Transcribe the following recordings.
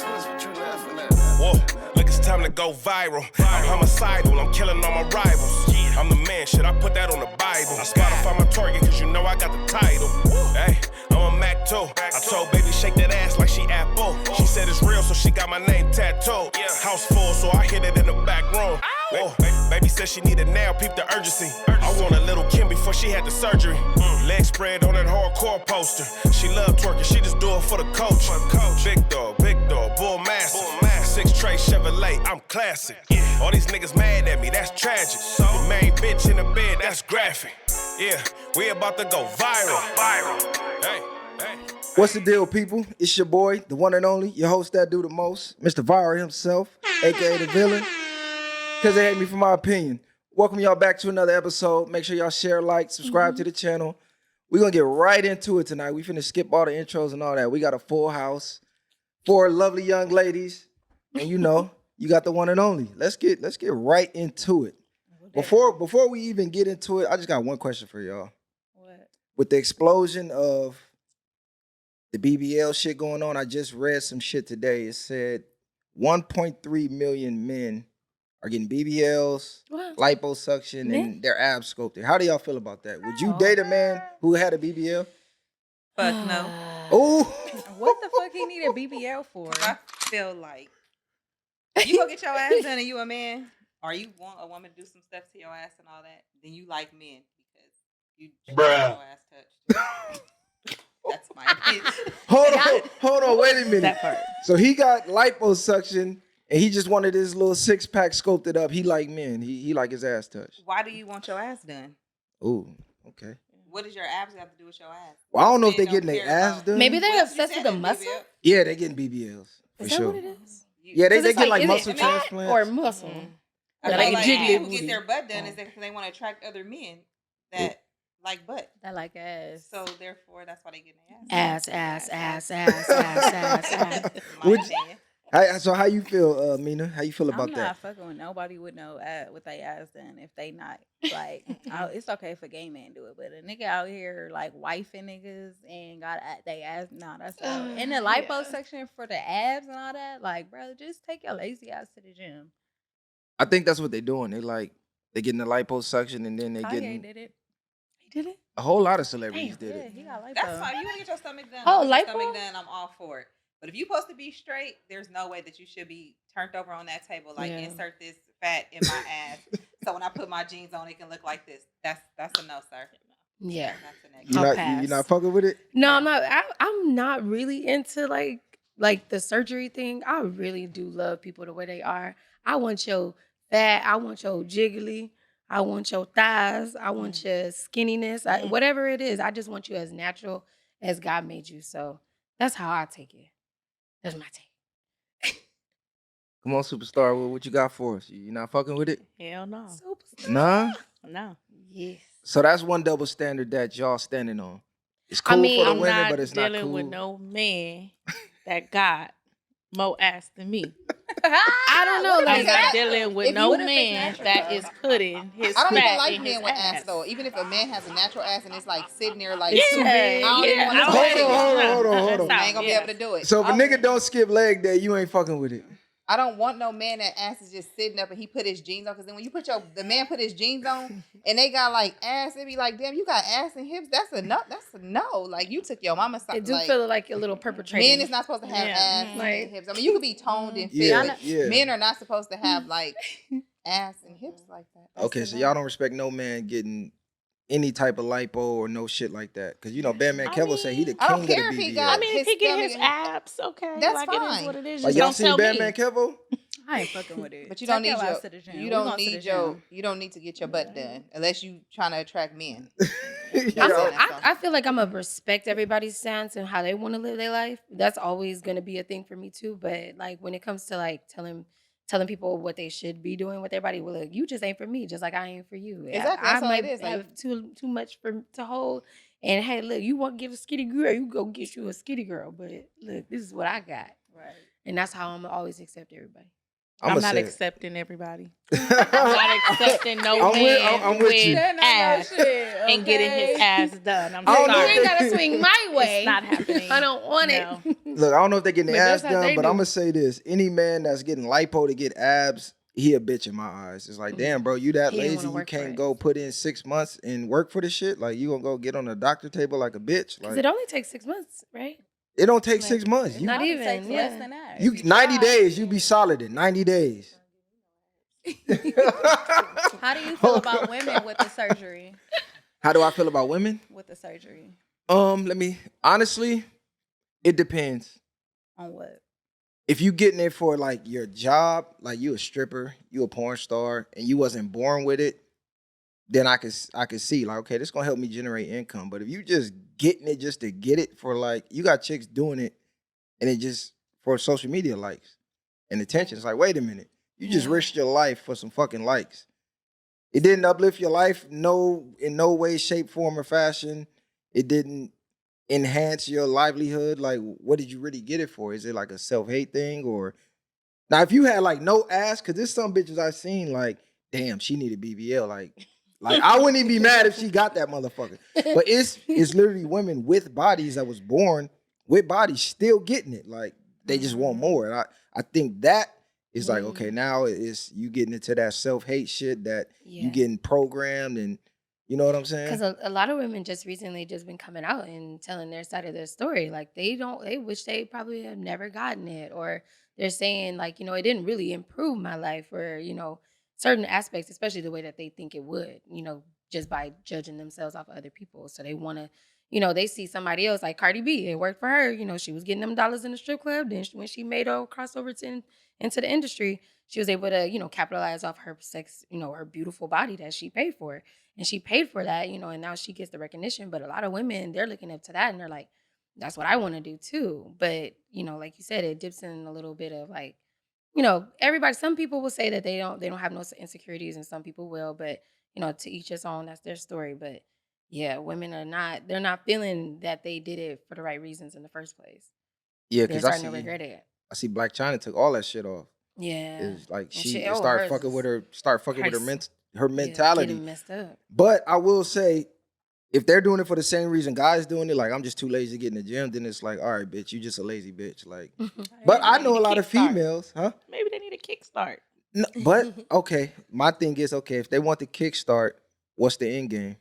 Whoa, look, it's time to go viral. I'm homicidal, I'm killing all my rivals. I'm the man, shit, I put that on the Bible. I Spotify my target, cause you know I got the title. Hey, I'm a Mac too. I told baby shake that ass like she Apple. She said it's real, so she got my name tattooed. House full, so I hit it in the back room. Whoa, baby said she need it now, peep the urgency. I want a little Kim before she had the surgery. Leg spread on that hardcore poster. She love twerking, she just do it for the coach. Big dog, bull master. 6 tray Chevrolet, I'm classic. All these niggas mad at me, that's tragic. The main bitch in the bed, that's graphic. Yeah, we about to go viral. Hey. What's the deal, people? It's your boy, the one and only, your host that do the most, Mr. Viral himself, aka the villain, because they hate me for my opinion. Welcome y'all back to another episode. Make sure y'all share, like, subscribe to the channel. We're gonna get right into it tonight. We finna skip all the intros and all that. We got a full house, 4 lovely young ladies, and you know, you got the one and only. Let's get right into it. Before we even get into it, I just got one question for y'all. What? With the explosion of the BBL shit going on, I just read some shit today. It said 1.3 million men are getting BBLs, liposuction, and their abs sculpted. How do y'all feel about that? Would you date a man who had a BBL? Fuck no. Oh, What the fuck he need a BBL for? I feel like you go get your ass done and you a man, or you want a woman to do some stuff to your ass and all that, then you like men because you just want your ass touched. That's my opinion. hold on, wait a minute. That part. So he got liposuction and he just wanted his little 6-pack sculpted up. He like men. He like his ass touched. Why do you want your ass done? Oh, okay. What does your abs have to do with your ass? Well, I don't know if Men they're getting don't their care ass about- done. Maybe they're What else you obsessed with said the in muscle. BBL? Yeah, they're getting BBLs for Is that sure. what it is? Yeah, they It's get like is muscle it fat transplants. or muscle. I Yeah, feel like like jiggly men who booty. get their butt done is because they want to attract other men that like butt. I like ass. So therefore, that's why they get their Ass. My Would- opinion. So how you feel, Mina? How you feel about I'm that? not fucking with nobody with no with they ass done if they not like. It's okay if a gay man do it, but a nigga out here like wifing niggas and got they ass. Nah, that's in the lipo section for the abs and all that. Like, bro, just take your lazy ass to the gym. I think that's what they're doing. They getting the liposuction and then they Kanye getting did it. He did it? a whole lot of celebrities Yeah, did it. he got lipo. That's fine. You want to get your stomach done. Oh, you want lipo? your stomach done. I'm all for it. But if you're supposed to be straight, there's no way that you should be turned over on that table. Like, insert this fat in my ass. So when I put my jeans on, it can look like this. That's a no, sir. Yeah. That's a negative. You not fucking with it? No, I'm not. I'm not really into like the surgery thing. I really do love people the way they are. I want your fat. I want your jiggly. I want your thighs. I want your skinniness. Whatever it is, I just want you as natural as God made you. So that's how I take it. That's my take. Come on, superstar. What you got for us? You not fucking with it? Hell no. Nah. No. Yes. So that's one double standard that y'all standing on. It's cool mean, for the I'm women, not but it's not dealing cool. with no man that got more ass than me. I don't know. I'm Like, not dealing with if no what if it's man natural, that though? is putting his I don't fat even like in men his with ass. ass though. Even if a man has a natural ass and it's like sitting there like Yeah, too big, I don't even want to I touch don't it. Hold on. I ain't gonna be able to do it. So if a nigga don't skip leg day, you ain't fucking with it. I don't want no man that ass is just sitting up and he put his jeans on. Because then when you the man put his jeans on and they got like ass, it be like, damn, you got ass and hips. That's a no. That's a no. Like you took your mama's side. it do like, feel like a little perpetrator. men is not supposed to have ass Like- and hips. I mean, you could be toned and fit. Yeah, but yeah. Men are not supposed to have like ass and hips like that. That's Okay, a so no. y'all don't respect no man getting any type of lipo or no shit like that. Because, you know, Batman Kevo say he the I king don't of the care if he BBL. got- I mean, if His he get his stomach- abs, okay. That's like, it fine. is what it is. Like, Just y'all don't seen tell Batman me. Kevo? I ain't fucking with it. But you don't Take need your your, ass to the gym. you We don't going to the need gym. you don't need to get your butt done unless you trying to attract men. I feel like I'm gonna respect everybody's stance and how they want to live their life. That's always gonna be a thing for me too. But like when it comes to like telling people what they should be doing with their body, well, look, you just ain't for me, just like I ain't for you. Exactly, I that's all might it is, like- have too much to hold. And hey, look, you want to give a skinny girl, you go get you a skinny girl. But look, this is what I got, Right. and that's how I'm gonna always accept everybody. I'm not say it. accepting everybody. I'm not accepting no man I'm with you. ass and getting his ass done. I'm I don't know sorry. if You ain't gotta swing my way. It's not happening. I don't want No. it. Look, I don't know if they're getting their But ass that's how done, they but do. I'm gonna say this: any man that's getting lipo to get abs, he a bitch in my eyes. It's like, damn, bro, you that He didn't lazy, wanna you work for can't it. go put in 6 months and work for the shit. Like, you gonna go get on a doctor table like a bitch? Because Like, it only takes 6 months, right? it don't take 6 months. You, Not Probably even, takes yeah. less than that. you If 90 try. days, you be solid in 90 days. How do you feel about women with the surgery? How do I feel about women? With the surgery. Honestly, it depends. On what? If you getting it for like your job, like you a stripper, you a porn star, and you wasn't born with it, then I could see like, okay, this gonna help me generate income. But if you just getting it just to get it for like, you got chicks doing it, and it just for social media likes and attention. It's like, wait a minute, you just risked your life for some fucking likes. It didn't uplift your life, in no way, shape, form, or fashion. It didn't enhance your livelihood. Like, what did you really get it for? Is it like a self-hate thing? Or now if you had like no ass, because there's some bitches I've seen like, damn, she needed BBL. Like I wouldn't even be mad if she got that motherfucker. But it's literally women with bodies that was born with bodies still getting it. Like they just want more. And I think that is like, okay, now it's you getting into that self-hate shit that you getting programmed, and you know what I'm saying? Because a lot of women just recently just been coming out and telling their side of their story. Like they wish they probably have never gotten it, or they're saying like, it didn't really improve my life, or, certain aspects, especially the way that they think it would, just by judging themselves off of other people. So they want to, they see somebody else like Cardi B. It worked for her. She was getting them dollars in the strip club. Then when she made her crossover into the industry, she was able to, capitalize off her sex, her beautiful body that she paid for. And she paid for that, and now she gets the recognition. But a lot of women, they're looking up to that and they're like, that's what I want to do too. But, like you said, it dips in a little bit of like, everybody, some people will say that they don't have no insecurities, and some people will, but, to each his own, that's their story. But yeah, women they're not feeling that they did it for the right reasons in the first place. Yeah, They're because starting to regret it. I see Black China took all that shit off. Yeah. It's like And she shit, started hers fucking is with her crazy. mentality. Getting messed up. But I will say, if they're doing it for the same reason guys doing it, like I'm just too lazy to get in the gym, then it's like, all right, bitch, you just a lazy bitch. Like, but I know a lot of females, huh? Maybe they need a kickstart. No, but okay, my thing is, okay, if they want the kickstart, what's the end game?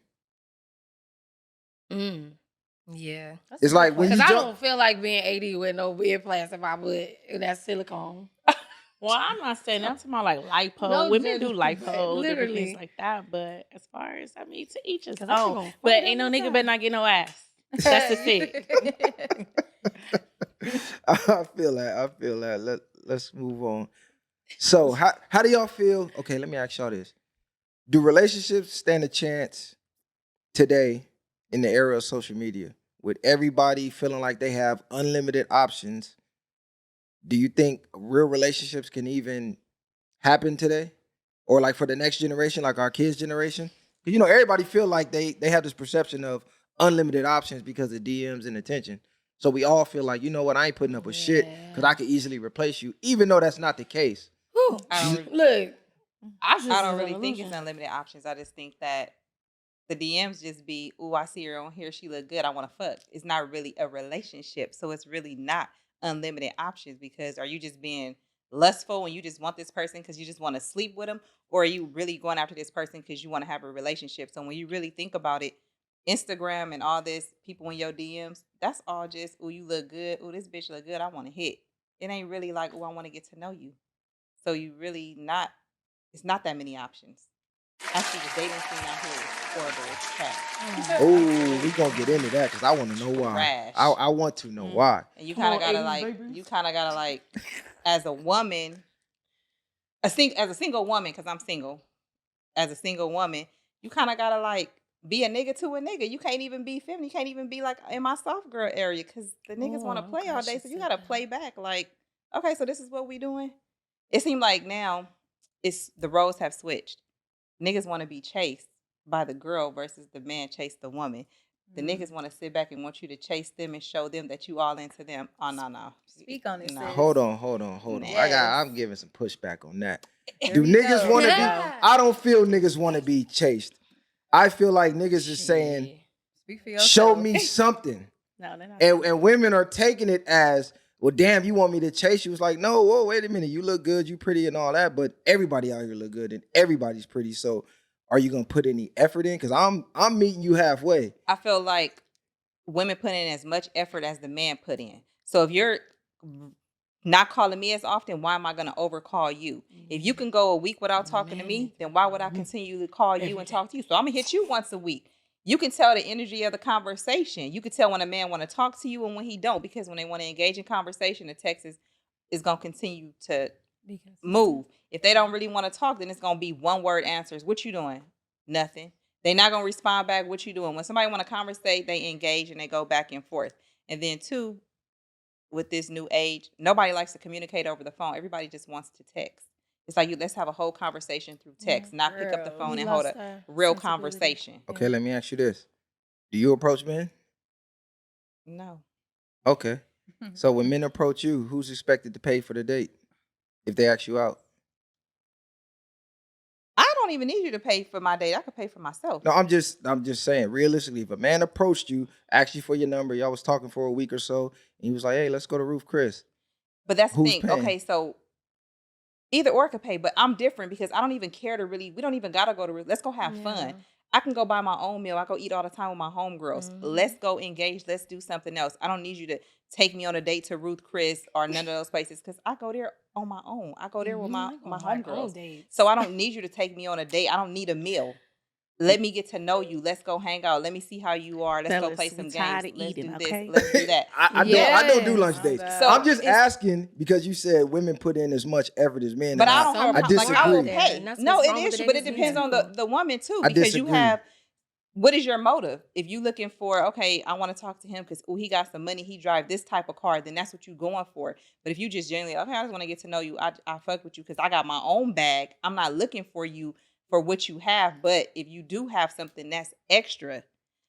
Yeah. It's like when you Because I jump. don't feel like being 80 with no implants in my butt. That's silicone. Well, I'm not saying that's about like lipo. No, Women do just- lipo, different literally. things like that. But as far as to each his 'Cause that shit own. gonna But fall ain't no down nigga my better not get no ass. That's the thing. I feel that. Let's move on. So how do y'all feel? Okay, let me ask y'all this. Do relationships stand a chance today in the era of social media with everybody feeling like they have unlimited options? Do you think real relationships can even happen today? Or like for the next generation, like our kids' generation? Because everybody feel like they have this perception of unlimited options because of DMs and attention. So we all feel like, you know what, I ain't putting up with shit because I could easily replace you, even though that's not the case. Look, I don't really an think it's illusion. unlimited options. I just think that the DMs just be, ooh, I see her on here, she look good, I want to fuck. It's not really a relationship, so it's really not unlimited options. Because are you just being lustful and you just want this person because you just want to sleep with them, or are you really going after this person because you want to have a relationship? So when you really think about it, Instagram and all this, people in your DMs, that's all just, ooh, you look good, ooh, this bitch look good, I want to hit. It ain't really like, ooh, I want to get to know you. So you really not, it's not that many options. Actually, the dating scene out here is horrible. It's trash. Oh, we gonna get into that because I want to know why. Trash. I want to know why. And you kind of gotta like, as a woman, as a single woman, because I'm single. As a single woman, you kind of gotta like be a nigga to a nigga. You can't even be feminine. You can't even be like in my soft girl area because the niggas want to play all day. So you gotta play back. Like, okay, so this is what we doing. It seemed like now the roles have switched. Niggas want to be chased by the girl versus the man chase the woman. The niggas want to sit back and want you to chase them and show them that you all into them. Oh, no. Speak on it, No. sis. Hold on. Yes. I'm giving some pushback on that. There Do you niggas go. want to be? Yeah. I don't feel niggas want to be chased. I feel like niggas is saying, Shit. Speak for yourself. show me something. No, they're not. And women are taking it as, well, damn, you want me to chase you? It's like, no, whoa, wait a minute. You look good, you pretty and all that, but everybody out here look good and everybody's pretty. So are you gonna put any effort in? Because I'm meeting you halfway. I feel like women put in as much effort as the man put in. So if you're not calling me as often, why am I going to overcall you? If you can go a week without talking to me, then why would I continue to call you and talk to you? So I'm going to hit you once a week. You can tell the energy of the conversation. You can tell when a man want to talk to you and when he don't, because when they want to engage in conversation, the text is going to continue to move. If they don't really want to talk, then it's going to be one word answers. What you doing? Nothing. They're not going to respond back. What you doing? When somebody want to conversate, they engage and they go back and forth. And then two, with this new age, nobody likes to communicate over the phone. Everybody just wants to text. It's like, let's have a whole conversation through text, not pick up the phone and hold a real conversation. Okay, let me ask you this. Do you approach men? No. Okay. So when men approach you, who's expected to pay for the date if they ask you out? I don't even need you to pay for my date. I could pay for myself. No, I'm just saying, realistically, if a man approached you, asked you for your number, y'all was talking for a week or so, and he was like, hey, let's go to Roof Chris. But that's the Who's thing. paying? Okay, so either or could pay, but I'm different because I don't even care to really, we don't even got to go to, let's go have fun. I can go buy my own meal. I go eat all the time with my homegirls. Let's go engage. Let's do something else. I don't need you to take me on a date to Ruth Chris or none of those places because I go there on my own. I go there with my homegirls. So I don't need you to take me on a date. I don't need a meal. Let me get to know you. Let's go hang out. Let me see how you are. Let's go play some games. Let's do this. Let's do that. I don't do lunch dates. So So I'm just asking because you said women put in as much effort as men. But and I don't have I disagree. Like, I will pay. And that's No, what's it wrong with is, the but it dating depends on scene. the woman too. I Because you disagree. have, what is your motive? If you looking for, okay, I want to talk to him because he got some money, he drive this type of car, then that's what you going for. But if you just genuinely, okay, I just want to get to know you, I fuck with you because I got my own bag. I'm not looking for you for what you have, but if you do have something that's extra.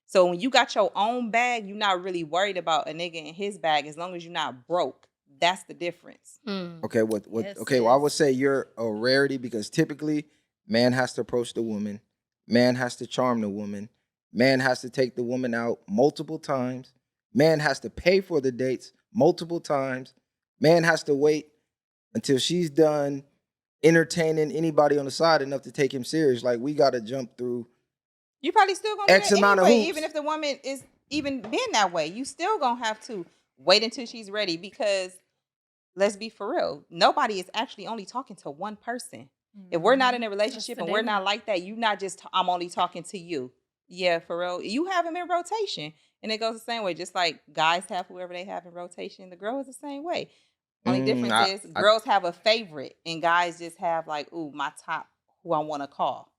So when you got your own bag, you're not really worried about a nigga in his bag as long as you're not broke. That's the difference. Okay, what Yes, okay, well, I yes. would say you're a rarity because typically man has to approach the woman, man has to charm the woman, man has to take the woman out multiple times, man has to pay for the dates multiple times, man has to wait until she's done entertaining anybody on the side enough to take him serious. Like we gotta jump through. You probably still gonna X do that amount of anyway, hoops. even if the woman is even been that way. You still gonna have to wait until she's ready because let's be for real. Nobody is actually only talking to one person. If we're not in a relationship the and we're dating. not like that, you not just I'm only talking to you. Yeah, for real. You have them in rotation. And it goes the same way. Just like guys have whoever they have in rotation, the girl is the same way. Only difference is girls have a favorite and guys just have like, ooh, my top who I want to call.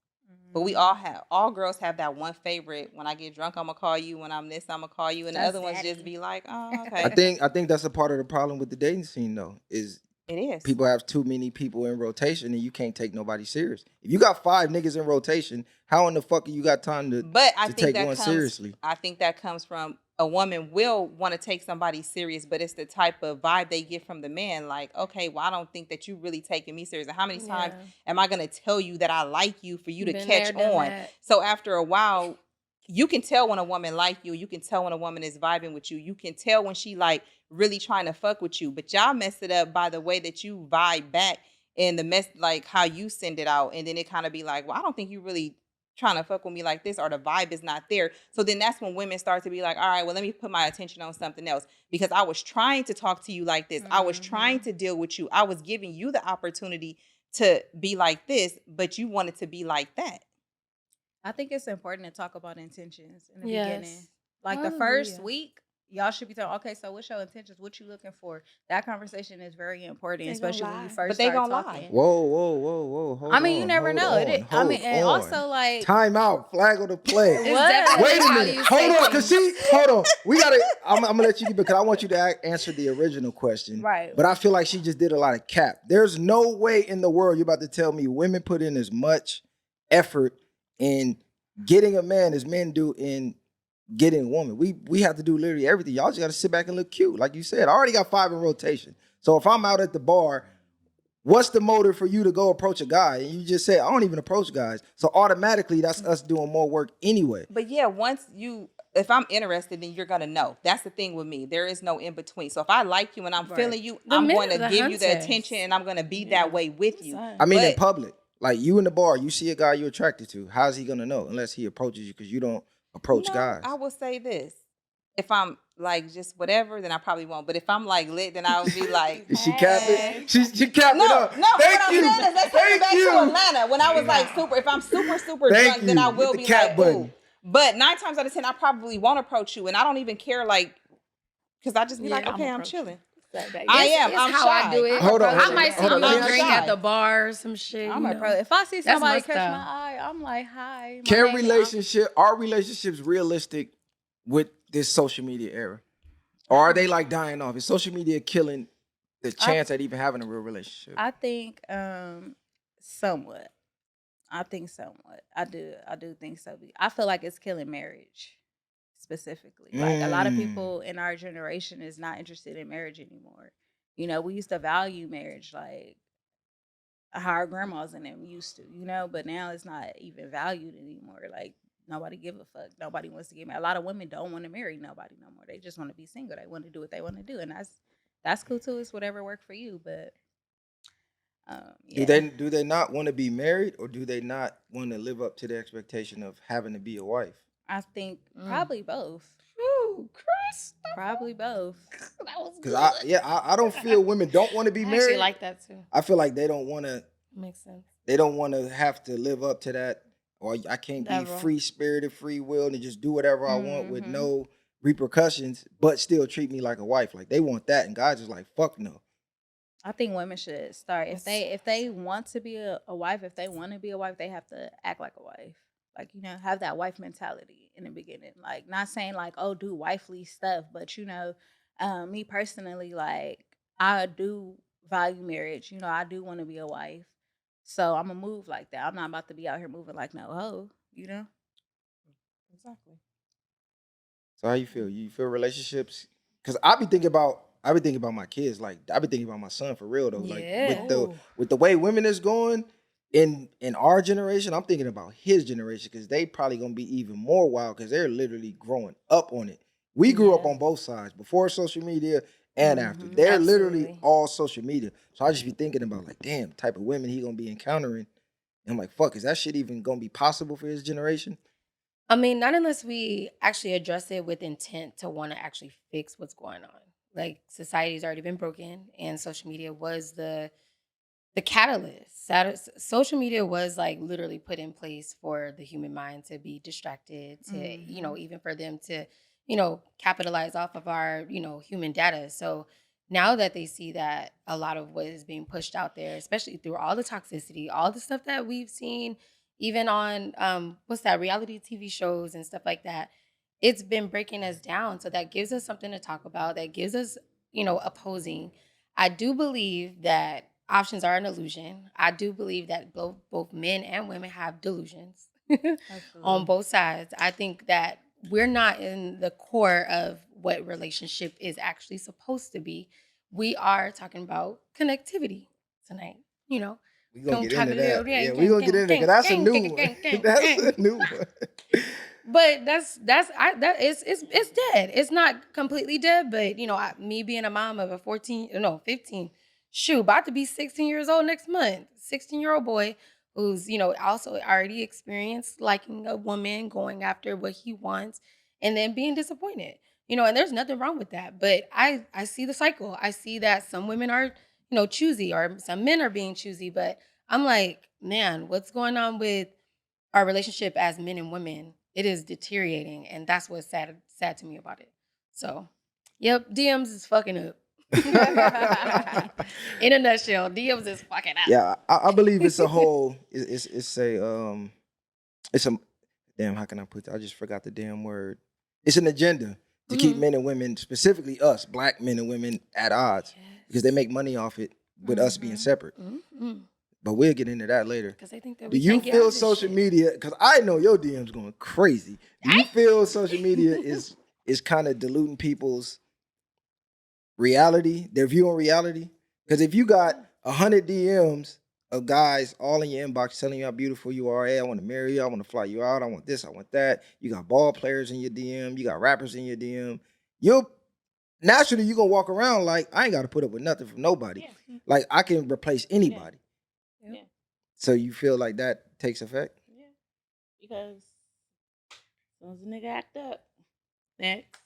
But we all girls have that one favorite. When I get drunk, I'm gonna call you. When I'm this, I'm gonna call you. And the That's other ones just daddy. be like, oh, okay. I think that's a part of the problem with the dating scene though, is It is. people have too many people in rotation and you can't take nobody serious. If you got 5 niggas in rotation, how in the fuck you got time to But I to think take that one comes, seriously? I think that comes from a woman will want to take somebody serious, but it's the type of vibe they get from the man. Like, okay, well, I don't think that you really taking me serious. And how many times am I going to tell you that I like you for you to Been catch there, done on? that. So after a while, you can tell when a woman like you. You can tell when a woman is vibing with you. You can tell when she like really trying to fuck with you. But y'all mess it up by the way that you vibe back and the mess, like how you send it out. And then it kind of be like, well, I don't think you really trying to fuck with me like this, or the vibe is not there. So then that's when women start to be like, all right, well, let me put my attention on something else because I was trying to talk to you like this. I was trying to deal with you. I was giving you the opportunity to be like this, but you wanted to be like that. I think it's important to talk about intentions in the Yes. beginning. Like I the agree, first yeah. week, y'all should be talking, okay, so what's your intentions? What you looking for? That conversation is very important, They especially gonna when you lie. first But they start gonna talking. lie. Whoa. Hold I mean, you on, never hold know. on, And hold also on. like Time out, flag on the play. What? Wait a How minute. you Hold say on, cause things. hold on. We gotta. I'm gonna let you get because I want you to answer the original question. Right. But I feel like she just did a lot of cap. There's no way in the world you're about to tell me women put in as much effort in getting a man as men do in getting a woman. We have to do literally everything. Y'all just got to sit back and look cute. Like you said, I already got 5 in rotation. So if I'm out at the bar, what's the motive for you to go approach a guy? And you just say, I don't even approach guys. So automatically, that's us doing more work anyway. But yeah, if I'm interested, then you're gonna know. That's the thing with me. There is no in between. So if I like you and I'm feeling you, I'm going to give you the attention and I'm gonna be that way with you. I mean, in public, like you in the bar, you see a guy you're attracted to. How's he gonna know unless he approaches you because you don't approach guys? I will say this: if I'm like just whatever, then I probably won't. But if I'm like lit, then I'll be like, Is she capping? She capping no, up. no. Thank What you. I'm saying is, let's take it back you. to Atlanta when I was like super. If I'm super Thank drunk, then I you. will Hit the be cap like, button. ooh. But 9 times out of 10, I probably won't approach you, and I don't even care, like, because I just be like, okay, I'm chilling. I am. It's I'm how shy. I do it. Hold on, I might see hold on, you let me drink ask at you. the bar or some shit. I'm you a know. pro. If I see That's somebody my catch my style. eye, I'm like, hi. my Can name is- are relationships realistic with this social media era? Or are they like dying off? Is social media killing the chance at even having a real relationship? I think somewhat. I think somewhat. I do think so. I feel like it's killing marriage specifically. Like a lot of people in our generation is not interested in marriage anymore. You know, we used to value marriage like how our grandmas and them used to, you know, but now it's not even valued anymore. Like nobody give a fuck. Nobody wants to get married. A lot of women don't want to marry nobody no more. They just want to be single. They want to do what they want to do. And that's cool too. It's whatever worked for you. But yeah. Do they not want to be married, or do they not want to live up to the expectation of having to be a wife? I think probably both. Ooh, Chris. Probably both. That was good. Because I don't feel women don't want to be I married. actually like that too. I feel like they don't want to. Makes sense. They don't want to have to live up to that, or I can't be That role. free spirited, free willed, and just do whatever I want with no repercussions, but still treat me like a wife. Like they want that, and guys is like, fuck no. I think women should start if they want to be a wife, if they want to be a wife, they have to act like a wife. Like, you know, have that wife mentality in the beginning. Like, not saying like, oh, do wifely stuff, but you know, me personally, like, I do value marriage. You know, I do want to be a wife. So I'm gonna move like that. I'm not about to be out here moving like no hoe, you know? Exactly. So how you feel? You feel relationships? Because I be thinking about my kids. Like I be thinking about my son for real though. Yeah. Like with the way women is going in our generation, I'm thinking about his generation because they probably gonna be even more wild because they're literally growing up on it. We grew up on both sides before social media and after. They're literally all social media. So I just be thinking about like, damn, the type of women he gonna be encountering. And I'm like, fuck, is that shit even gonna be possible for his generation? I mean, not unless we actually address it with intent to want to actually fix what's going on. Like society's already been broken, and social media was the catalyst. Social media was like literally put in place for the human mind to be distracted, to you know, even for them to, you know, capitalize off of our, you know, human data. So now that they see that a lot of what is being pushed out there, especially through all the toxicity, all the stuff that we've seen, even on reality TV shows and stuff like that, it's been breaking us down. So that gives us something to talk about. That gives us, you know, opposing. I do believe that options are an illusion. I do believe that both men and women have delusions on both sides. I think that we're not in the core of what relationship is actually supposed to be. We are talking about connectivity tonight, you know. We gonna get into that. Yeah, we gonna get into that because that's a new one. That's a new one. But it's dead. It's not completely dead, but you know, me being a mom of a 15, about to be 16 years old next month, 16-year-old boy who's, you know, also already experienced liking a woman, going after what he wants, and then being disappointed. You know, and there's nothing wrong with that. But I see the cycle. I see that some women are, you know, choosy, or some men are being choosy. But I'm like, man, what's going on with our relationship as men and women? It is deteriorating, and that's what's sad to me about it. So, yep, DMs is fucking up. In a nutshell, DMs is fucking up. Yeah, I believe it's a whole. It's a damn. How can I put that? I just forgot the damn word. It's an agenda to keep men and women, specifically us, black men and women, at odds because they make money off it with us being separate. But we'll get into that later. Because they think that Do we you can't get out feel of this social shit. media? Because I know your DMs going crazy. Do you feel social media is kind of diluting people's reality, their view on reality? Because if you got 100 DMs of guys all in your inbox telling you how beautiful you are, hey, I want to marry you, I want to fly you out, I want this, I want that. You got ball players in your DM, you got rappers in your DM. You're naturally you're gonna walk around like I ain't got to put up with nothing from nobody. Yeah. Like I can replace anybody. Yeah. So you feel like that takes effect? Yeah. Because as soon as a nigga act up, next.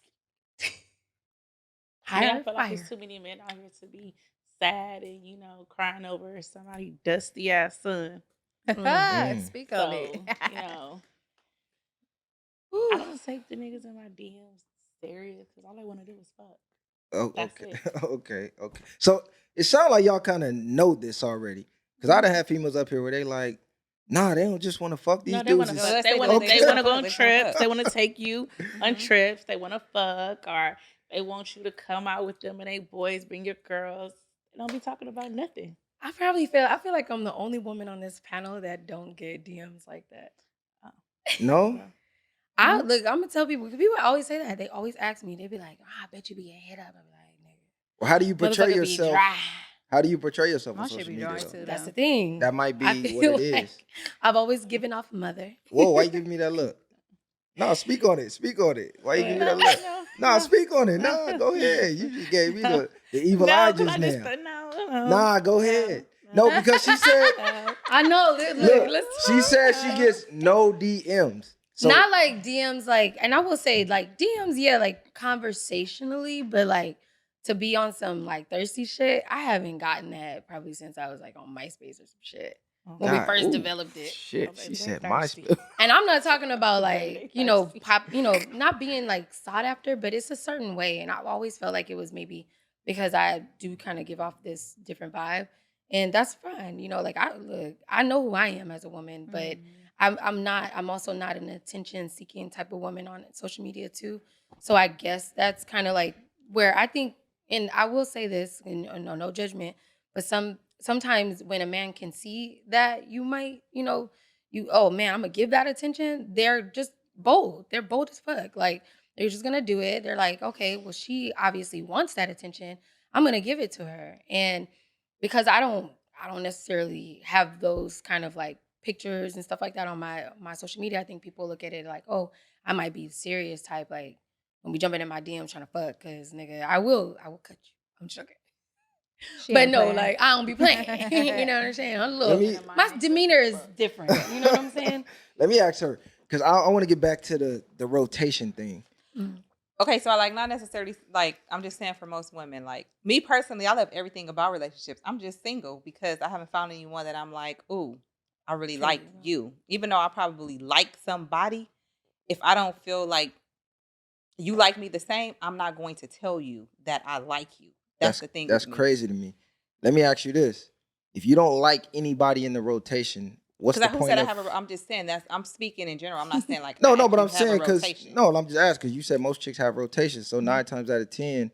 Hire I feel like fire. there's too many men out here to be sad and, crying over somebody dusty ass son. Speak on it. You know, I don't take the niggas in my DMs serious because all I want to do is fuck. Oh, That's okay. it. okay. So it sounds like y'all kind of know this already. Because I done had females up here where they like, nah, they don't just want to fuck these No, they dudes. want to is- fuck. They Okay. want to go on They trips. fuck. They want to take you on trips. They want to fuck, or they want you to come out with them and they boys, bring your girls. They don't be talking about nothing. I feel like I'm the only woman on this panel that don't get DMs like that. No? I'm gonna tell people, because people always say that. They always ask me, they be like, I bet you be getting hit up. I'm like, nigga. Well, how do you portray Motherfucker be yourself? dry. How do you portray yourself My on shit social be media? dry though? too. That's the though. thing. That might be I what feel it like is. I've always given off mother. Whoa, why you giving me that look? No, speak on it. Speak on it. Why you giving me that look? No, speak on it. No, go ahead. You just gave me the evil eye just now. Nah, go ahead. No, because she said, I know. look, Let's she said she gets no DMs. So not like DMs, like, and I will say like DMs, yeah, like conversationally, but like to be on some like thirsty shit, I haven't gotten that probably since I was like on MySpace or some shit when we God, first ooh, developed it. Shit, Oh, she baby, said they my thirsty. And I'm not talking about like, Thirsty. not being like sought after, but it's a certain way. And I've always felt like it was maybe because I do kind of give off this different vibe. And that's fine. Like I know who I am as a woman, but I'm also not an attention seeking type of woman on social media too. So I guess that's kind of like where I think, and I will say this, and no judgment, but sometimes when a man can see that you might, oh man, I'm gonna give that attention, they're just bold. They're bold as fuck. Like they're just gonna do it. They're like, okay, well, she obviously wants that attention. I'm gonna give it to her. And because I don't necessarily have those kind of like pictures and stuff like that on my social media, I think people look at it like, oh, I might be serious type, like when we jumping in my DM trying to fuck, cause nigga, I will cut you. I'm joking. She But ain't no, playing. like I don't be playing. You know what I'm saying? I'm a little, Let me- my demeanor is different. You know what I'm saying? let me ask her, because I want to get back to the rotation thing. Okay, so I like not necessarily like I'm just saying for most women, like me personally, I love everything about relationships. I'm just single because I haven't found anyone that I'm like, ooh, I really like you. Even though I probably like somebody, if I don't feel like you like me the same, I'm not going to tell you that I like you. That's the thing. That's with me. crazy to me. Let me ask you this: if you don't like anybody in the rotation, what's the Because who point said of? I have a? I'm just saying I'm speaking in general. I'm not saying like No, I but I'm actually have a saying because rotation. no, I'm just asking because you said most chicks have rotations. So 9 times out of 10,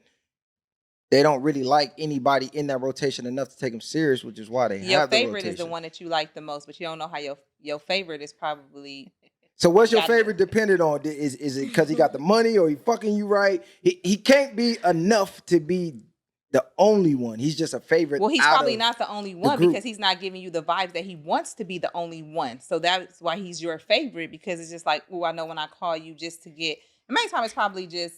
they don't really like anybody in that rotation enough to take them serious, which is why they Your have the favorite rotation. is the one that you like the most, but you don't know how your favorite is probably. So what's your Got it. favorite dependent on? Is it because he got the money or he fucking you right? He can't be enough to be the only one. He's just a favorite. Well, he's out probably of not the only one group. because he's not giving you the vibes that he wants to be the only one. So that's why he's your favorite, because it's just like, oh, I know when I call you just to get. And many times it's probably just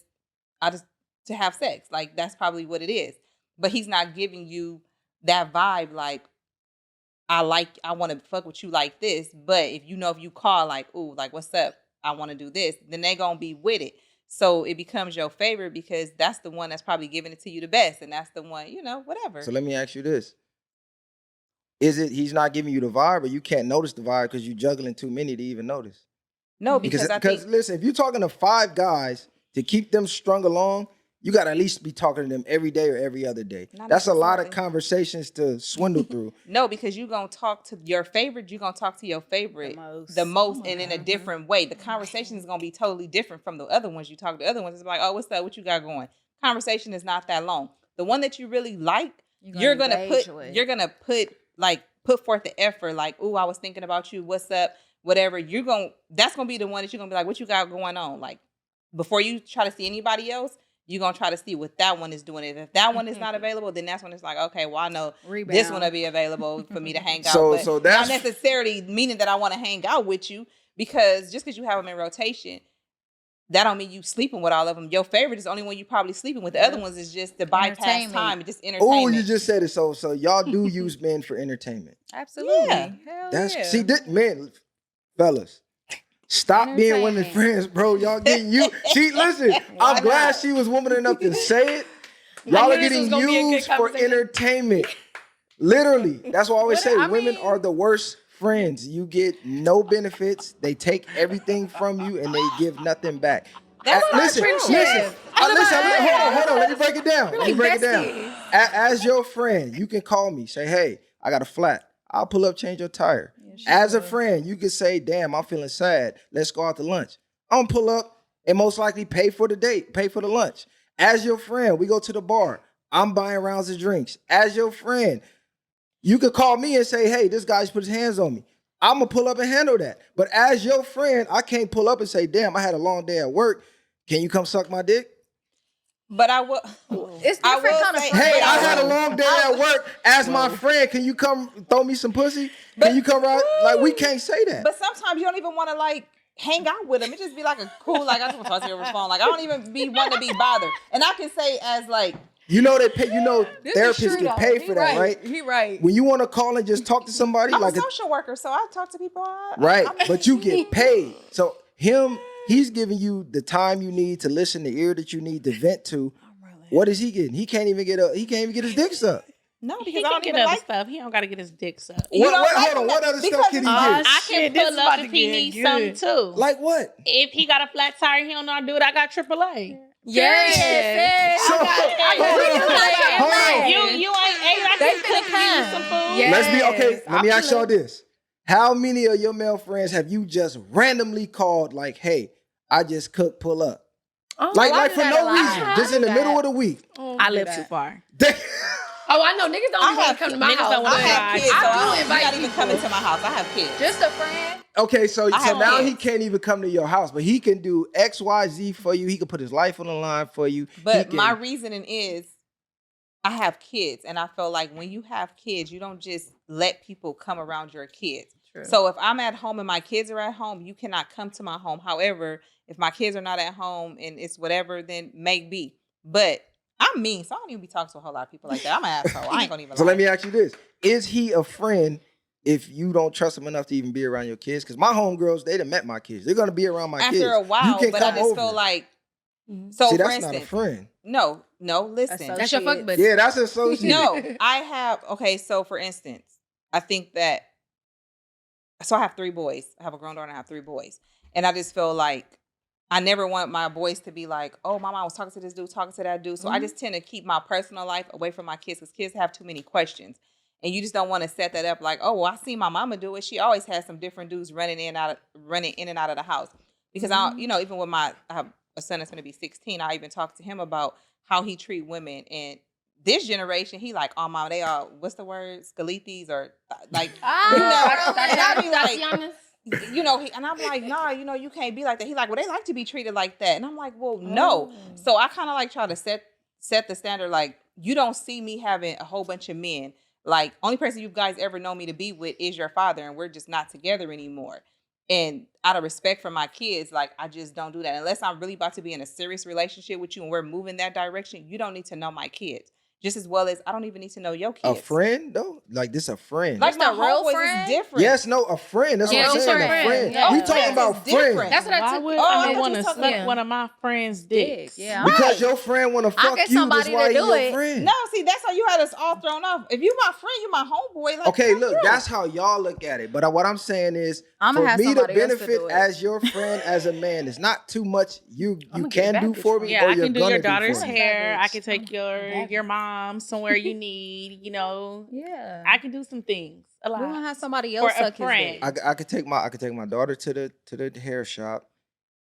to have sex. Like that's probably what it is. But he's not giving you that vibe like I want to fuck with you like this. But if you call like, ooh, like what's up? I want to do this, then they gonna be with it. So it becomes your favorite because that's the one that's probably giving it to you the best. And that's the one, whatever. So let me ask you this. Is it he's not giving you the vibe or you can't notice the vibe because you're juggling too many to even notice? No, because I think listen, if you're talking to 5 guys to keep them strung along, you got to at least be talking to them every day or every other day. Not That's a lot of necessarily. conversations to swindle through. no, because you're gonna talk to your favorite, you're gonna talk to your favorite the most and in a different way. The conversation is gonna be totally different from the other ones you talk to. The other ones is like, oh, what's up? What you got going? Conversation is not that long. The one that you really like, you're gonna put like put forth the effort, like, ooh, I was thinking about you, what's up, whatever, that's gonna be the one that you're gonna be like, what you got going on? Like, before you try to see anybody else, you're gonna try to see what that one is doing. If that one is not available, then that's when it's like, okay, well, I know this one will be available for me to hang out. But so that's not necessarily meaning that I want to hang out with you, because just because you have them in rotation, that don't mean you sleeping with all of them. Your favorite is the only one you probably sleeping with. The other ones is just the bypass time and just entertainment. Oh, you just said it. So y'all do use men for entertainment. Absolutely. Yeah. That's see, man, fellas. Stop being women friends, bro. Y'all getting you. See, listen, I'm glad she was woman enough to say it. Y'all are getting used for entertainment. Literally. That's why I always say women are the worst friends. You get no benefits. They take everything from you and they give nothing back. Listen. Hold on. Let me break it down. As your friend, you can call me. Say, hey, I got a flat. I'll pull up, change your tire. As a friend, you could say, damn, I'm feeling sad. Let's go out to lunch. I'm going to pull up and most likely pay for the date, pay for the lunch. As your friend, we go to the bar. I'm buying rounds of drinks. As your friend, you could call me and say, hey, this guy's put his hands on me. I'm going to pull up and handle that. But as your friend, I can't pull up and say, damn, I had a long day at work. Can you come suck my dick? But I will. It's different kind of. Hey, I had a long day at work. As my friend, can you come throw me some pussy? Can you come right? Like, we can't say that. But sometimes you don't even want to like hang out with them. It just be like a cool, like, I just want to talk to you over the phone. Like, I don't even be want to be bothered. And I can say as like, you know they pay. You know therapists get paid for that, right? He right. When you want to call and just talk to somebody, I'm like a social worker, so I talk to people. Right, but you get paid. So he's giving you the time you need to listen, the ear that you need to vent to. What is he getting? He can't even get his dick sucked. No, because he I can don't get even other like stuff. He don't got to get his dick sucked. Hold on. What other stuff can he get? I can pull up if he needs something too. Like what? If he got a flat tire, he don't know how to do it. I got AAA. Yes. So, hold on. You ain't I can cook you some food. Yes. Let's be okay. Let me ask y'all this: how many of your male friends have you just randomly called? Like, hey, I just cooked. Pull up. Like for no reason, just in the middle of the week. I live too far. I know niggas don't want to come to my house. I have kids, so I do you're not invite even people. coming to my house. I have kids. Just a friend. Okay, so now kids. he can't even come to your house, but he can do X, Y, Z for you. He can put his life on the line for you. But my reasoning is, I have kids, and I feel like when you have kids, you don't just let people come around your kids. True. So if I'm at home and my kids are at home, you cannot come to my home. However, if my kids are not at home and it's whatever, then may be. But I'm mean, so I don't even be talking to a whole lot of people like that. I'm an asshole. I ain't gonna even So lie. let me ask you this. Is he a friend if you don't trust him enough to even be around your kids? Because my homegirls, they done met my kids. They're gonna be around my kids. After a while, but I just feel like, so see, for that's instance, not a friend. No, listen. That's your fuck buddy. Yeah, that's associate. No, I have, okay, so for instance, I think that, so I have 3 boys. I have a grown daughter and I have 3 boys. And I just feel like I never want my boys to be like, oh, my mom was talking to this dude, talking to that dude. So I just tend to keep my personal life away from my kids because kids have too many questions. And you just don't want to set that up like, oh, well, I see my mama do it. She always has some different dudes running in and out of the house. Because even with I have a son that's going to be 16, I even talked to him about how he treat women. And this generation, he like, oh, mom, they all, what's the word? Scalites or like, and I be like, and I'm like, nah, you can't be like that. He like, well, they like to be treated like that. And I'm like, well, no. So I kind of like try to set the standard. Like, you don't see me having a whole bunch of men. Like, only person you guys ever know me to be with is your father, and we're just not together anymore. And out of respect for my kids, like, I just don't do that. Unless I'm really about to be in a serious relationship with you and we're moving that direction, you don't need to know my kids. Just as well as I don't even need to know your kids. A friend, though? Like, this a friend. Like, my real friend is different. Yes, no, a friend. That's what I'm saying. A friend. Yeah. We talking about friends. That's what I took. I want to suck one of my friends' dicks. Yeah. Because your friend want to fuck you, that's why he's your friend. No, see, that's how you had us all thrown off. If you my friend, you my homeboy. Like, okay, look, that's how y'all look at it. But what I'm saying is, for me to benefit as your friend, as a man, it's not too much you can do for me. Yeah, or I can you're do gonna your daughter's do for me. hair. I can take your mom somewhere you need. Yeah, I can do some things. A lot. We want to have somebody else suck his dick. I could take my daughter to the hair shop.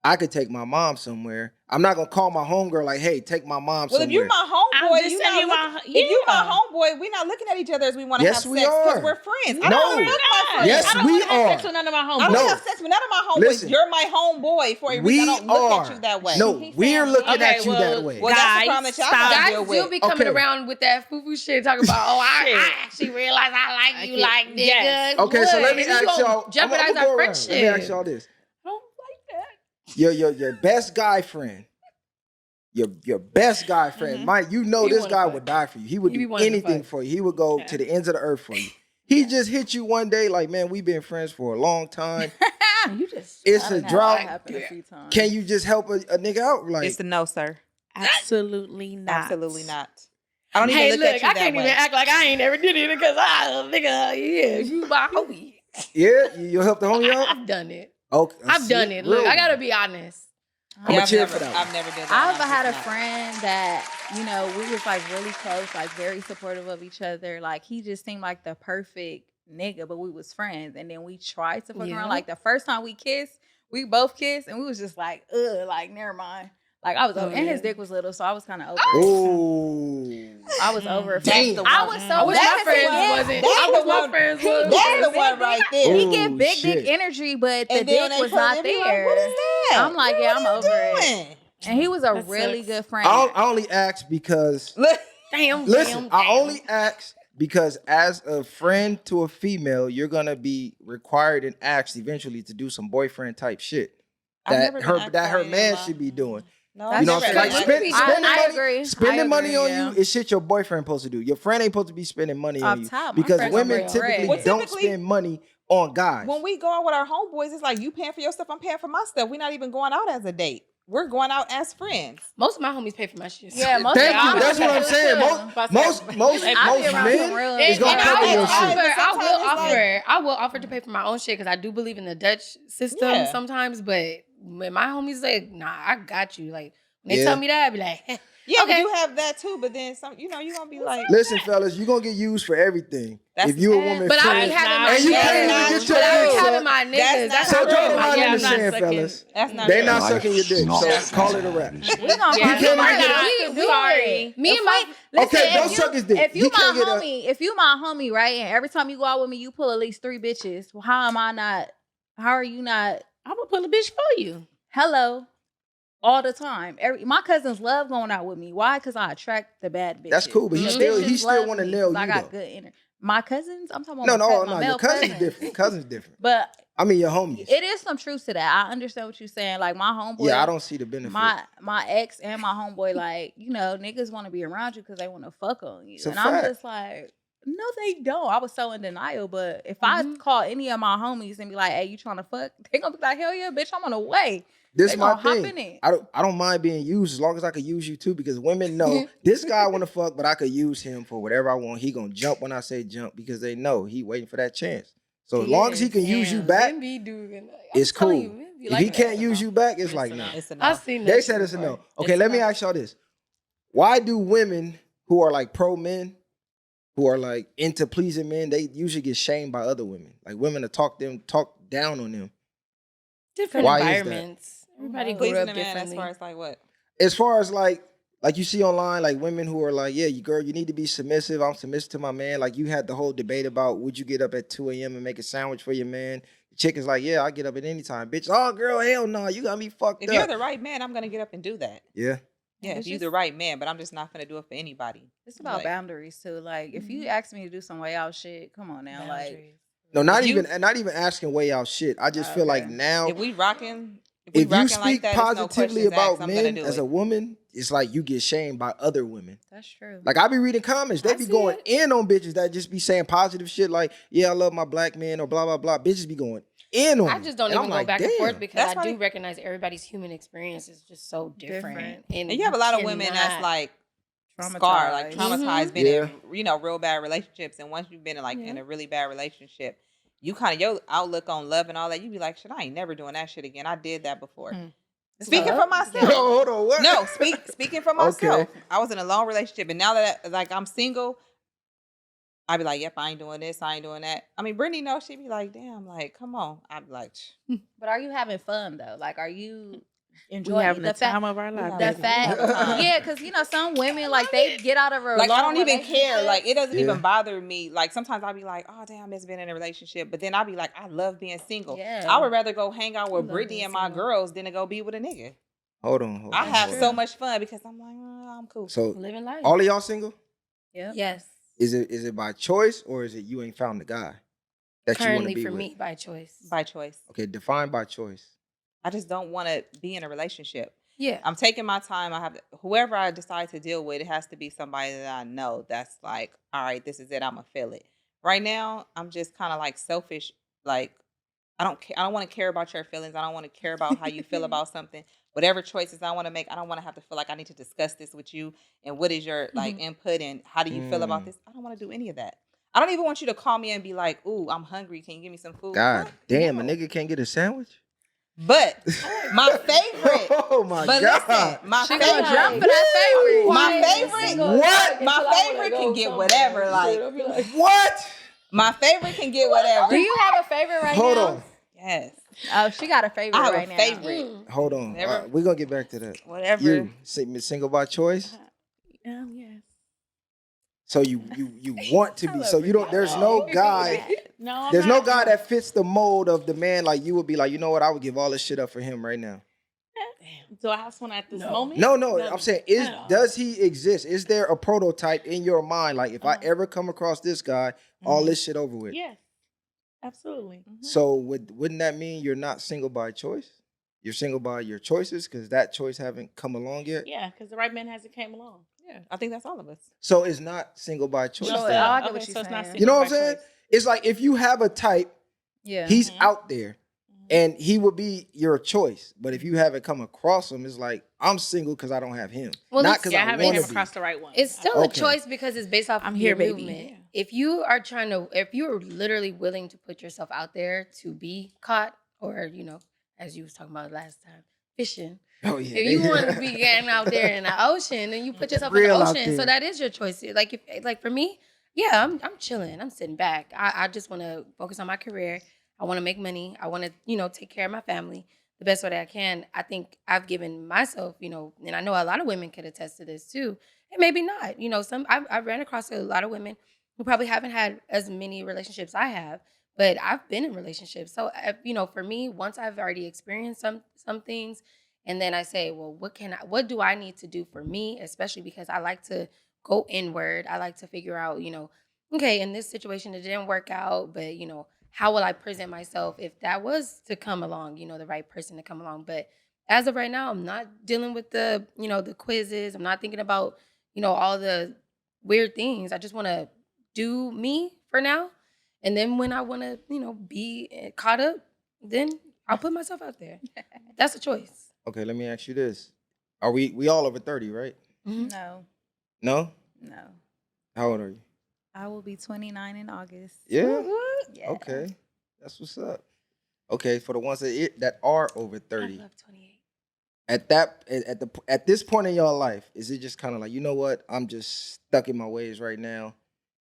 I could take my mom somewhere. I'm not gonna call my homegirl like, hey, take my mom Well, somewhere. if you're my homeboy, I'm just saying if you're my homeboy, we're not looking at each other as we want to Yes, have we sex because are. we're friends. No. I don't wanna fuck my friends. Yes, I don't we want to have are. sex with none of my I homeboys. don't No. have sex with none of my homeboys. Listen. You're my homeboy for a reason. We I don't look are. at you that way. No, He we're saying looking we- at Okay, you well, that way. Well, that's the Guys, problem that y'all stop. gotta Guys deal still with. be coming Okay. around with that foo-foo shit, talking about, I actually realized I like you like niggas. Yes. Okay, so let me You ask gonna y'all. jeopardize I'ma our go around. friendship. Let me ask y'all this. I don't like that. Your best guy friend. Your best guy friend, Mike, you know He this wanna guy fuck. would die for you. He would He be do wanting to anything fuck. for you. He would go to the ends of the earth for you. He just hit you one day like, man, we've been friends for a long time. You just It's I a done had that drought. happen a few times. Can you just help a nigga out? Like, It's a no, sir. Absolutely not. Absolutely not. I don't hey, even look look, at you I that can't way. even act like I ain't never did it because you my homie. yeah, you'll help the homie out? I've done it. Okay. I've done it. Look, I gotta be honest. I'ma I've cheer never, for that one. I've never did that. I've I'm had a just not. friend that, you know, we was like really close, like very supportive of each other. Like he just seemed like the perfect nigga, but we was friends. And then we tried to fuck Yeah. around. Like the first time we kissed, we both kissed and we was just like, ugh, like never mind. Like I was over, and his dick was little, so I was kind of over it. Ooh. I was over it. Damn. I was so I wish mad my friends at him. wasn't. That's I the wish my one- friends He was. That's the one right there. He Ooh, get big shit. dick energy, but the And then when dick they was pull not it, you like, there. what is that? I'm like, yeah, I'm What are over you it. doing? And he was a That really sucks. good friend. I only asked because, Look, Damn, listen, damn, I damn. only asked because as a friend to a female, you're going to be required and asked eventually to do some boyfriend type shit. I've never been asked That by her any of man my- should be doing. No, That's You know what I'm saying? true. Like Women be spending I money, agree. spending I money agree, on you is shit your boyfriend supposed to do. Your friend ain't supposed to be spending money Off on you top, my because friends women are typically great. Well, don't typically- spend money on guys. When we go out with our homeboys, it's like you paying for your stuff, I'm paying for my stuff. We're not even going out as a date. We're going out as friends. Most of my homies pay for my shit. Yeah, most Thank of you. my That's what I'm homies saying. too. Most I be around some real men And, is gonna and cover your shit. I will offer to pay for my own shit because I do believe in the Dutch system Yeah. sometimes. But when my homies like, nah, I got you. Like when they Yeah. tell me that, I be like, Yeah, okay. you have that too, but then some, you're gonna be like, Listen, fellas, you're gonna get used for everything. That's- If you a woman But I friend, be having not- my and you niggas. can't even get your But I dick be sucked. having my niggas. That's So not draw the true. line Yeah, in the I'm not sand, sucking. fellas. that's not They true. not sucking your dick, so That's call not it a true. wrap. We gonna Yeah, call you it can't even right get now. a- We can do Sorry. it. Me If and my- listen, Okay, if don't you- suck his dick. If He you can't my get a- homie, if you my homie, right, and every time you go out with me, you pull at least 3 bitches. Well, how am I not? How are you not? I'm gonna pull a bitch for you. Hello, all the time. My cousins love going out with me. Why? Because I attract the bad bitches. That's cool, but he The still bitches wanna love me nail 'cause I you, got though. good energy. My cousins, I'm talking No, about no. my Your male cousin's different. Cousin's different. But I mean, your homies. it is some truth to that. I understand what you're saying. Like my homeboy. Yeah, I don't see the benefit. My ex and my homeboy, like, you know, niggas want to be around you because they want to fuck on you. It's a And I'm fact. just like, no, they don't. I was so in denial. But if I Mhm. call any of my homies and be like, hey, you trying to fuck? They gonna be like, hell yeah, bitch, I'm on the way. This They my gonna hop thing. in it. I don't mind being used as long as I could use you too, because women know this guy want to fuck, but I could use him for whatever I want. He gonna jump when I say jump because they know he waiting for that chance. So as long as he can use you back, it's cool. If he can't use you back, it's like nah. It's I've enough. seen They that said shit it's a no. before. Okay, It's let me enough. ask y'all this: why do women who are like pro men, who are like into pleasing men, they usually get shamed by other women? Like women to talk down on them. Different Why is that? environments. Everybody grew Pleasing up the man as differently. far as like what? As far as like you see online, like women who are like, yeah, you girl, you need to be submissive. I'm submissive to my man. Like you had the whole debate about would you get up at 2 a.m. and make a sandwich for your man? The chick is like, yeah, I get up at any time. Bitch, oh girl, hell no, you got me fucked If up. you're the right man, I'm gonna get up and do that. Yeah. Yeah, if It's you're just- the right man, but I'm just not gonna do it for anybody. It's about Like- boundaries too. Like if you ask me to do some way out shit, come on now. Like No, not If you- even asking way out shit. I just feel like Okay. now If we rocking, if you like speak that, there's no positively questions about asked, I'm gonna men do as it. a woman, it's like you get shamed by other women. that's true. Like I be reading comments, they I be see going it. in on bitches that just be saying positive shit like, yeah, I love my black man or blah blah blah. Bitches be going in on I them. just don't And even I'm go like, back and damn. forth because That's I why do they- recognize everybody's human experience is just so different. And you have a lot of women that's like scarred, like traumatized, Mhm. been Yeah. in real bad relationships, and once you've been in in a really bad relationship, you kind of your outlook on love and all that, you be like, shit, I ain't never doing that shit again. I did that before. Speaking for myself. No, hold on, what? No, speaking for myself. Okay. I was in a long relationship, and now that I'm single, I be like, yep, I ain't doing this, I ain't doing that. I mean, Brittany knows, she be like, damn, like, come on. I be like, But are you having fun though? Like, are you enjoy having the the time of our We life. having The the fact, time of our life. yeah, because some women like they get out of a Like, I long don't even care. Like, it doesn't Yeah. even bother me. Like, sometimes I'll be like, oh, damn, it's been in a relationship. But then I'll be like, I love being single. Yeah. I would rather go hang out with love Brittany being and my single. girls than to go be with a nigga. Hold on. I have hold so on. much fun because I'm like, oh, I'm cool. So Living life. all of y'all single? Yep. Yes. Is it by choice or is it you ain't found the guy that you want Currently to be for with? me, by choice. By choice. Okay, define by choice. I just don't want to be in a relationship. Yeah. I'm taking my time. I have whoever I decide to deal with, it has to be somebody that I know that's like, all right, this is it. I'm gonna feel it. Right now, I'm just kind of like selfish. Like, I don't care. I don't want to care about your feelings. I don't want to care about how you feel about something. Whatever choices I want to make, I don't want to have to feel like I need to discuss this with you. And what is your like input and how do you feel about this? I don't want to do any of that. I don't even want you to call me and be like, "Ooh, I'm hungry. Can you give me some food?" God Fuck damn, no. a nigga can't get a sandwich? But my favorite. Oh my But God. listen, my She gonna favorite. jump for that favorite. My favorite. What? My favorite can get whatever. Like, What? my favorite can get whatever. Do you have a favorite right Hold now? on. Yes. Oh, she got a favorite I have right a now. favorite. Hold on. Whatever. We're gonna get back to that. Whatever. You single by choice? Yes. So you want to be. So you don't. There's no guy. No, I'm There's no not- guy that fits the mold of the man. Like you would be like, you know what? I would give all this shit up for him right now. Do I have someone at this moment? No. No. I'm saying, does he exist? Is there a prototype in your mind? Like if I ever come across this guy, all this shit over with. Yes. Absolutely. So wouldn't that mean you're not single by choice? You're single by your choices because that choice haven't come along yet. Yeah, because the right man hasn't came along. Yeah, I think that's all of us. So it's not single by choice. No, then. I get what Okay, she's so it's not saying. You know what I'm single by saying? choice. It's like if you have a type, Yeah. he's out there, and he would be your choice. But if you haven't come across him, it's like I'm single because I don't have him, Well, not it's- because Yeah, I I haven't want came to be. across the right one. It's still Okay. a choice because it's based off I'm of here, your baby. movement. Yeah. If you are if you're literally willing to put yourself out there to be caught, or as you was talking about last time, fishing. Oh yeah. If you want to be getting out there in the ocean, then you put yourself in Real the out ocean. So there. that is your choice. Like for me, yeah, I'm chilling. I'm sitting back. I just want to focus on my career. I want to make money. I want to, take care of my family the best way that I can. I think I've given myself, and I know a lot of women could attest to this too. And maybe not. I've ran across a lot of women who probably haven't had as many relationships I have, but I've been in relationships. So, for me, once I've already experienced some things, and then I say, well, what do I need to do for me, especially because I like to go inward. I like to figure out, okay, in this situation, it didn't work out, but, how will I present myself if that was to come along, the right person to come along. But as of right now, I'm not dealing with the quizzes. I'm not thinking about, all the weird things. I just want to do me for now. And then when I want to, be caught up, then I'll put myself out there. That's a choice. Okay, let me ask you this: Are we all over 30, right? No. No. No. How old are you? I will be 29 in August. Yeah. Yeah. Okay, that's what's up. Okay, for the ones that are over 30, I love 28. at this point in your life, is it just kind of like, you know what? I'm just stuck in my ways right now.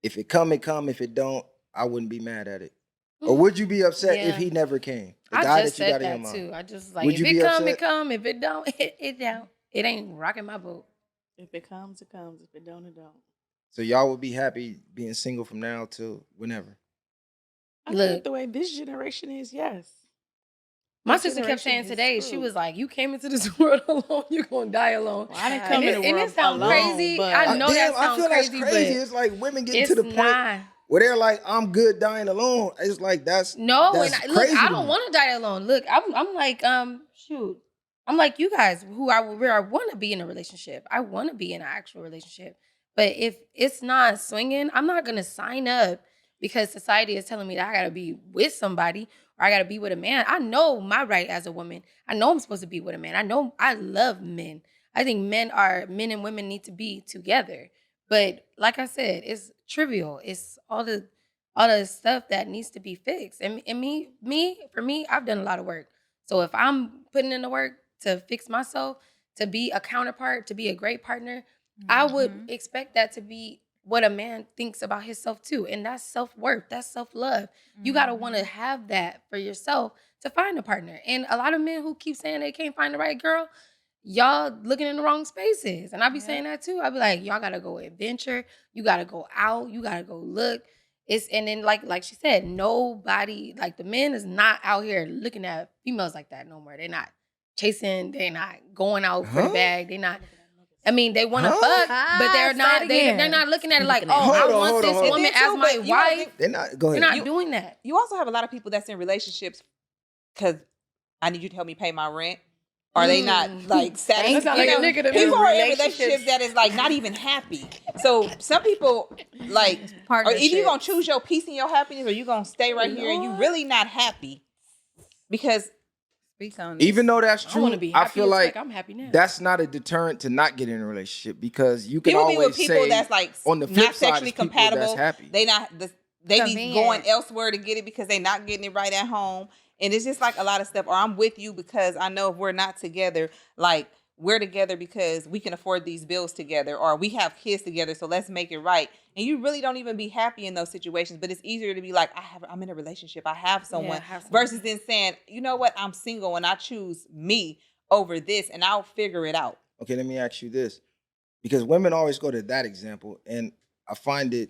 If it come, it come. If it don't, I wouldn't be mad at it. Or would you be upset if Yeah. he never came? The I guy just that you said got in that your mind. too. I just like Would if you it be come, upset? it come. If it don't, it don't. It ain't rocking my boat. If it comes, it comes. If it don't, it don't. So y'all would be happy being single from now till whenever. I Look. think the way this generation is, yes. My This sister kept saying generation is today, she screwed. was like, "You came into this world alone. You're gonna die alone." Well, I didn't And come in the it world sound alone, crazy. but I know Damn, that I sounds feel crazy, that's crazy. but It's like women getting it's to the point not. where they're like, "I'm good dying alone." It's like that's No, that's and look, crazy I to don't me. want to die alone. Look, I'm like, shoot. I'm like you guys where I want to be in a relationship. I want to be in an actual relationship. But if it's not swinging, I'm not going to sign up because society is telling me that I got to be with somebody or I got to be with a man. I know my right as a woman. I know I'm supposed to be with a man. I know I love men. I think men and women need to be together. But like I said, it's trivial. It's all the stuff that needs to be fixed. And for me, I've done a lot of work. So if I'm putting in the work to fix myself, to be a counterpart, to be a great partner, I would expect that to be what a man thinks about himself too. And that's self-worth. That's self-love. You got to want to have that for yourself to find a partner. And a lot of men who keep saying they can't find the right girl, y'all looking in the wrong spaces. And I be saying that too. I be like, y'all got to go adventure. You got to go out. You got to go look. And then like she said, nobody, like the men is not out here looking at females like that no more. They're not chasing. They're not going out for the bag. They're not. I mean, they want to fuck, but they're not. They're not looking at it like, oh, I want this woman as my wife. They're not. Go ahead. They're not doing that. You also have a lot of people that's in relationships because I need you to help me pay my rent. Are they not like satisfied? People are in relationships that is like not even happy. So some people like, or either you gonna choose your peace and your happiness, or you gonna stay right here and you really not happy because. Even though that's true, I feel like I'm happy now. That's not a deterrent to not get in a relationship because you can people always be with people say that's like on the flip not sexually side, compatible. that's happy. They be going elsewhere to get it because they not getting it right at home, and it's just like a lot of stuff. Or I'm with you because I know if we're not together, like we're together because we can afford these bills together, or we have kids together, so let's make it right. And you really don't even be happy in those situations, but it's easier to be like, I'm in a relationship, I have someone, versus then saying, you know what, I'm single and I choose me over this and I'll figure it out. Okay, let me ask you this. Because women always go to that example, and I find it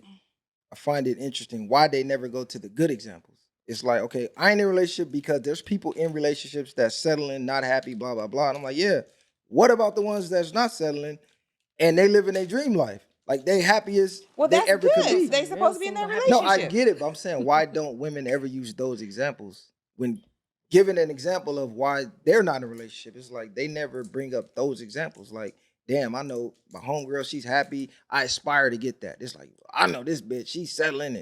interesting why they never go to the good examples. It's like, okay, I ain't in a relationship because there's people in relationships that's settling, not happy, blah, blah, blah. And I'm like, yeah, what about the ones that's not settling and they living their dream life? Like they happiest they ever could be. They supposed to be in that relationship. No, I get it, but I'm saying why don't women ever use those examples when given an example of why they're not in a relationship? It's like they never bring up those examples. Like, damn, I know my homegirl, she's happy. I aspire to get that. It's like, I know this bitch, she's settling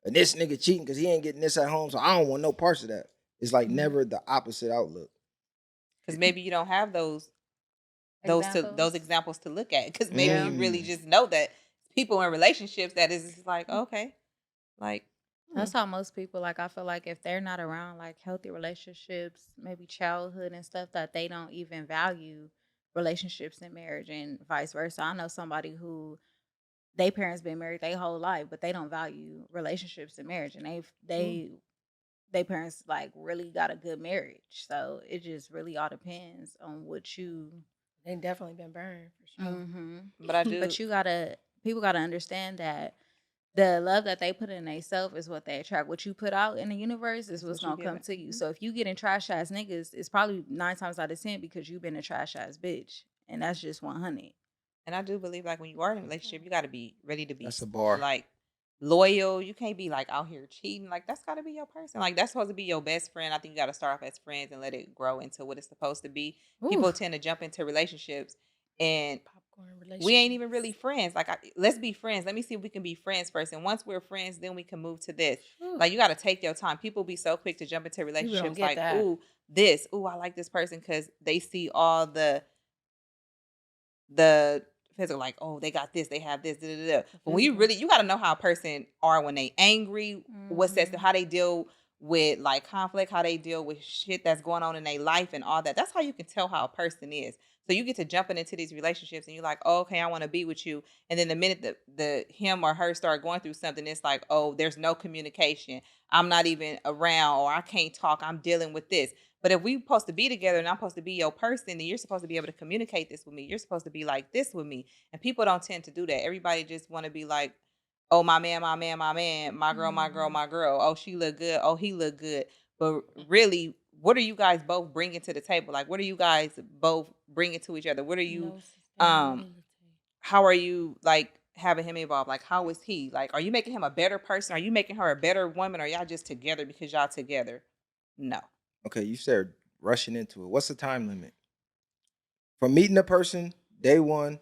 and this nigga cheating because he ain't getting this at home, so I don't want no parts of that. It's like never the opposite outlook. Because maybe you don't have those examples to look at, because maybe you really just know that people in relationships that is just like, okay, like that's how most people, like, I feel like if they're not around like healthy relationships, maybe childhood and stuff, that they don't even value relationships and marriage, and vice versa. I know somebody who their parents been married their whole life, but they don't value relationships and marriage, and they parents like really got a good marriage. So it just really all depends on what you. They definitely been burned for sure. Mm-hmm. But people gotta understand that the love that they put in themselves is what they attract. What you put out in the universe is what's gonna come to you. So if you get in trash ass niggas, it's probably 9 times out of 10 because you've been a trash ass bitch, and that's just 100. And I do believe like when you are in a relationship, you got to be ready to be. That's a bar. Like loyal. You can't be like out here cheating. Like that's got to be your person. Like that's supposed to be your best friend. I think you got to start off as friends and let it grow into what it's supposed to be. Ooh. People tend to jump into relationships and we ain't even really friends. Like let's be friends. Let me see if we can be friends first. And once we're friends, then we can move to this. Ooh. Like you got to take your time. People be so quick to jump into relationships like, ooh, I like this person because they see all the physical, like, oh, they got this, they have this, But when you got to know how a person are when they angry, how they deal with like conflict, how they deal with shit that's going on in their life and all that. That's how you can tell how a person is. So you get to jumping into these relationships and you're like, oh, okay, I want to be with you. And then the minute the him or her start going through something, it's like, oh, there's no communication. I'm not even around, or I can't talk. I'm dealing with this. But if we're supposed to be together and I'm supposed to be your person, then you're supposed to be able to communicate this with me. You're supposed to be like this with me. And people don't tend to do that. Everybody just want to be like, oh, my man, my man, my man, my girl, my girl, my girl. Oh, she look good. Oh, he look good. But really, what are you guys both bringing to the table? Like, what are you guys both bringing to each other? What are you, how are you, like, having him involved? Like, how is he? Like, are you making him a better person? Are you making her a better woman? Or y'all just together because y'all together? No. Okay, you said rushing into it. What's the time limit? From meeting a person, day one,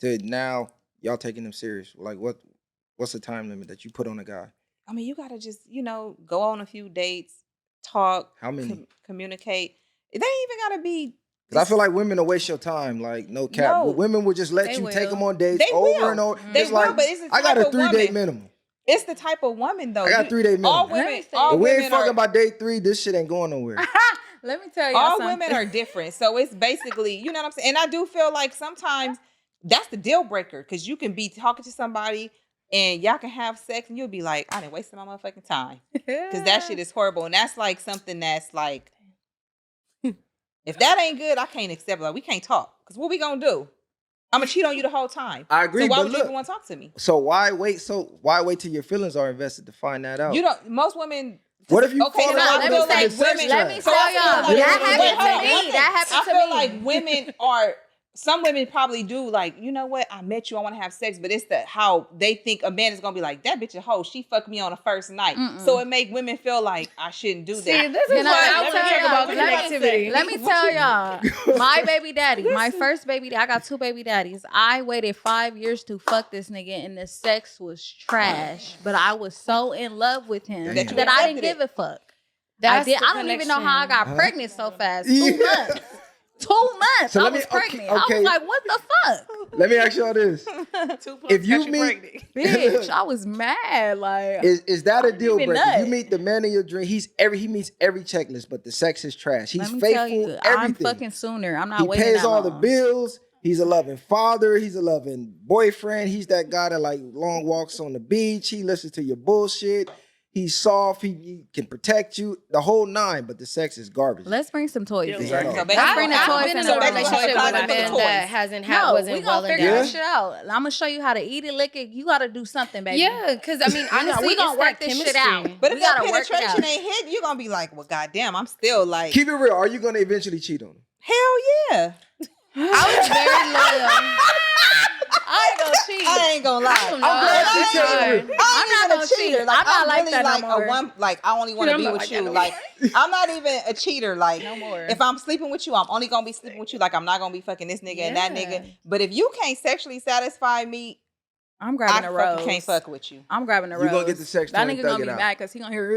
to now y'all taking them serious. Like, what's the time limit that you put on a guy? I mean, you got to just, go on a few dates, talk. How many? Communicate. They ain't even got to be. Because I feel like women will waste your time. Like, no cap. No, women will just let you take them on dates over and over. They will, but it's I got a 3-day minimum. It's the type of woman, though. I got 3-day minimum. All women, but we ain't fucking about day 3. This shit ain't going nowhere. Let me tell you all women are different. So it's basically, you know what I'm saying? And I do feel like sometimes that's the deal breaker, because you can be talking to somebody and y'all can have sex, and you'll be like, I didn't waste my motherfucking time. Because that shit is horrible. And that's like something that's like, if that ain't good, I can't accept it. Like, we can't talk. Because what we gonna do? I'm gonna cheat on you the whole time. I agree. So why but would look, you even want to talk to me? So why wait till your feelings are invested to find that out? You don't. Most women. What if you Okay, fall so in I love feel with like the women. sex Let me drive? tell y'all. That happened to me. That happened to me. I feel like women are. Some women probably do like, you know what? I met you. I want to have sex, but it's how they think a man is gonna be like, that bitch a hoe. She fucked me on the first night, so it make women feel like I shouldn't do that. See, this is why I was talking about connectivity. Let me tell y'all, my baby daddy, my first baby daddy, I got 2 baby daddies. I waited 5 years to fuck this nigga, and the sex was trash. But I was so in love with him Damn. that I didn't give a fuck. I don't even know how I got pregnant so fast. 2 months. 2 months. So I let me- was pregnant. okay. I was like, what the fuck? Let me ask y'all this: 2 plus if you got meet, pregnant. Bitch, I was mad. Like, is that a I'm deal even breaker? nuts. You meet the man of your dream. He meets every checklist, but the sex is trash. He's let me faithful. tell you, everything. I'm fucking sooner. I'm not He waiting pays that all the long. bills. He's a loving father. He's a loving boyfriend. He's that guy that like long walks on the beach. He listens to your bullshit. He's soft. He can protect you the whole 9, but the sex is garbage. Let's bring some toys in. Exactly. So Let's bring the I've toys been in in a the relationship with a relationship. man that hasn't No, we wasn't gonna well figure endowed. that shit out. I'm gonna show you how to eat it, lick it. You gotta do something, baby. Yeah, because I mean, honestly, we gonna it's work that this shit chemistry. out. But We if that gotta work it penetration out. ain't hit, you're gonna be like, well, goddamn, I'm still like, Keep it real. Are you gonna eventually cheat on him? hell yeah. I was very loyal. I ain't gonna cheat. I ain't gonna lie. I don't know. I'm That's glad hard. I I'm not not gonna a cheater. cheat. Like, I'm not like really that no like more. a one. Like, I only want to I'm be not with like you. that no Like, I'm not even a cheater. Like, No more. if I'm sleeping with you, I'm only gonna be sleeping with you. Like, I'm not gonna be fucking this nigga and that Yeah. nigga. But if you can't sexually satisfy me, I'm I grabbing a rose. fucking can't fuck with you. I'm grabbing a You rose. gonna get the sex toy That and nigga thug gonna it be out. mad because he gonna hear.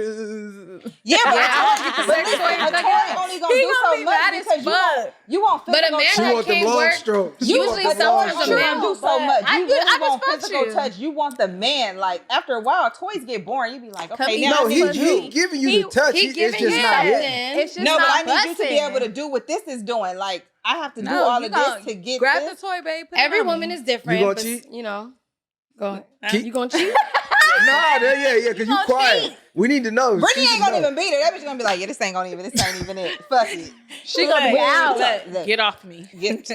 Yeah, but Yeah, I I get the but sex listen, toy a and thug it toy out. only gonna He do gonna so be much mad as because fuck. you want But a physical man She touch. that want them can't long work. strokes. Usually But sometimes toys a only man do so but much. I You just really want fucked physical you. touch. You want the man. Like, after a while, toys get boring. You be like, Come okay, here. now No, I he need you. giving you the touch. He It's giving just you not hitting. something. It's just No, but not I need you to be able to busting. do what this is doing. Like, I have to do No, all you of gonna this to get grab this. the toy, babe. Put it Every on woman me. is different. You gonna but, cheat? You know, go. Cheat? You gonna cheat? Nah, yeah, because you gonna quiet. cheat. We need to know. Brittany She ain't should gonna know. even beat her. That bitch gonna be like, yeah, this ain't even it. Fuck it. She gonna be out. Look, Get off me.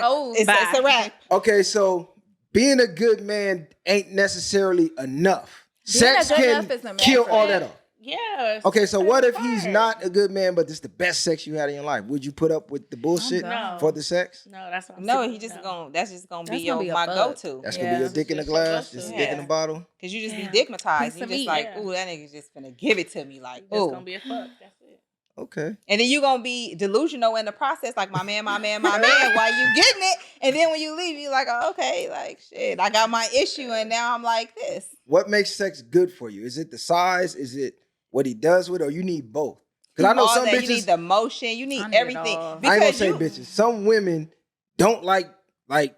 Oh, it's a wrap. Okay, so being a good man ain't necessarily enough. Being Sex a good can enough is a man kill for all that. that off. Yeah. Okay, so what if he's hard. not a good man, but this is the best sex you had in your life? Would you put up with the bullshit No. for the sex? No, that's what I'm No, saying. he just No. gonna. That's just gonna be That's gonna be a my fuck. go-to. That's Yeah. gonna be a dick in the Just your glass, go-to. just a dick in the Yeah. bottle. Cause you just be Yeah. digmatized. Piece You of just meat. like, Yeah. ooh, that nigga's just gonna give it to me. Like, It's ooh. gonna be a fuck. That's it. Okay. And then you gonna be delusional in the process, like my man, while you getting it. And then when you leave, you like, oh, okay, like shit, I got my issue, and now I'm like this. What makes sex good for you? Is it the size? Is it what he does with it? Or you need both? Because I know All some that, bitches. you need the motion, you need I need it everything. all. I ain't gonna Because say you, bitches. Some women don't like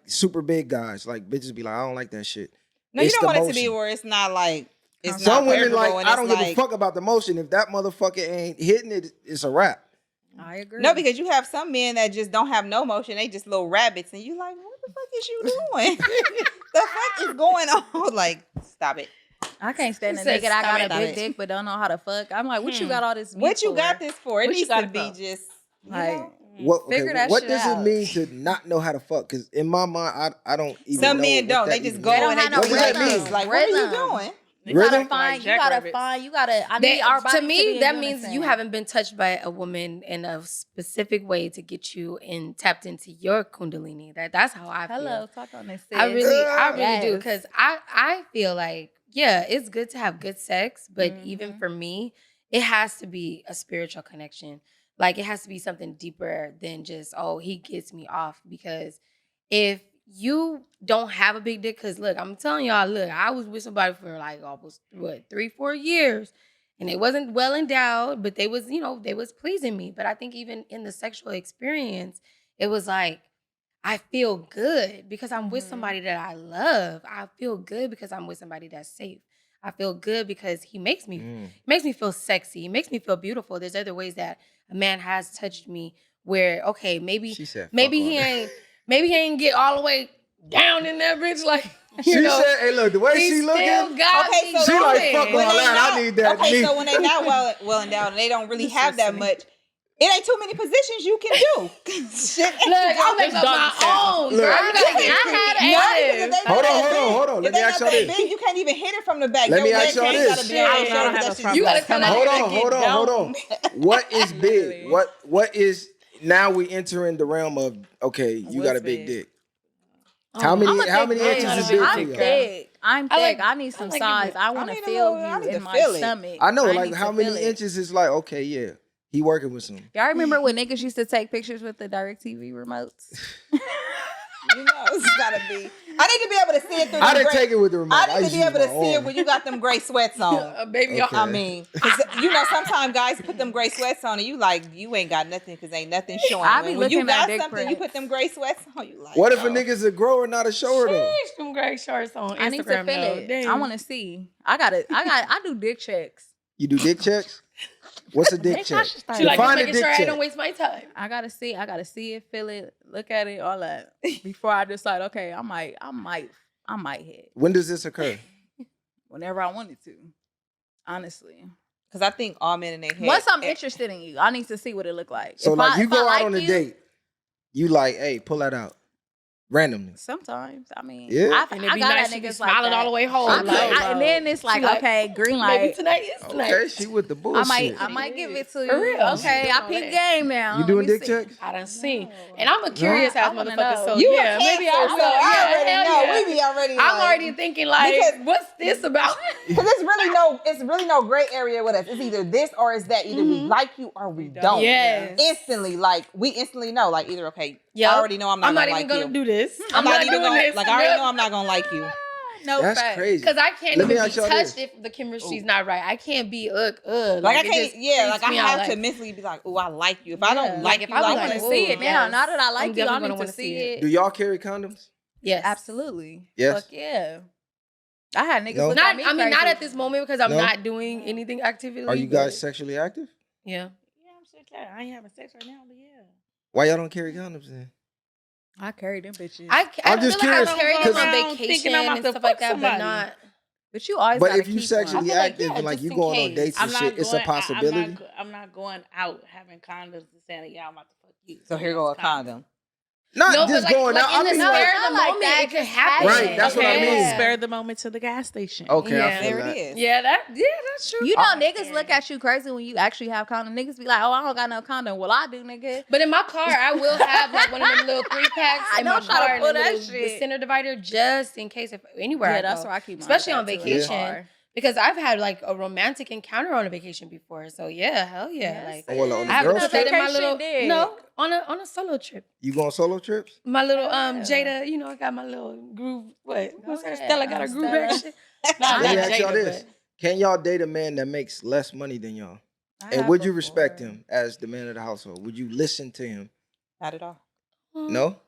super big guys. Like bitches be like, I don't like that shit. no, you It's don't the want it to be motion. where it's not like it's Some not women pleasurable like, and I it's don't like, give a fuck about the motion. If that motherfucker ain't hitting it, it's a wrap. I agree. No, because you have some men that just don't have no motion. They just little rabbits, and you like, what the fuck is you doing? The fuck is going on? Like, stop it. I can't stand a Says, nigga that got a stop big it. dick but don't know how to fuck. I'm like, what you got all this meat What you for? got this for? It What you needs got to it be for? just Like, What Figure that what shit does out. it mean to not know how to fuck? Because in my mind, I don't even some know men what don't. that They just even go They don't means. and they have just no What does like that this. mean? Like, what are you Rhythm. doing? You Rhythm? gotta find, Like I need our body To me, be that in means you unison. haven't been touched by a woman in a specific way to get you and tapped into your kundalini. That's how I feel. Hello, talk on this. Sis. I really do, Yes. because I feel like, yeah, it's good to have good sex, but Mm-hmm. even for me, it has to be a spiritual connection. Like, it has to be something deeper than just, oh, he gets me off. Because if you don't have a big dick, because look, I'm telling y'all, look, I was with somebody for like almost 3-4 years, and they wasn't well endowed, but they was pleasing me. But I think even in the sexual experience, it was like, I feel good because I'm with somebody that I love. I feel good because I'm with somebody that's safe. I feel good because he makes me feel sexy. He makes me feel beautiful. There's other ways that a man has touched me where, okay, maybe She said, maybe fuck he all that. ain't maybe he ain't get all the way down in that bitch like She You know, said, "Hey, look, the way he she still looking, got Okay, me so she like going. fuck when all they that. not- I need that Okay, meat." so when they not well endowed and they don't really have that much, it ain't too many positions you can do. Shit, Look, I'll make up dog my style. own. Look. Girl, you gotta get Hold on. Let me ask y'all this. Big, you can't even hit it from the back. Let me Your ask leg y'all can't this. gotta be on your I don't shoulder. have That no shit- You gotta tell that Hold on. What is big? Literally. What is now we entering the realm of okay, you got a What's big big? dick. How many I'm inches not a is big big dick for I'm you? thick. I'm I thick. like- I need some I like size. it. I want to need a feel little- I need you to in my feel it. stomach. I know, like need to how many feel it. inches is like okay, yeah, he working with some. Y'all remember when niggas used to take pictures with the DirecTV remotes? You know, it's gotta be. I need to be able to see it through. I them didn't gray- take it with the remote. I need to used be use able to my see it arm. when you got them gray sweats on. Baby, Okay. I mean, 'cause, you know, sometimes guys put them gray sweats on and you like, you ain't got nothing because ain't nothing showing. I be When you looking at got dick something, you prints. put them gray sweats on, you like. What if a oh. nigga's a grower, not a shower though? Sheesh, them gray shorts on Instagram. I need to feel though. it. Damn. I want to see. I do dick checks. You do dick checks? What's a dick Bitch, I check? should start She like, Define just a making dick sure I check. don't waste my time. I gotta see it, feel it, look at it, all that before I decide. Okay, I might hit When does this occur? whenever I wanted to. Honestly, Because I think all men in their head. once I'm interested in you, I need to see what it look like. So If like I- you if go I out like on a you, date, you like, hey, pull that out randomly. Sometimes, I mean, Yeah. And I it'd be got nice at to be niggas like smiling that. all the way home. I- like, and then it's like, like, okay, green maybe light. tonight is tonight. Okay, she with the bullshit. I might give it to you. For real. Okay, She I doing peep all game now. You Let doing me dick see. checks? I done seen. And I'm a curious I ass wanna motherfucker, know. so You yeah, a maybe Cancer, I'll so I already hell know. yeah. We be already. I'm like- already thinking like, Because- what's this about? Because it's really no gray area with us. It's either this or it's that. Either we like you or we don't. Yes. Instantly, like we instantly know, like either okay, Yup. I already know I'm not even like gonna you. do this. I'm not even doing gonna this. like. I already know I'm not gonna like you. No That's fact. crazy. Because I can't Let me even be ask y'all touched this. if the chemistry's not right. I can't be Like I it can't. just Yeah. Like creeps I me out, have to like, mentally be like, oh, I like you. If I don't Yeah. like if you, I was like I want like, to ooh, see it now. yes. Now that I I'm like you, I definitely need gonna to wanna see see it. Do y'all carry condoms? Yes, Absolutely. Yes. Fuck yeah. I had niggas No? look Not, at me I mean, not crazy. at this moment because I'm No? not doing anything actively. Are you guys sexually active? Yeah. Yeah, I'm sick. I ain't having sex right now, but yeah. Why y'all don't carry condoms then? I carry them bitches. I I'm feel just like curious, I carry them 'cause- on Around vacation thinking I'm and about to stuff like fuck that, but somebody. not. but you always But gotta if you keep sexually I feel like, active yeah, and like just you in going on case. dates and shit, it's a possibility. I'm not going out having condoms and saying, yeah, I'm about to fuck you. So here go a condom. Not No, just but going like out. in I the mean, spare like, of the Not like moment, that, it could just happen. Right, that's what I Okay, mean. spare the moment to the gas station. okay, I Yeah. feel There that. it is. Yeah, that's true. You know, I niggas can. look at you crazy when you actually have condom. Niggas be like, oh, I don't got no condom. Well, I do, nigga. But in my car, I will have like one of them little 3-packs I in my know try to car and pull the that little the shit. center divider just in case if anywhere I Yeah, go. that's where I keep mine. Especially on at, too, in the vacation. car. Because I've had like a romantic encounter on a vacation before. So yeah, hell yeah. Yes. Like Oh, well, on I the have girls to trip, in my Vacation little dick. no on a solo trip. you go on solo trips? My little Yeah. Jada, you know, I got my little groove. What? What's her? ahead, Stella got her groove Stella. back shit. Nah, Let not me ask y'all Jada, this: can y'all date a man that makes less money than y'all? I And have would you respect before. him as the man of the household? Would you listen to him? Not at all. but No.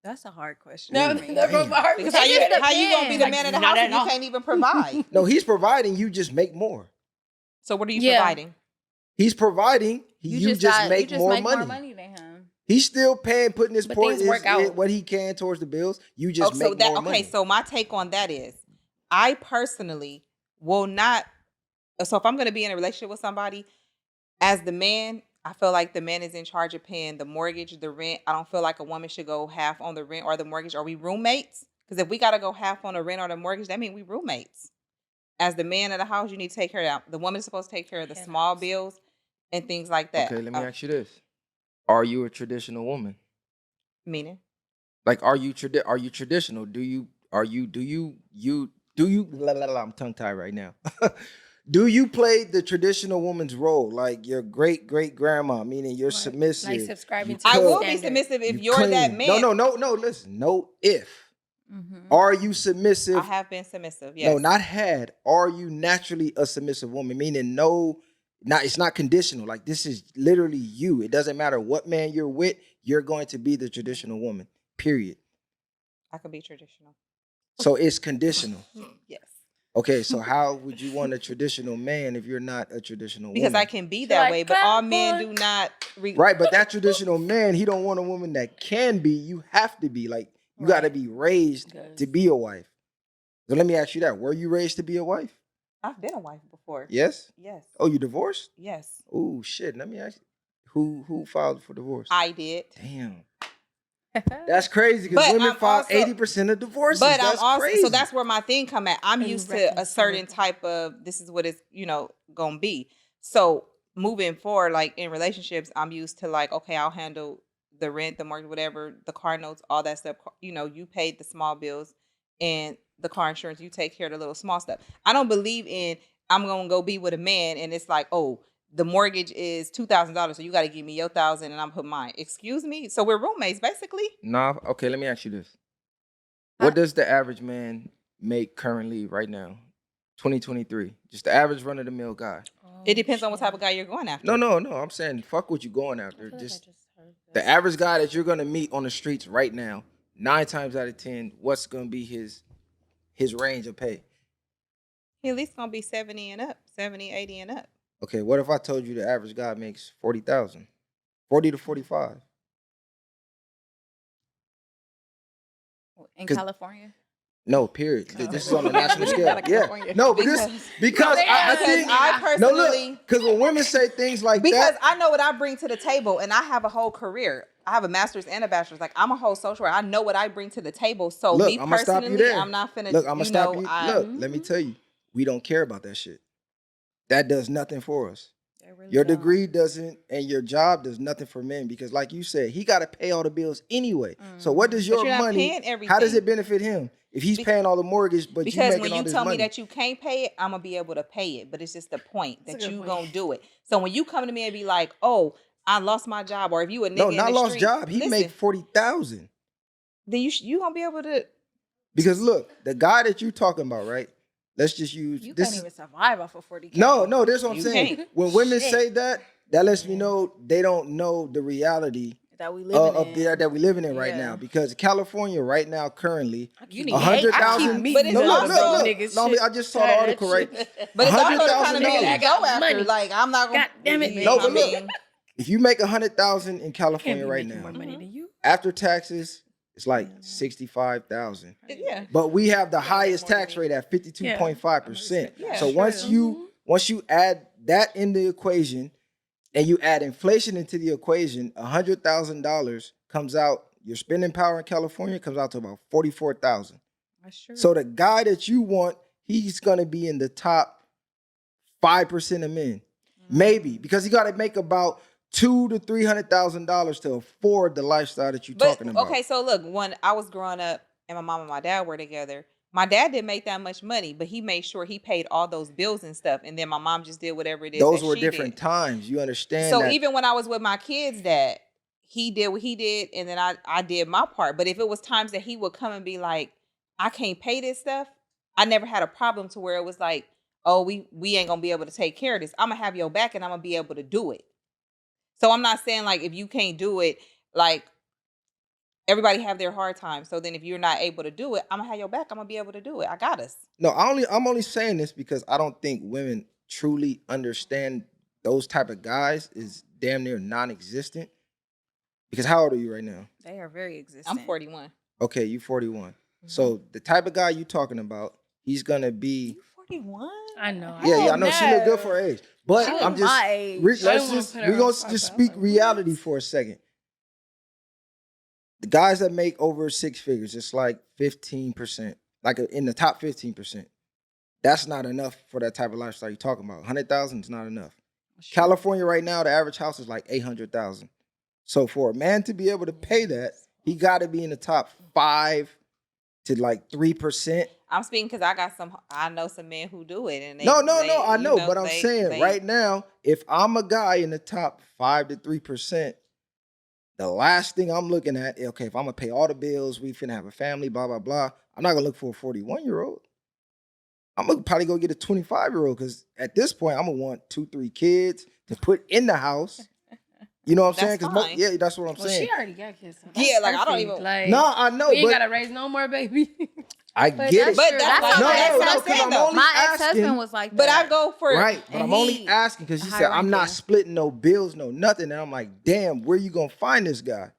That's a hard question. No, for me. that broke my heart. Because It how you just gonna be the depends. man of the Not house at if you all. can't even provide? No, he's providing. You just make more. So what are you Yeah. providing? He's providing. You just make more money. than him. He's still paying, putting his But point things work out. what he can towards the bills. You just so make that more okay. money. So my take on that is, I personally will not. So if I'm going to be in a relationship with somebody, as the man, I feel like the man is in charge of paying the mortgage, the rent. I don't feel like a woman should go half on the rent or the mortgage. Are we roommates? Because if we got to go half on the rent or the mortgage, that means we roommates. As the man of the house, you need to take care of that. The woman is supposed to take care of the small bills and things like that. Okay, let me ask you this: are you a traditional woman? Meaning? Like, are you traditional? Do you I'm tongue tied right now. Do you play the traditional woman's role, like your great grandma, meaning you're submissive? Like subscribing you to I cook, will be standard. submissive if you you're that clean. man. No. Listen, no. If Mm-hmm. are you submissive? I have been submissive. Yes. No, not had. Are you naturally a submissive woman? Meaning, no, it's not conditional. Like, this is literally you. It doesn't matter what man you're with. You're going to be the traditional woman. Period. I could be traditional. So it's conditional. Yes. Okay, so how would you want a traditional man if you're not a traditional Because woman? I can be that like, way, but all clap men on. do not. Right, but that traditional man, he don't want a woman that can be. You have to be. Like, you got to be raised Good. to be a wife. So let me ask you that. Were you raised to be a wife? I've been a wife before. Yes? Yes. Oh, you divorced? Yes. Oh, shit. Let me ask you. Who filed for divorce? I did. Damn. That's crazy because But women I'm file also- 80% of divorces. But That's I'm also crazy. so that's where my thing come at. I'm used to a certain Irreconcilable. type of this is what it's gonna be. So moving forward, like in relationships, I'm used to like, okay, I'll handle the rent, the mortgage, whatever, the car notes, all that stuff. You paid the small bills and the car insurance, you take care of the little small stuff. I don't believe in I'm gonna go be with a man and it's like, oh, the mortgage is $2,000, so you got to give me your 1,000 and I'm put mine. Excuse me. So we're roommates, basically. Nah, okay, let me ask you this. What does the average man make currently right now? 2023. Just the average run-of-the-mill guy. It depends on what type of guy you're going after. No. I'm saying fuck what you going after. I feel like Just I just heard the that. average guy that you're gonna meet on the streets right now, 9 times out of 10, what's gonna be his range of pay? He at least gonna be 70 and up, 70, 80 and up. Okay, what if I told you the average guy makes 40,000? 40 to 45. In 'Cause- California? No, period. Oh. This is on a national You scale. gotta Yeah. California. No, but because I Because think I no personally look, because when women say things like because that, I know what I bring to the table and I have a whole career. I have a master's and a bachelor's. Like I'm a whole social worker. I know what I bring to the table. So look, me I'm gonna stop you personally, there. I'm not finna Look, I'm gonna stop you. I, Look, let me tell you, we don't care about that shit. That does nothing for us. They really Your don't. degree doesn't, and your job does nothing for men because, like you said, he got to pay all the bills anyway. So what does But your you're not money? paying How does everything. it benefit him if he's paying all the mortgage, but you because making when all you this tell money? me that you can't pay it, I'm gonna be able to pay it. But it's just the point That's a that good you point. gonna do it. So when you come to me and be like, "Oh, I lost my job," or if you a nigga No, in not the lost street, job. He listen, make 40,000. then you gonna be able to. Because look, the guy that you talking about, right? Let's just use You this. can't even survive off of 40K. No, this is what I'm You saying. can't. When women Shit. say that lets me know they don't know the reality That we living of in. that we living in right Yeah. now. Because California right now currently You need 100,000. But it's No, look, also- look. niggas No, shit. I just saw the Tired of article, that right? shit. But it's also the kind of nigga $100,000. you go after. Money. Like I'm not gonna. God damn it, No, bitch. but look, I mean, if you make 100,000 in Can't California be right making more now, money than you. after taxes, it's like 65,000. yeah. But we have the highest tax rate at 52.5%. Yeah, So true. once you add that in the equation and you add inflation into the equation, $100,000 comes out, your spending power in California comes out to about 44,000. That's true. So the guy that you want, he's gonna be in the top 5% of men. Maybe, because he gotta make about $200,000 to $300,000 to afford the lifestyle that you're But talking about. okay, so look, when I was growing up and my mom and my dad were together, my dad didn't make that much money, but he made sure he paid all those bills and stuff. And then my mom just did whatever it is. Those that were she different did. times. You understand So that? even when I was with my kids' dad, he did what he did, and then I did my part. But if it was times that he would come and be like, I can't pay this stuff, I never had a problem to where it was like, oh, we ain't gonna be able to take care of this. I'm gonna have your back and I'm gonna be able to do it. So I'm not saying like if you can't do it, like everybody have their hard time. So then if you're not able to do it, I'm gonna have your back. I'm gonna be able to do it. I got us. No, I'm only saying this because I don't think women truly understand those type of guys is damn near non-existent. Because how old are you right now? They are very existent. I'm 41. Okay, you 41. So the type of guy you talking about, he's gonna be. You 41? I know. Yeah, I know she look no. good for her age, but She I'm look just. my age. Let's I didn't wanna just put we're her gonna on just spot, speak but I was like, reality what? for a second. The guys that make over 6 figures, it's like 15%, like in the top 15%. That's not enough for that type of lifestyle you're talking about. 100,000 is not enough. California right now, the average house is like 800,000. So for a man to be able to pay that, he got to be in the top 5 to like 3%. I'm speaking because I know some men who do it. And No, I know, but I'm saying they- right now, if I'm a guy in the top 5 to 3%, the last thing I'm looking at, okay, if I'm gonna pay all the bills, we finna have a family, blah, blah, blah. I'm not gonna look for a 41-year-old. I'm gonna probably go get a 25-year-old because at this point, I'm gonna want 2-3 kids to put in the house. You know what I'm saying? That's 'Cause fine. yeah, that's what I'm Well, saying. she already got kids. So Yeah, that's like, I don't perfect. even- Like, No, I know, we ain't but gotta raise no more baby. I But get it. that's But true. that's That's not what what my I'm ex-husband- saying, though. My asking- ex-husband was like that. But I go for Right, but And I'm only he- asking because she high said I'm not ranking. splitting no bills, no nothing. And I'm like, damn, where you gonna find this guy?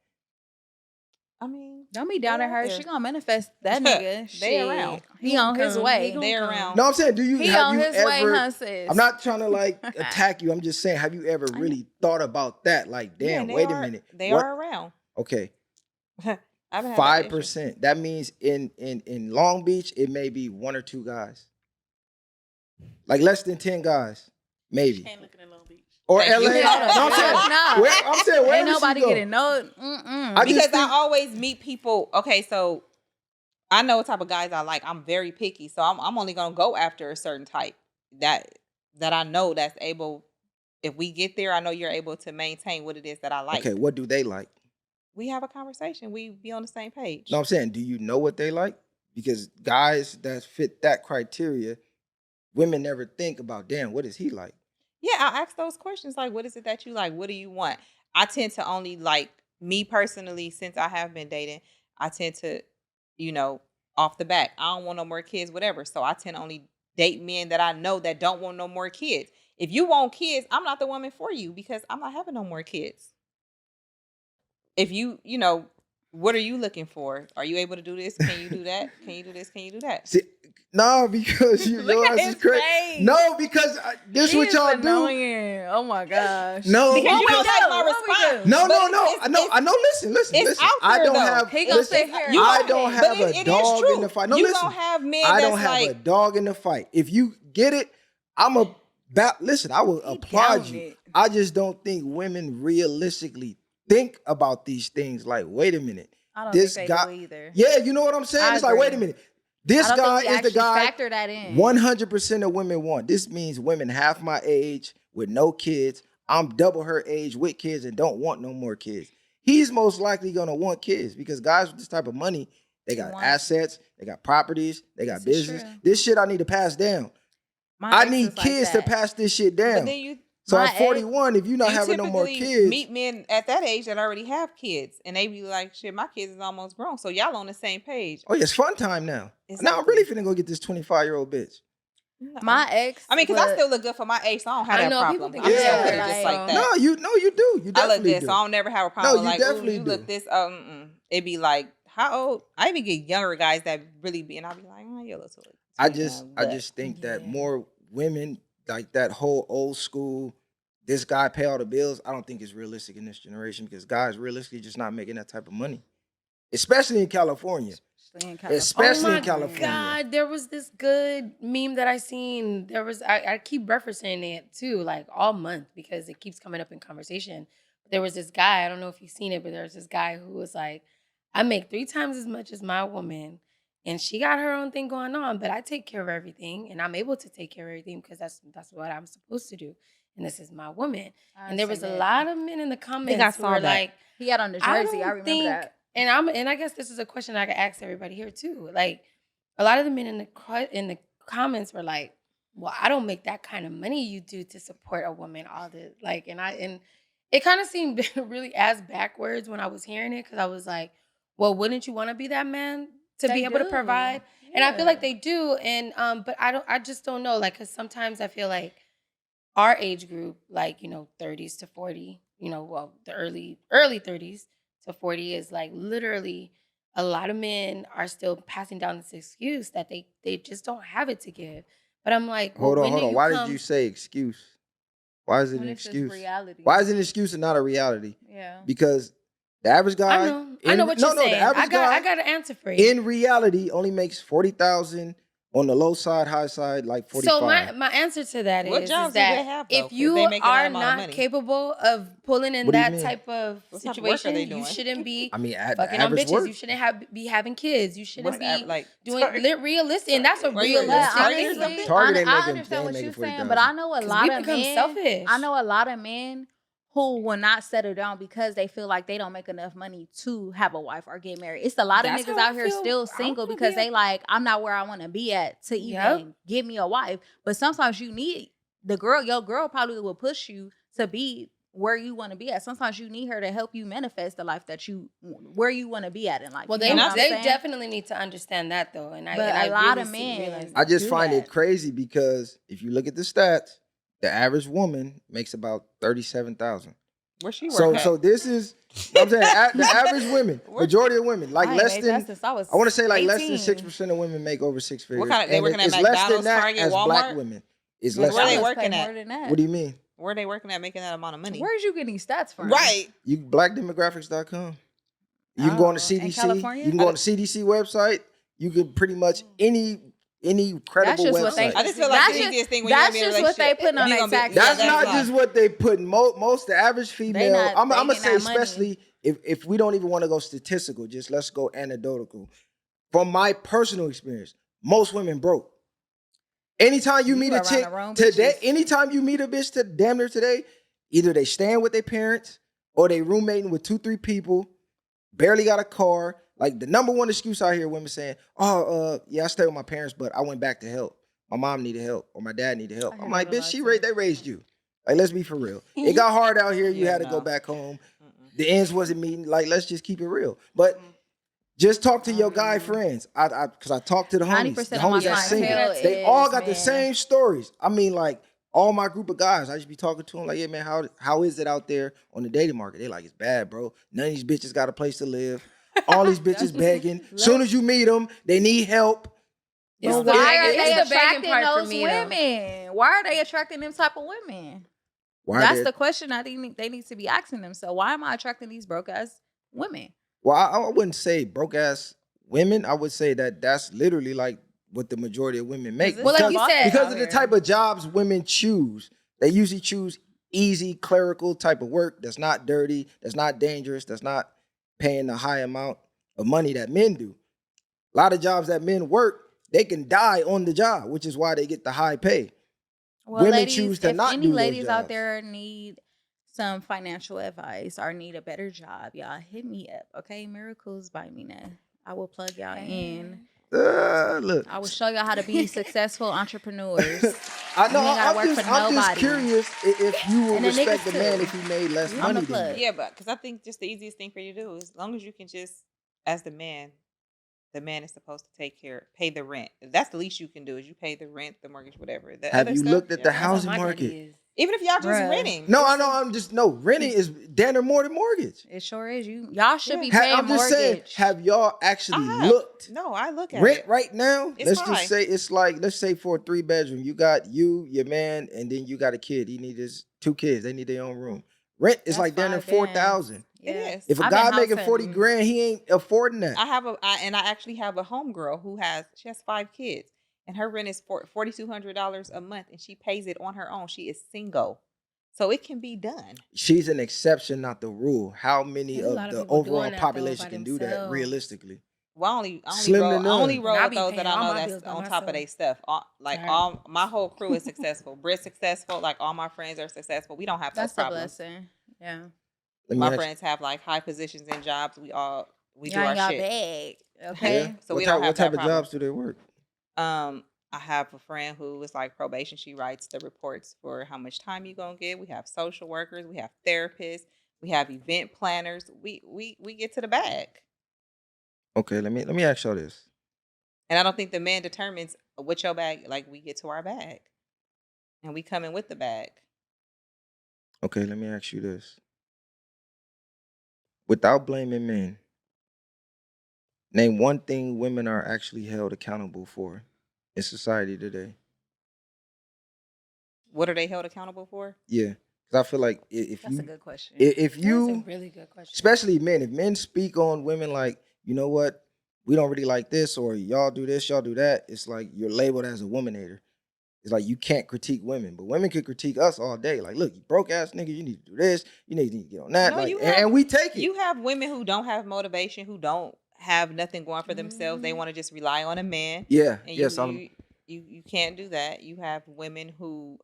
I mean, Don't be down at her. They're- She gonna manifest that nigga. They Shit. around. He on his come. way. He gon' They're come. around. No, I'm saying, He have on you his ever? way, huh, sis? I'm not trying to like attack you. I'm just saying, have you ever really thought about that? Like, damn, Yeah, wait a minute. They What? are around. Okay, I haven't had that issue. 5%. That means in Long Beach, it may be 1 or 2 guys, like less than 10 guys, maybe. Can't look at Long Beach. Or Thank LA. you. No, I'm saying, No. I'm saying wherever Ain't nobody she go. getting no. I Because just think, I always meet people. Okay, so I know what type of guys I like. I'm very picky, so I'm only gonna go after a certain type that I know that's able. If we get there, I know you're able to maintain what it is that I like. okay, what do they like? We have a conversation. We be on the same page. No, I'm saying, do you know what they like? Because guys that fit that criteria, women never think about, damn, what is he like? Yeah, I ask those questions like, what is it that you like? What do you want? I tend to only like, me personally, since I have been dating, I tend to, off the back, I don't want no more kids, whatever. So I tend to only date men that I know that don't want no more kids. If you want kids, I'm not the woman for you because I'm not having no more kids. If what are you looking for? Are you able to do this? Can you do that? Can you do this? Can you do that? See, no, because your Look at ass is his crazy. face. No, because this He what is y'all do. annoying. Oh my gosh. No, Because you because don't like my What we response. do? no, But I know. Listen. it's out I there, don't though. have. He gonna listen, sit here. I don't But have a it is dog true. in the fight. No, you listen. gonna have men I that's don't have like, a dog in the fight. If you get it, I'm a. Listen, I will applaud down you. it. I just don't think women realistically think about these things. Like, wait a minute. I don't This think they guy- do either. Yeah, you know what I'm saying? I It's like, wait a agree. minute. This I don't guy think we is the actually guy. factor that in. 100% of women want. This means women half my age with no kids. I'm double her age with kids and don't want no more kids. He's most likely gonna want kids because guys with this type of money, they got want- assets, they got properties, they got This is business. true. This shit I need to pass down. My I ex need is like kids to that. pass this shit but down. then you So my at 41, if you're not you having no more typically kids, meet men at that age that already have kids, and they be like, "Shit, my kids is almost grown." So y'all on the same page. oh yeah, it's fun time now. Now I'm Exactly. really finna go get this 25-year-old bitch. No. My ex. I mean, because I was- still look good for my age, so I don't have I that know, people problem. think I'm it's still okay. good just Like, like that. No, you do. You I look definitely good, do. so I don't never have a problem. No, you like, definitely you do. look this. It'd be like, how old? I even get younger guys that really be, and I'll be like, oh, you're a little too I young, just but- think that Yeah. more women like that whole old school, this guy pay all the bills. I don't think it's realistic in this generation because guys realistically just not making that type of money, especially in California. in California. Especially oh my in California. God, there was this good meme that I seen. I keep referencing it too, like all month because it keeps coming up in conversation. There was this guy, I don't know if you've seen it, but there was this guy who was like, I make 3 times as much as my woman, and she got her own thing going on, but I take care of everything, and I'm able to take care of everything because that's what I'm supposed to do. And this is my woman. And there was a lot of men in the comments who saw were that. like, He had on the I jersey. I, don't remember think, that. and I guess this is a question I could ask everybody here too. Like, a lot of the men in the comments were like, "Well, I don't make that kind of money you do to support a woman." All this, like, and it kind of seemed really ass backwards when I was hearing it because I was like, "Well, wouldn't you want to be that man to They be able to do. provide?" And I feel like Yeah. they do, and but I just don't know, like, because sometimes I feel like our age group, like 30s to 40, well, the early 30s to 40 is like literally a lot of men are still passing down this excuse that they just don't have it to give. But I'm like, well, Hold when on. do Why come- did you say excuse? Why is it When an it's just excuse? reality. Why is it an excuse and not a reality? Yeah. Because the average guy, I know what you're saying. the average I guy got an answer for you. in reality only makes 40,000 on the low side, high side, like 45. So my answer to that What is jobs do that they have, though, if if you they make that are amount of not money? capable of pulling in What do you that mean? type of What type of work are situation, they you doing? shouldn't be I mean, the fucking on average bitches. work. You shouldn't be having kids. You shouldn't What's be that, like, doing Target? realistic. And that's a Were you a realistic Target or thing. something? Target ain't I making- understand they what ain't you're making saying, 40,000. but I know a 'Cause lot we of become men. selfish. I know a lot of men who will not settle down because they feel like they don't make enough money to have a wife or get married. It's a lot of That's niggas how I out here feel. still I single wanna because be they like, I'm not where I want to be at to even Yep. get me a wife. But sometimes you need your girl probably will push you to be where you want to be at. Sometimes you need her to help you manifest the life that where you want to be at in life. Well, You they know what I'm saying? definitely need to understand that though, and But I a lot really of men- realize I just do find that. it crazy because if you look at the stats, the average woman makes about 37,000. Where she work So at? so this is I'm saying the average women, majority of women, like I ain't less made than that since I was want to say like less than 18. 6% of women make over six figures. kind of- they And working at it's less than McDonald's, that Target, as black Walmart? women. It's Where less they than that. working pay at? more than that. What do you mean? Where they working at making that amount of money? Where's you getting these stats from? Right. You blackdemographics.com. You can go on the in CDC. California? You can go on the CDC website. You can pretty much any credible just website. what they. I just feel like That's the just- easiest thing when you that's want to be in a just what they relationship. putting on you their gonna be- taxes. That's yeah, not why. just what they put. Most the average female. not I'm gonna making say that money. especially if we don't even want to go statistical. Just let's go anecdotal. From my personal experience, most women broke. Anytime you meet a around chick the wrong today, bitches. anytime you meet a bitch to damn near today, either they staying with their parents or they roommating with 2-3 people, barely got a car. Like the number one excuse I hear women saying, "Oh, yeah, I stay with my parents, but I went back to help. My mom needed help or my dad needed help." I I'm hear like, that a bitch, lot, too. they raised you. Like, let's be for real. It got hard out here. You Yeah, had to go no. back home. The ends wasn't meeting. Like, let's just keep it real. But just talk to your guy friends. Because I talked to the homies. 90% The of my homies that single. clientele They all is got the men. same stories. I mean, like all my group of guys, I just be talking to them like, yeah, man, how is it out there on the dating market? They like, it's bad, bro. None of these bitches got a place to live. All these bitches begging. Soon as you meet them, they need help. It's But the why begging- are they it's the begging attracting part for those me, though. women? Why are they attracting them type of women? Why are That's they- the question I think they need to be asking themselves. Why am I attracting these broke ass women? Well, I wouldn't say broke ass women. I would say that's literally like what the majority of women make. Well, like you said, because out of the here. type of jobs women choose. They usually choose easy clerical type of work that's not dirty, that's not dangerous, that's not paying the high amount of money that men do. A lot of jobs that men work, they can die on the job, which is why they get the high pay. Well, Women ladies, choose to if not any do those ladies out jobs. there need some financial advice or need a better job, y'all hit me up, okay? Miracles by Mina. I will plug y'all in. Look, I will show y'all how to be successful entrepreneurs. I know. You ain't gotta work for I'm just nobody. curious if you would And the respect niggas the man too. if he made less I'm money the than plug. you. Yeah, but because I think just the easiest thing for you to do is as long as you can just, as the man is supposed to pay the rent. That's the least you can do is you pay the rent, the mortgage, whatever. The Have other you stuff, looked at the yeah. housing That's how my daddy market? is. Even if y'all just Bruh. renting. No, just I know. Renting is damn near more than mortgage. It sure is. Y'all should be Ha- paying I'm just mortgage. saying, have y'all actually I have. looked? No, I look at Rent it. right now, It's let's high. just say it's like, let's say for a 3-bedroom, you got you, your man, and then you got a kid. He needs his 2 kids. They need their own room. Rent is That's like down to 5 bands. 4,000. It Yeah. is. If a I've been guy house making 40 hunting. grand, he ain't affording that. I actually have a homegirl who has 5 kids, and her rent is $4,200 a month, and she pays it on her own. She is single, so it can be done. She's an exception, not the rule. How many There's a of lot of the people doing overall that, though, population by can do that themselves. realistically? Well, I only Slim to roll. I none. only roll And I with be those that paying I all know my that's bills by on top of myself. their stuff. Right. All my whole crew is successful. Britt's successful. Like all my friends are successful. We don't have That's those a problems. blessing. Yeah. Let me My ask you- friends have like high positions in jobs. We do Y'all our ain't got shit. bag. Yeah. Okay. So what we type, don't have what type that of problem. jobs do they work? I have a friend who is like probation. She writes the reports for how much time you gonna get. We have social workers. We have therapists. We have event planners. We get to the bag. Okay, let me ask y'all this. And I don't think the man determines what your bag. Like we get to our bag, and we come in with the bag. Okay, let me ask you this. Without blaming men, name one thing women are actually held accountable for in society today. What are they held accountable for? Yeah, because I feel like if That's you a good question. if That's a you really good question. especially men, if men speak on women like, you know what, we don't really like this, or y'all do this, y'all do that, it's like you're labeled as a wominator. It's like you can't critique women, but women can critique us all day. Like, look, you broke ass nigga, you need to do this, you need to get on that. No, like, you and we take it. You have women who don't have motivation, who don't have nothing going for themselves. They want to just rely on a man. Yeah, And yes, you can't do that. You have women who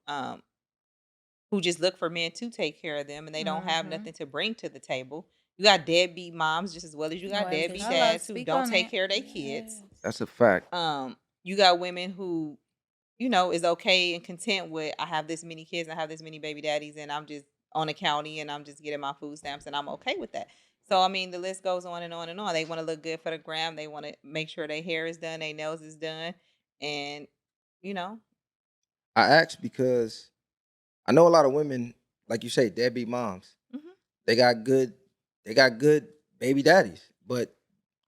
just look for men to take care of them, and they don't have nothing to bring to the table. You got deadbeat moms just as well as you got Oh, deadbeat hello, dads who speak don't on take it. care of their kids. that's a fact. You got women who, is okay and content with, I have this many kids, I have this many baby daddies, and I'm just on the county and I'm just getting my food stamps and I'm okay with that. So, I mean, the list goes on and on and on. They want to look good for the gram. They want to make sure their hair is done, their nails is done. And, I asked because I know a lot of women, like you say, deadbeat moms. Mhm. they got good baby daddies, but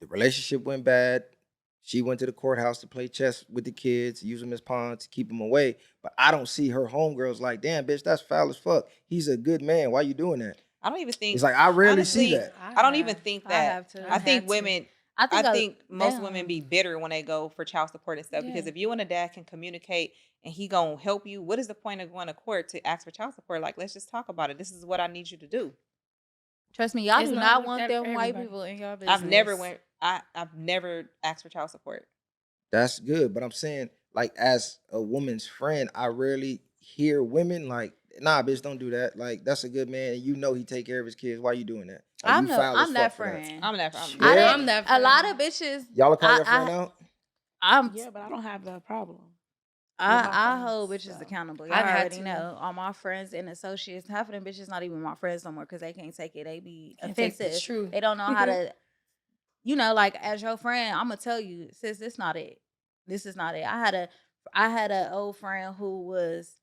the relationship went bad. She went to the courthouse to play chess with the kids, use them as pawns to keep them away. But I don't see her homegirls like, damn, bitch, that's foul as fuck. He's a good man. Why you doing that? I don't even think It's like I rarely see honestly, that. I don't even think I that. have to. I I think had to. women. I I think, think most damn. women be bitter when they go for child support and stuff because Yeah. if you and a dad can communicate and he gonna help you, what is the point of going to court to ask for child support? Like, let's just talk about it. This is what I need you to do. Trust me, y'all It's do not not like want that them for white everybody. people in your business. I've never asked for child support. That's good. But I'm saying, like, as a woman's friend, I rarely hear women like, nah, bitch, don't do that. Like, that's a good man. And you know he take care of his kids. Why you doing that? Like, you foul as I'm fuck that for that. friend. I'm never. Yeah. I didn't, I'm that a lot friend. of bitches. Y'all will call your I- friend out? I'm Yeah, but I don't have that problem. I my hold friends, bitches so. accountable. Y'all I've had already to. know. All my friends and associates, half of them bitches not even my friends no more because they can't take it. They be Can't take the offensive. truth. They don't know how to, like as your friend, I'm gonna tell you, sis, this not it. This is not it. I had a old friend who was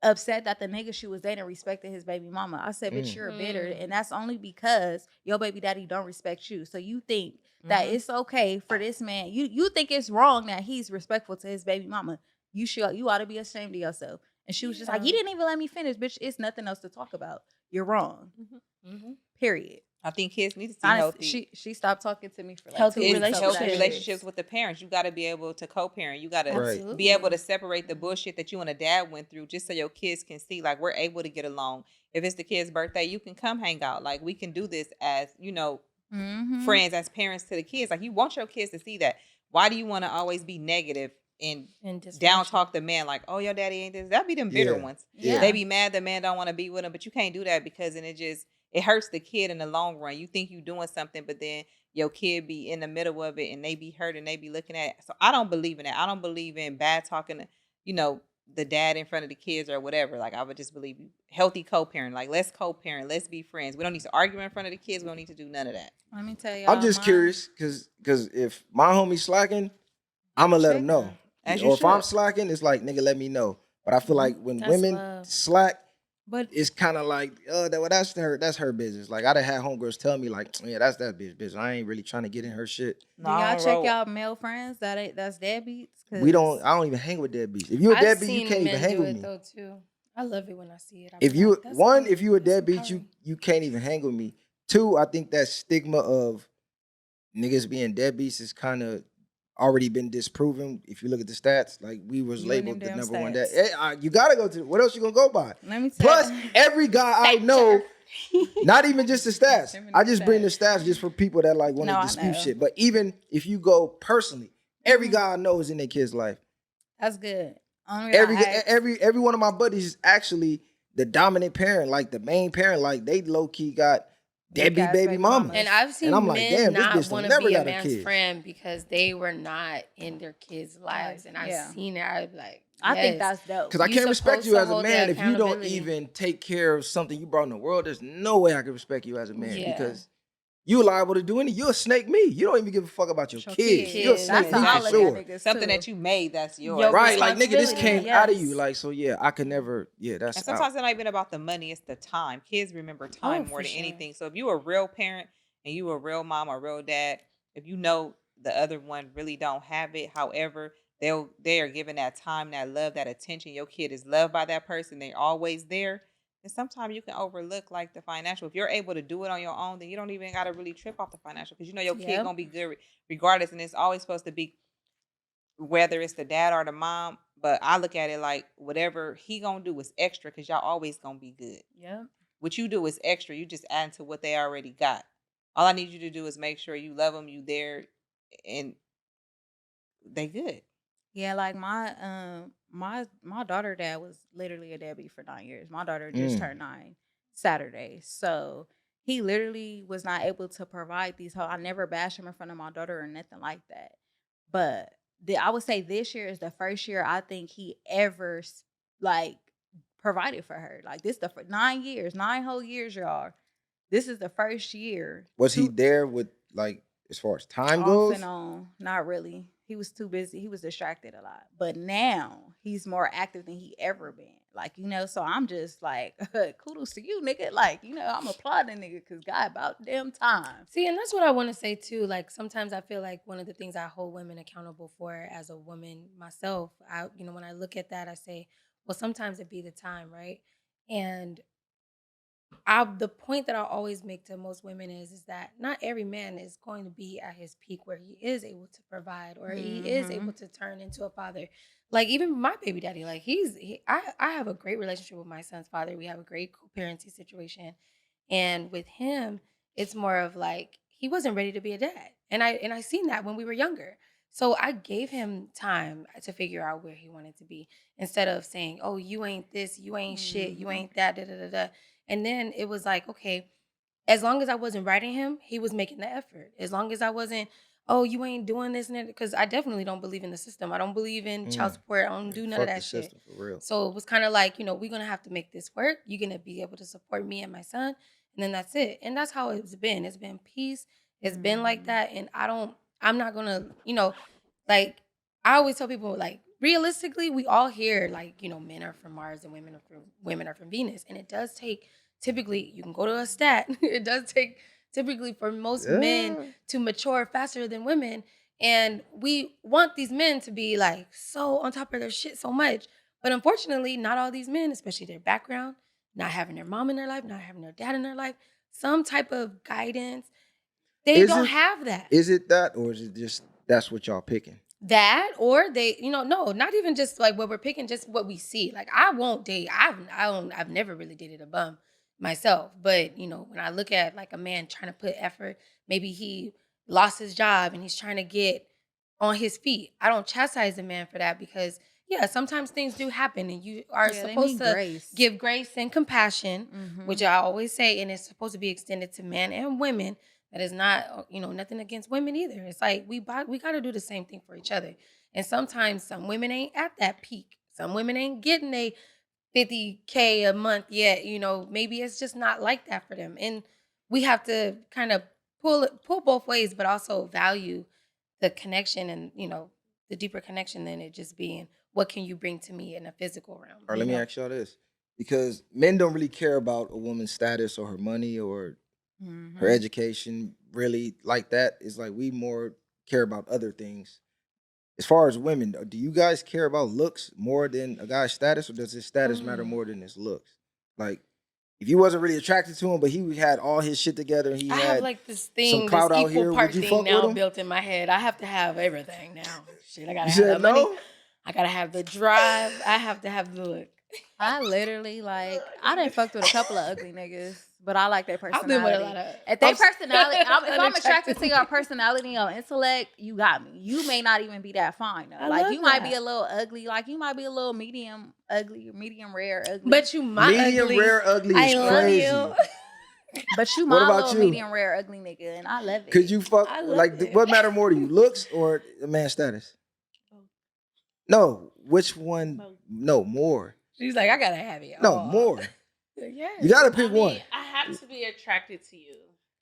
upset that the nigga she was dating respected his baby mama. I said, bitch, you're bitter. And that's only because your baby daddy don't respect you. So you think that it's okay for this man. You think it's wrong that he's respectful to his baby mama. You ought to be ashamed of yourself. And she was just like, you didn't even let me finish, bitch. It's nothing else to talk about. You're wrong. Period. I think kids need to see Honestly, healthy. She stopped talking to me for like Healthy 2 weeks. It's over healthy that shit. relationships with the parents. You got to be able to co-parent. You got to Absolutely. be able to separate the bullshit that you and a dad went through, just so your kids can see like we're able to get along. If it's the kid's birthday, you can come hang out. Like we can do this as friends, as parents to the kids. Like you want your kids to see that. Why do you want to always be negative and down talk the man like, oh, your daddy ain't this? That'd be them bitter ones. Yeah. They be mad the man don't want to be with them, but you can't do that because then it hurts the kid in the long run. You think you doing something, but then your kid be in the middle of it and they be hurt and they be looking at it. So I don't believe in that. I don't believe in bad talking, the dad in front of the kids or whatever. Like I would just believe healthy co-parent. Like let's co-parent. Let's be friends. We don't need to argue in front of the kids. We don't need to do none of that. Let me tell you. I'm just curious because if my homie slacking, I'm going to let him know. Or if I'm slacking, it's like, nigga, let me know. But I feel like when That's women love. slack, But it's kind of like, that's her business. Like I done had homegirls tell me like, yeah, that's that bitch. I ain't really trying to get in her shit. do y'all check y'all male friends that's deadbeats? I don't even hang with deadbeats. If you a I've deadbeat, you seen can't even men hang do with it me. though too. I love it when I see it. If you a deadbeat, empowering. you can't even hang with me. 2, I think that stigma of niggas being deadbeats is kind of already been disproven. If you look at the stats, like we was You and labeled them the damn number one stats. dad. You gotta go to what else you gonna go by? Let me tell Plus, you. every guy I know, not even just the stats. Them and I them just bring the stats. stats just for people that like want to No, I dispute know. shit. But even if you go personally, every guy I know is in their kid's life. That's good. Every one of my buddies is actually the dominant parent, like the main parent. Like they low key got deadbeat baby mama. And I've seen I'm like, men damn, this not bitch want never to be a got a man's kid. friend because they were not in their kids' lives. And I've seen it. I'd be like, I think yes. that's dope. Because I You can't respect supposed you to as a hold man that if you don't accountability. even take care of something you brought in the world. There's no way I can respect you as a man Yeah. because you liable to do anything. You'll snake me. You don't even give a fuck about your kids. You'll kids. snake That's me all for of sure. that niggas Something too. that you made that's yours. Your Right, like nigga, this responsibility, came out of yes. you. Like, so yeah, I could never, that's And sometimes out. it's not even about the money, it's the time. Kids remember time more for than sure. anything. So if you a real parent and you a real mom or real dad, if you know the other one really don't have it, however, they are giving that time, that love, that attention. Your kid is loved by that person. They're always there. And sometimes you can overlook like the financial. If you're able to do it on your own, then you don't even got to really trip off the financial because you know your kid Yep. gonna be good regardless. And it's always supposed to be whether it's the dad or the mom. But I look at it like whatever he gonna do is extra because y'all always gonna be good. Yep. What you do is extra. You just add to what they already got. All I need you to do is make sure you love them, you there, and they good. Yeah, like my daughter dad was literally a deadbeat for 9 years. My daughter just turned 9 Saturday. So he literally was not able to provide these I never bashed him in front of my daughter or nothing like that. But I would say this year is the first year I think he ever like provided for her. Like this 9 years, 9 whole years, y'all. This is the first year. Was he there with like as far as time Off goes? and on, not really. He was too busy. He was distracted a lot. But now he's more active than he ever been. Like, you know, so I'm just like, kudos to you, nigga. Like, you know, I'm applauding nigga because God about damn time. See, and that's what I want to say too. Like sometimes I feel like one of the things I hold women accountable for as a woman myself, when I look at that, I say, well, sometimes it be the time, right? And the point that I always make to most women is that not every man is going to be at his peak where he is able to provide or he is able to turn into a father. Like even my baby daddy, like I have a great relationship with my son's father. We have a great co-parenting situation, and with him, it's more of like he wasn't ready to be a dad, and I seen that when we were younger. So I gave him time to figure out where he wanted to be instead of saying, "Oh, you ain't this, you ain't shit, you ain't that." Da da da da. And then it was like, okay, as long as I wasn't writing him, he was making the effort. As long as I wasn't, oh, you ain't doing this and that, because I definitely don't believe in the system. I don't believe in child support. I don't do none of that shit. For real. So it was kind of like, we're going to have to make this work. You're going to be able to support me and my son. And then that's it. And that's how it's been. It's been peace. It's been like that. And I'm not going to, like, I always tell people, like, realistically, we all hear, like, men are from Mars and women are from Venus. And it does take, typically, you can go to a stat. It does take, typically, for most men to mature faster than women. And we want these men to be, like, so on top of their shit so much. But unfortunately, not all these men, especially their background, not having their mom in their life, not having their dad in their life, some type of guidance, they don't have that. Is it that, or is it just that's what y'all picking? That, or they, no, not even just like what we're picking, just what we see. Like I won't date. I've never really dated a bum myself. But when I look at like a man trying to put effort, maybe he lost his job and he's trying to get on his feet. I don't chastise the man for that because sometimes things do happen and you are supposed to give grace and compassion, which I always say, and it's supposed to be extended to men and women. That is not, nothing against women either. It's like we got to do the same thing for each other. And sometimes some women ain't at that peak. Some women ain't getting a $50K a month yet. Maybe it's just not like that for them. And we have to kind of pull both ways, but also value the connection and, the deeper connection than it just being, what can you bring to me in a physical realm? All right, let me ask y'all this. Because men don't really care about a woman's status or her money or her education really like that. It's like we more care about other things. As far as women, do you guys care about looks more than a guy's status, or does his status matter more than his looks? Like, if you wasn't really attracted to him, but he had all his shit together, and I have like this thing, some clout this out here, equal part would you thing fuck now with him? built in my head. I have to have everything now. Shit, I gotta You have said the money. no? I gotta have the drive. I have to have the look. I literally I done fucked with a couple of ugly niggas, but I like their personality. I've been with a lot of. If they personality, if I'm attracted to your personality or intellect, you got me. You may not even be that fine though. Like you might be a little ugly. Like you might be a little medium ugly, or medium rare ugly. But you my medium ugly. rare ugly is I crazy. love you. But you my little medium rare ugly nigga, and I love it. Could you fuck what matter more to you, looks or a man's status? No, which one? No, more. She's like, I gotta have it. No, more. Yeah. You gotta pick one. I have to be attracted to you.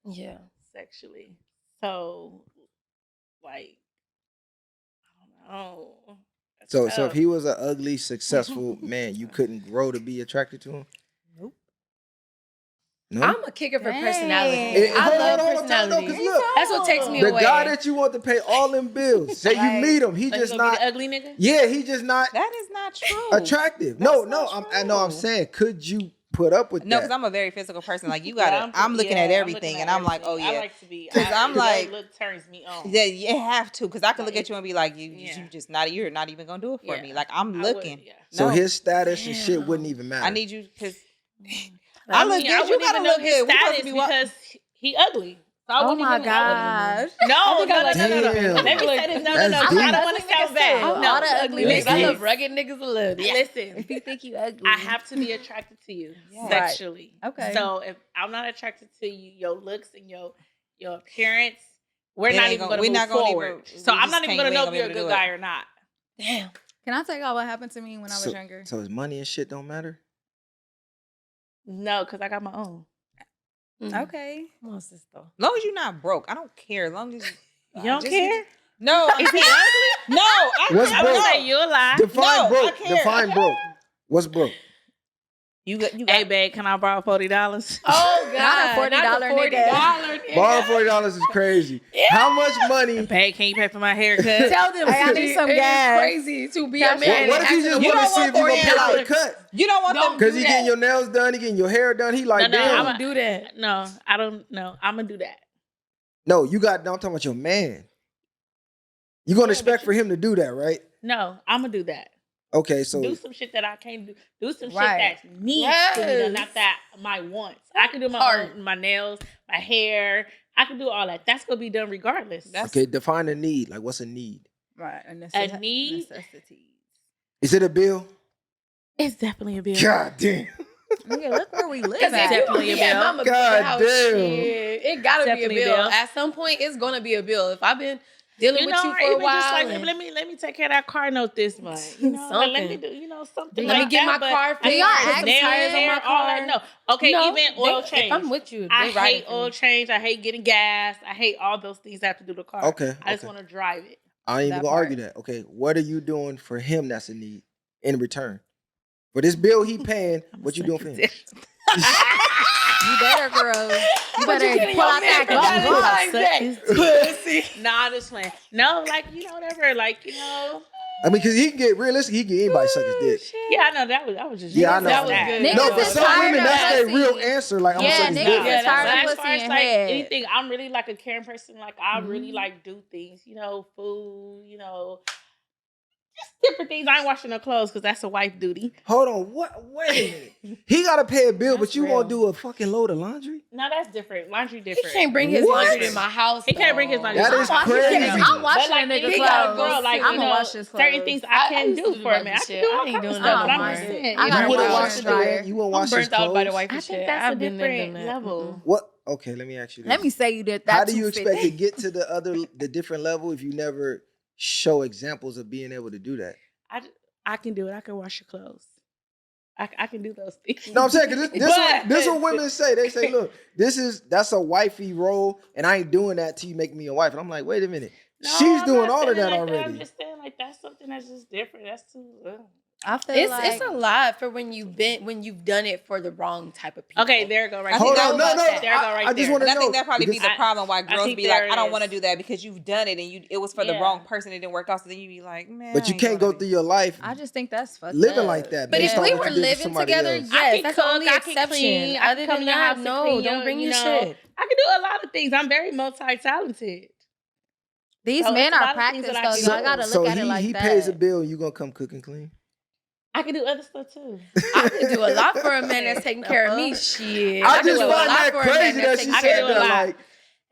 Yeah. Sexually. So, like, I don't know. So if he was an ugly, successful man, you couldn't grow to be attracted to him? Nope. No? I'm a kicker for personality. I love personality. Look, that's what takes me the away. The guy that you want to pay all them bills, say you meet him, he just not the ugly nigga. Yeah, he just not. That is not true. Attractive. I know. I'm saying, could you put up with that? No, because I'm a very physical person. Like you gotta. I'm looking at everything, and I'm like, oh yeah. I like to be. Because I'm like, look turns me on. Yeah, you have to. Because I can look at you and be like, you just not. You're not even gonna do it for me. Like I'm looking. So his status and shit wouldn't even matter. I need you because. I look good. You gotta look good. We supposed to be because he ugly. So oh my gosh. No. Let me say this. No. I don't want to sound bad. No, all the ugly niggas. I love rugged niggas a little. Yeah. Listen. If you think you ugly. I have to be attracted to you sexually. Right. Okay. So if I'm not attracted to you, your looks and your appearance, we're not even going to move forward. So I'm not even going to know if you're a good guy or not. Damn. Can I tell y'all what happened to me when I was younger? So his money and shit don't matter? No, because I got my own. Okay. Come on, sister. As long as you're not broke, I don't care. As long as you don't care. No, is he ugly? What's I broke? would say you a lie. Define No, I broke. can't. Define broke. What's broke? You got. Hey, babe, can I borrow $40? Oh God, Not a $40 nigga. $40 Borrowing $40 is crazy. How much money? Babe, can you pay for my haircut? Tell them Hey, I need some it is gas. crazy to be a Cash man. What if you and just ask want them to don't see want if you gonna pay for the $40? cut? You don't want them. Because to he do getting that. your nails done, he getting your hair done. He like, No, damn. I'm do that. No, I don't know. I'm gonna do that. No, you got. No, I'm talking about your man. You gonna expect for him to do that, right? No, I'm gonna do that. Okay, so Do some shit that I can't do. Do some Right. shit that needs to be done, not that my wants. I can do my nails, my hair. I can do all that. That's gonna be done regardless. okay, define a need. Like, what's a need? Right. A need? Necessities. Is it a bill? It's definitely a bill. God damn. Nigga, look where we live Because at. definitely a bill. Mama God house, damn. shit, it gotta Definitely be a a bill. bill. At some point, it's gonna be a bill. If I've been dealing with you or for a even while, just like and let me take care of that car note this month. You know, like, let me Something. do something. Let me like get that, my but car I fixed, ain't put put some nails, tires on hair, my all that. car. No, okay, No, even oil change. If I'm with you, I they riding hate for oil me. change. I hate getting gas. I hate all those things that have to do with the car. Okay, I just okay. want to drive it. I ain't even That gonna argue part. that. Okay, what are you doing for him that's a need in return? For this bill he paying, what you doing for him? You better, girl. You What you better getting pull your out man that for golf Valentine's club. Day? Pussy. Nah, I'm just playing. No, like, whatever. Like, I mean, because he can get realistic, he can get anybody suck his dick. yeah, I know that was just Yeah, I know. That was I know. good. Niggas No, but is some tired women, of that's their pussy. real answer. Like, I'm Yeah, gonna suck his niggas dick. is tired of as pussy far as and like head. anything, I'm really like a caring person. Like I really like do things, food, just different things. I ain't washing no clothes because that's a wife duty. Hold on, what? Wait a minute. He gotta pay a bill, but That's you real. won't do a fucking load of laundry? No, that's different. Laundry He different. can't bring his What? laundry in my house. He can't bring his though. laundry. That is I'm washing crazy. it. I'm washing But like a nigga he clothes. got a girl, like I'ma wash his certain clothes. things I can used do to do for a wifey man. I shit. can do all I ain't kinds of doing stuff, that but no I'm more. just saying. I You gotta wouldn't wash wash and the dryer. man. You won't I'm wash his burnt out by the clothes. wifey I shit. think that's I've a been there, different done that. level. What? Okay, let me ask you this. Let me say you did that. How do you expect to get to the different level if you never show examples of being able to do that? I can do it. I can wash your clothes. I can do those things. No, I'm saying because But- this what women say. They say, look, that's a wifey role, and I ain't doing that till you make me a wife. And I'm like, wait a minute, No, she's I'm doing not all of saying that like already. I'm just saying like that's something that's just different. That's too. I feel It's a lot for when you've done it for the wrong type of people. Okay, there you go right Hold there. on, no. There you go right I just there. want to And I know. think that probably be because the problem why girls think be like, there I don't is. want to do that because you've done it and it was for the Yeah. wrong person. It didn't work out. So then you be like, man. But you can't go through your life I just think that's fucked living up. like that. But based if on we what were you did for living somebody together, else. I yes, can that's the cook, only I can exception. clean, I Other can come than to your that, house and no, clean don't bring your shit. I can do a lot of things. I'm very multi-talented. These So men it's a are lot of things practiced that I though. can So I do. gotta So look at it like he that. pays a bill, and you gonna come cook and clean? I can do other stuff too. I can do a lot for a man that's taking care of me. Shit. I can just do a find lot that for a man crazy that that's she taking I said can do a that. lot. Like,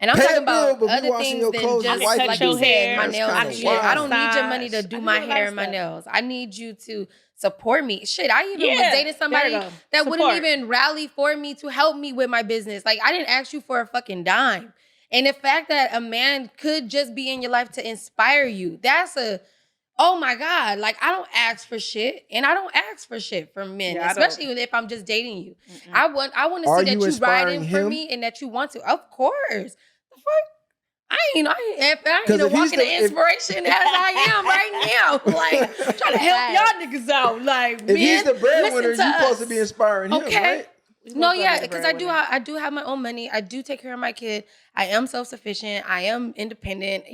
And I'm pay talking a bill, about but be other washing things your than clothes, just your wife like can you do. said, my That's nails kinda and shit. I don't need your wild. money to I do can my do a lot hair of and my stuff. nails. I need you to support me. Shit, I even was Yeah, dating somebody there you go. that wouldn't Support. even rally for me to help me with my business. Like, I didn't ask you for a fucking dime. And the fact that a man could just be in your life to inspire you, oh my God, like I don't ask for shit, and I don't ask for shit from men, Yeah, I don't. especially if I'm just dating you. I want to Are see you that you inspiring riding for him? me and that you want to. Of course. The fuck? I ain't 'Cause a if he's walking the- of inspiration as I am right now. Like, trying to help y'all niggas out. Like, if he's the breadwinner, listen you're to supposed to us. be inspiring him, Okay. right? No, yeah, because I do have my own money. I do take care of my kid. I am self-sufficient. I am independent,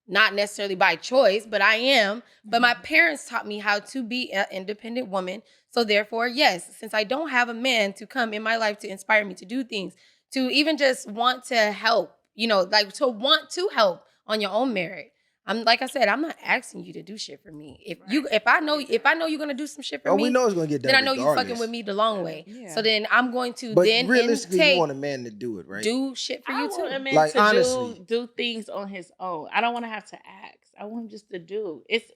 not necessarily by choice, but I am. But my parents taught me how to be an independent woman. So therefore, yes, since I don't have a man to come in my life to inspire me to do things, to even just want to help, like to want to help on your own merit. Like I said, I'm not asking you to do shit for me. If I know you're gonna do some shit for me, we know it's gonna get done. then I know you regardless. fucking with me the long way. Yeah. So then I'm going to But then realistically, intake, you want a man to do it, right? do shit for I you want a too. man Like, to honestly. do things on his own. I don't want to have to ask. I want him just to do. It's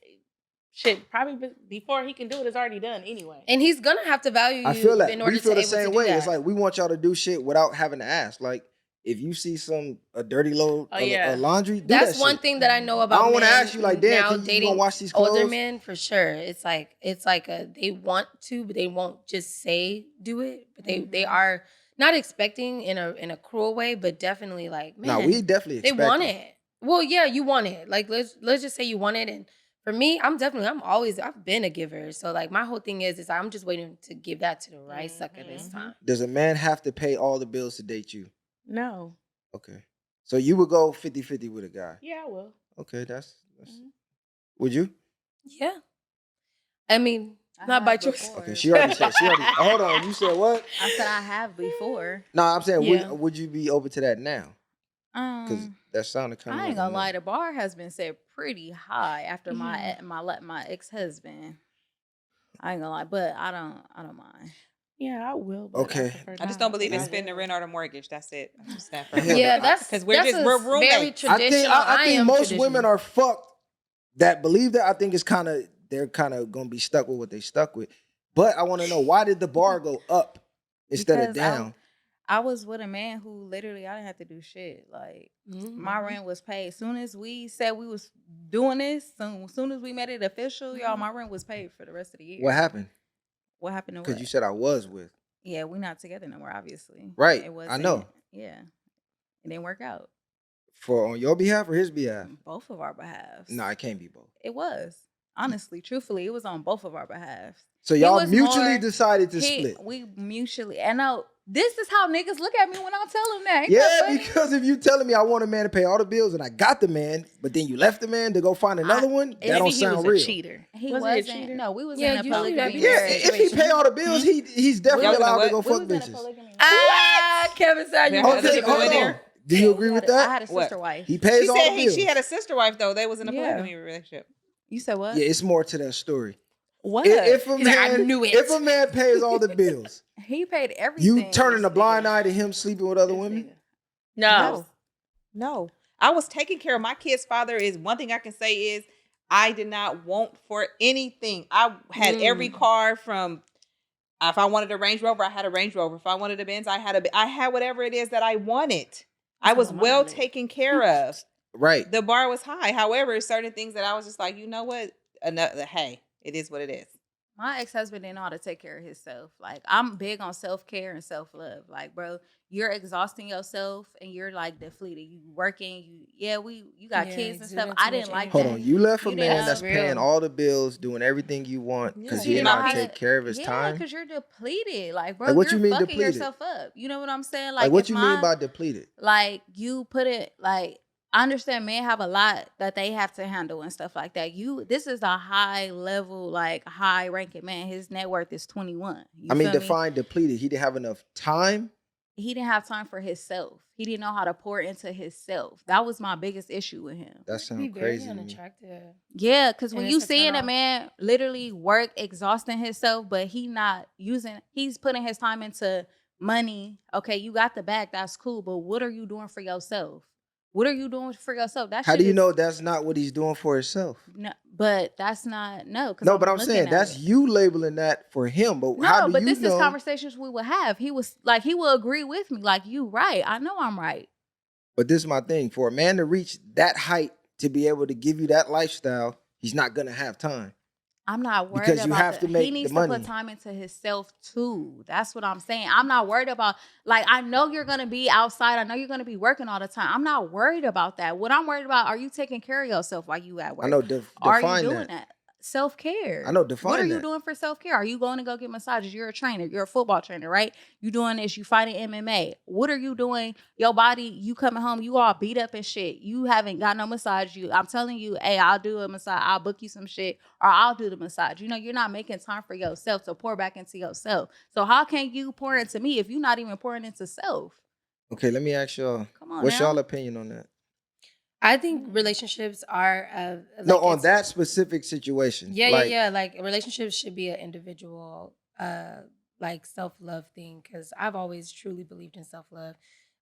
shit. Probably before he can do it, it's already done anyway. And he's gonna have to value you I feel that in order we feel to the able to same do way. that. It's like we want y'all to do shit without having to ask. Like, if you see a dirty load of laundry, do that's that one shit. thing that I know about. I don't want to men ask you like, damn, now can you dating gonna wash these clothes? older men for sure. It's like they want to, but they won't just say do it. But they are not expecting in a cruel way, but definitely like, man, No, we definitely they expect want it. it. Well, yeah, you want it. Like let's just say you want it, and for me, I've been a giver. So like my whole thing is I'm just waiting to give that to the right sucker this time. Does a man have to pay all the bills to date you? No. Okay. So you would go 50-50 with a guy? Yeah, I will. Okay, that's would you? Yeah. I mean, not by choice. Okay, she already said. Hold on. You said what? I said I have before. No, I'm saying, Yeah. would you be open to that now? Because that sounded kind of. I ain't gonna lie, the bar has been set pretty high after my ex-husband. I ain't gonna lie, but I don't mind. Yeah, I will. But Okay. I just don't believe in spending the rent or the mortgage. That's it. I'm just that Yeah, that's because we're roommates. very traditional. I think am most traditional. women are fucked that believe that. I think it's they're kind of gonna be stuck with what they stuck with. But I want to know, why did the bar go up instead of down? I was with a man who literally I didn't have to do shit. Like my rent was paid. Soon as we said we was doing this, soon as we made it official, y'all, my rent was paid for the rest of the year. What happened? What happened to what? Because you said I was with. Yeah, we're not together no more, obviously. Right. It was I know. Yeah. It didn't work out. For on your behalf or his behalf? Both of our behalves. No, it can't be both. It was. Honestly, truthfully, it was on both of our behalves. So y'all mutually decided to split. We mutually, and no, this is how niggas look at me when I tell them that. Ain't Yeah, that funny? because if you telling me I want a man to pay all the bills and I got the man, but then you left the man to go find another one, that don't sound he was real. A cheater. He was wasn't. He a cheater? No, we was Yeah, in a usually that'd polygamy. be Yeah, the if he pay all the bills, he's definitely allowed to go fuck bitches. Kevin said you Okay, Okay, hold on. Do you agree with I that? had a sister wife. He pays She all said the bills. she had a sister wife though. They was in a polygamy relationship. You said what? Yeah, it's more to that story. What? If a He's like, I man, knew it. if a man pays all the bills, He paid everything. you turning a blind eye to him sleeping with other women? No. No. I was taking care of my kid's father. Is one thing I can say is I did not want for anything. I had every car from. If I wanted a Range Rover, I had a Range Rover. If I wanted a Benz, I had whatever it is that I wanted. I was well taken care of. Right. The bar was high. However, certain things that I was just like, you know what? Hey, it is what it is. My ex-husband didn't know how to take care of himself. Like, I'm big on self-care and self-love. Like, bro, you're exhausting yourself and you're like depleted. You working, you got kids and stuff. I didn't like that. Hold on, you left a You man didn't that's know. paying all the bills, doing everything you want because he You didn't know know how how to take care of his Yeah, time? because you're depleted. Like, bro, Like, what you're you mean fucking depleted? yourself up. You know what I'm saying? Like, what if you mean by depleted? Like, you put it, like, I understand men have a lot that they have to handle and stuff like that. This is a high level, like high ranking man. His net worth is 21. I mean, define depleted. He didn't have enough time. He didn't have time for himself. He didn't know how to pour into himself. That was my biggest issue with him. That sounds crazy to me. unattractive. Yeah, because when And you it's a seeing turn a off. man literally work, exhausting himself, but he's putting his time into money. Okay, you got the bag, that's cool, but what are you doing for yourself? What are you doing for yourself? How do you know that's not what he's doing for himself? No, but that's not No, but I'm saying that's you labeling that for him. But how do you know? No, but this is conversations we would have. He was like, he will agree with me. Like, you right. I know I'm right. But this is my thing. For a man to reach that height to be able to give you that lifestyle, he's not gonna have time. I'm not worried Because you about have to make he needs the to money. put time into himself too. That's what I'm saying. I'm not worried about, like, I know you're gonna be outside. I know you're gonna be working all the time. I'm not worried about that. What I'm worried about, are you taking care of yourself while you at work? I know. Are Define you doing that. that? Self-care. I know. Define What are you that. doing for self-care? Are you going to go get massages? You're a trainer. You're a football trainer, right? You doing this. You fighting MMA. What are you doing? Your body, you coming home, you all beat up and shit. You haven't got no massage. I'm telling you, hey, I'll do a massage. I'll book you some shit or I'll do the massage. You know, you're not making time for yourself to pour back into yourself. So how can you pour into me if you're not even pouring into self? Okay, let me ask y'all. Come on What's now. y'all opinion on that? I think relationships are No, on that specific situation. Yeah. Like relationships should be an individual, like self-love thing. Because I've always truly believed in self-love.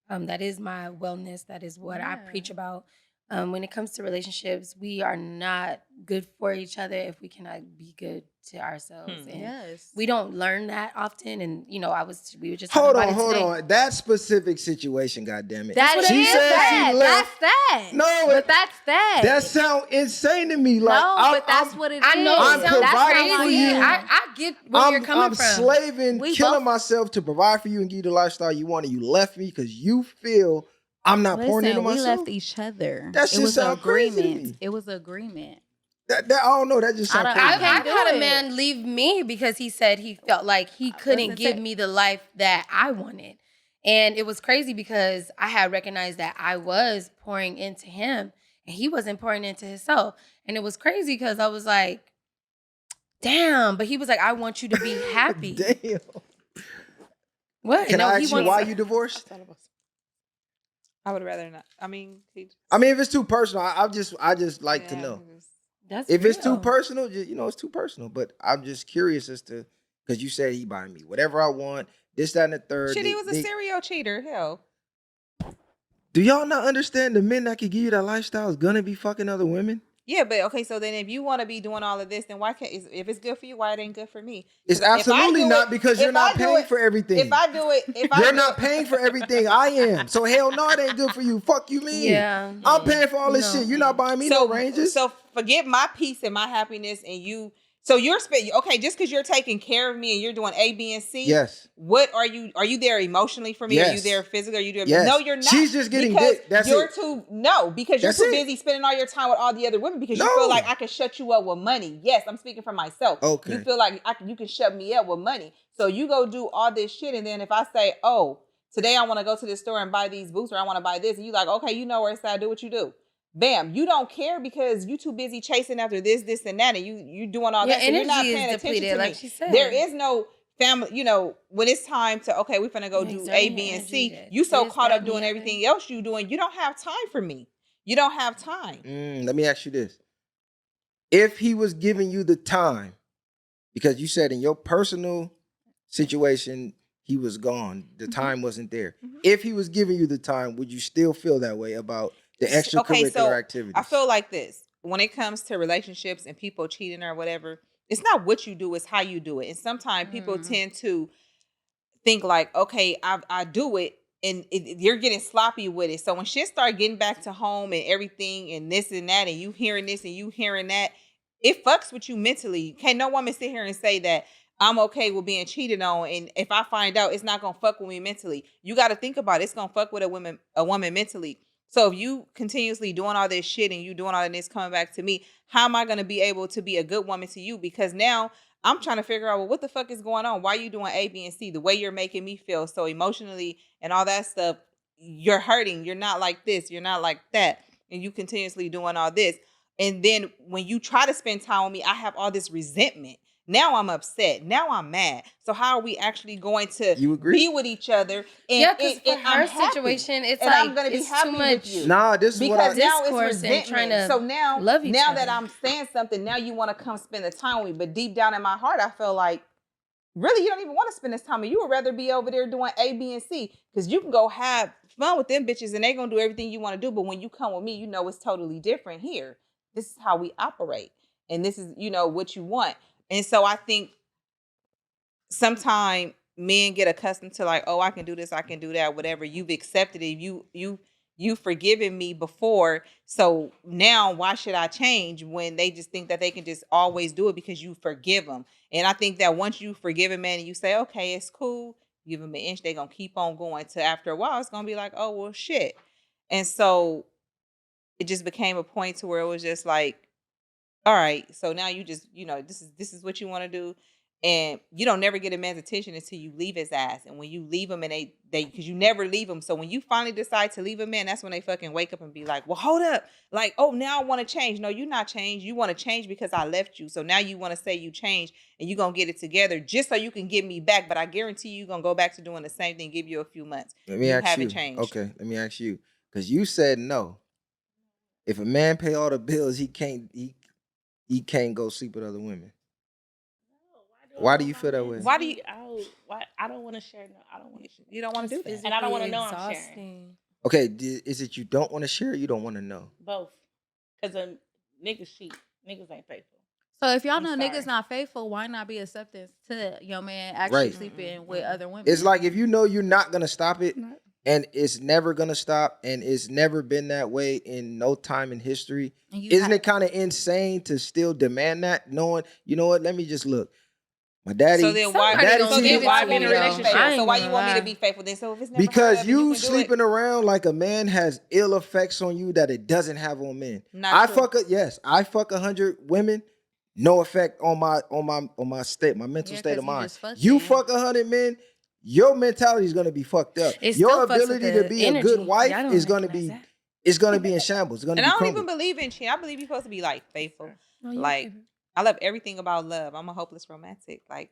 That is my wellness. That is what I preach about. When it comes to relationships, we are not good for each other if we cannot be good to ourselves. And Yes. we don't learn that often. And we were just Hold talking on, about it hold today. on. That specific situation, goddammit. That she is said that. she left. That's that. No, but that's that. That sound insane to me. Like, no, but that's what it is. I know I'm it sounds providing for you. I get where you're coming I'm from. slaving, We killing both- myself to provide for you and give you the lifestyle you want, and you left me because you feel I'm not pouring into Listen, we myself. left each other. That shit It was sound crazy to agreement. me. It was agreement. That I don't know. That just sounds crazy. I've can't do had a it. man leave me because he said he felt like he couldn't Listen, give me the life that I wanted. And it was crazy because I had recognized that I was pouring into him and he wasn't pouring into himself. And it was crazy because I was like, damn. But he was like, I want you to be happy. Damn. What? Can I he ask you wants- why you divorced? I would rather not. I mean, I mean, if it's too personal, I just like to know. That's If it's too real. personal, you know, it's too personal. But I'm just curious as to, because you said he buy me whatever I want, this, that, and the third. Shit, he was a serial cheater. Hell. Do y'all not understand the men that can give you that lifestyle is gonna be fucking other women? Yeah, but okay, so then if you want to be doing all of this, then why can't, if it's good for you, why it ain't good for me? It's If I absolutely do not it- because if you're not I do paying it- for everything. If I do it, if I You're do not it- paying for everything. I am. So hell no, it ain't good for you. Fuck you mean? Yeah. I'm paying for all this No. shit. You're not buying me no ranges. So forget my peace and my happiness, and you. So you're okay, just because you're taking care of me and you're doing A, B, and C. Yes. What are you? Are you there emotionally for me? Are you Yes. there physically? Are you there? Yes. No, you're not. She's just getting because dick. That's you're it. because you're That's too it. busy spending all your time with all the other women because you No. feel like I can shut you up with money. Yes, I'm speaking for myself. Okay. You feel like you can shut me up with money. So you go do all this shit, and then if I say, oh, today I want to go to the store and buy these boots, or I want to buy this, and you like, okay, you know where it's at, do what you do. Bam, you don't care because you too busy chasing after this, and that, and you doing all that. So you're not paying attention to like me. she said. There is no family, when it's time to, okay, we're finna go do A, B, and C. You so caught up doing everything else you doing, you don't have time for me. You don't have time. Let me ask you this. If he was giving you the time, because you said in your personal situation, he was gone. The time wasn't there. If he was giving you the time, would you still feel that way about the extracurricular activities? I feel like this. When it comes to relationships and people cheating or whatever, it's not what you do, it's how you do it. And sometimes people tend to think like, okay, I do it, and you're getting sloppy with it. So when shit start getting back to home and everything and this and that, and you hearing this and you hearing that, it fucks with you mentally. Can't no woman sit here and say that I'm okay with being cheated on, and if I find out, it's not gonna fuck with me mentally. You got to think about it. It's gonna fuck with a woman mentally. So if you continuously doing all this shit and you doing all of this coming back to me, how am I gonna be able to be a good woman to you? Because now I'm trying to figure out, well, what the fuck is going on? Why are you doing A, B, and C? The way you're making me feel so emotionally and all that stuff, you're hurting. You're not like this. You're not like that. And you continuously doing all this. And then when you try to spend time with me, I have all this resentment. Now I'm upset. Now I'm mad. So how are we actually going to be with each other? And, because for I'm her happy. situation, it's and like I'm gonna be it's happy too much. with you. Nah, this is what I... Because now it's discourse and resentment. trying to So now love that I'm saying something, now you want to come spend the time with me. But deep down in my heart, I feel like, really, you don't even want to spend this time with me. You would rather be over there doing A, B, and C. Because you can go have fun with them bitches and they going to do everything you want to do. But when you come with me, you know it's totally different here. This is how we operate. And this is, what you want. And so I think sometimes men get accustomed to like, oh, I can do this, I can do that, whatever. You've accepted it. You've forgiven me before. So now why should I change when they just think that they can just always do it because you forgive them? And I think that once you forgive a man and you say, okay, it's cool, give them an inch, they're going to keep on going to after a while, it's going to be like, oh, well, shit. And so it just became a point to where it was just like, all right, so now you just, this is what you want to do. And you don't never get a man's attention until you leave his ass. And when you leave him and they because you never leave him. So when you finally decide to leave a man, that's when they fucking wake up and be like, well, hold up. Like, oh, now I want to change. No, you're not changed. You want to change because I left you. So now you want to say you changed and you're going to get it together just so you can get me back. But I guarantee you're going to go back to doing the same thing, give you a few months. Let me ask you. Changed. Okay, let me ask you. Because you said no. If a man pay all the bills, he can't go sleep with other women. Why do you feel that way? Why do you? I don't want to share. No, I don't want to share. You don't want to do that, and I don't want to know I'm sharing. Okay, is it you don't want to share? Or you don't want to know? Both, because niggas cheat. Niggas ain't faithful. So if y'all know niggas not faithful, why not be acceptance to your man actually sleeping with other women? It's like if you know you're not gonna stop it, and it's never gonna stop, and it's never been that way in no time in history. Isn't it kind of insane to still demand that, knowing, you know what? Let me just look. My daddy. So then why? Somebody daddy gonna So cheated. give then it why to be in a you, though. relationship? I ain't So why you gonna want me to lie. be faithful then? So if it's never Because love, you can do sleeping around like a man has ill effects on you that it doesn't have on men. Not true. I fuck 100 women, no effect on my mental Yeah, state 'cause of you mind. just fucking. You fuck 100 men, your mentality is gonna be fucked up. It Your still fucks with ability to the be a energy. good wife Y'all don't is gonna recognize be that. it's gonna be in shambles. It's gonna And be I don't crumbled. even believe in cheating. I believe you're supposed to be like faithful. No, you Like favorite. I love everything about love. I'm a hopeless romantic. Like,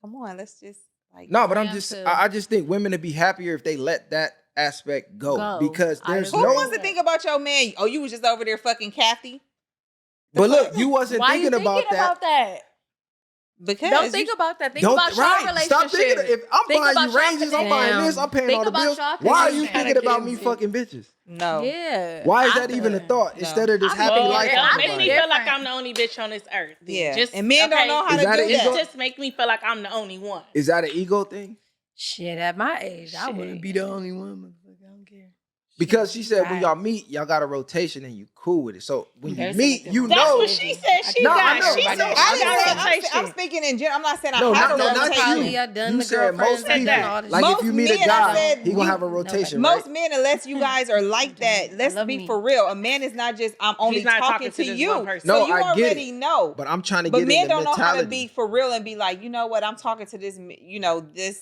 come on, let's just like. No, but I I'm am just too. I just think women would be happier if they let that aspect go. Because I there's Who agree. no wants to think about your man? Oh, you was just over there fucking Kathy. But look, you wasn't Why thinking you thinking about that. that? Because Don't think about that. Think about your relationship. Stop thinking. If I'm Think buying about you your ranges, I'm buying this. I'm paying Think all the about bills. your Why are you connection. thinking about me fucking bitches? No. Yeah. Why is I that even a would. thought No. instead of this I'm happy thinking life? that. I'm Don't make me providing? feel like I'm the only bitch on this earth. then. Yeah. Just, And men don't know how Is to that do an that. ego? Just make me feel like I'm the only one. Is that an ego thing? Shit, at my age, I wouldn't Shit. be the only one. Motherfucker, I don't care. Because she said when Right. y'all meet, y'all got a rotation and you cool with it. So when you There's meet, something you That's know. what she said. She No, I got. know, She I said know, she I I didn't know. got say, a rotation. I'm speaking in general. I'm not saying I No, have not a no, not rotation. you. Poly, I done You the said girlfriends, most I people. done all this Like shit. if you meet a men I guy, said he gonna you- have a rotation, Most right? men, unless you guys are like that, let's love be me. for real. A man is not just I'm only He's not talking to to this you. one person. No, So you I get already it. know. But I'm trying to But get men in the don't know how to mentality. be for real and be like, you know what, I'm talking to this, this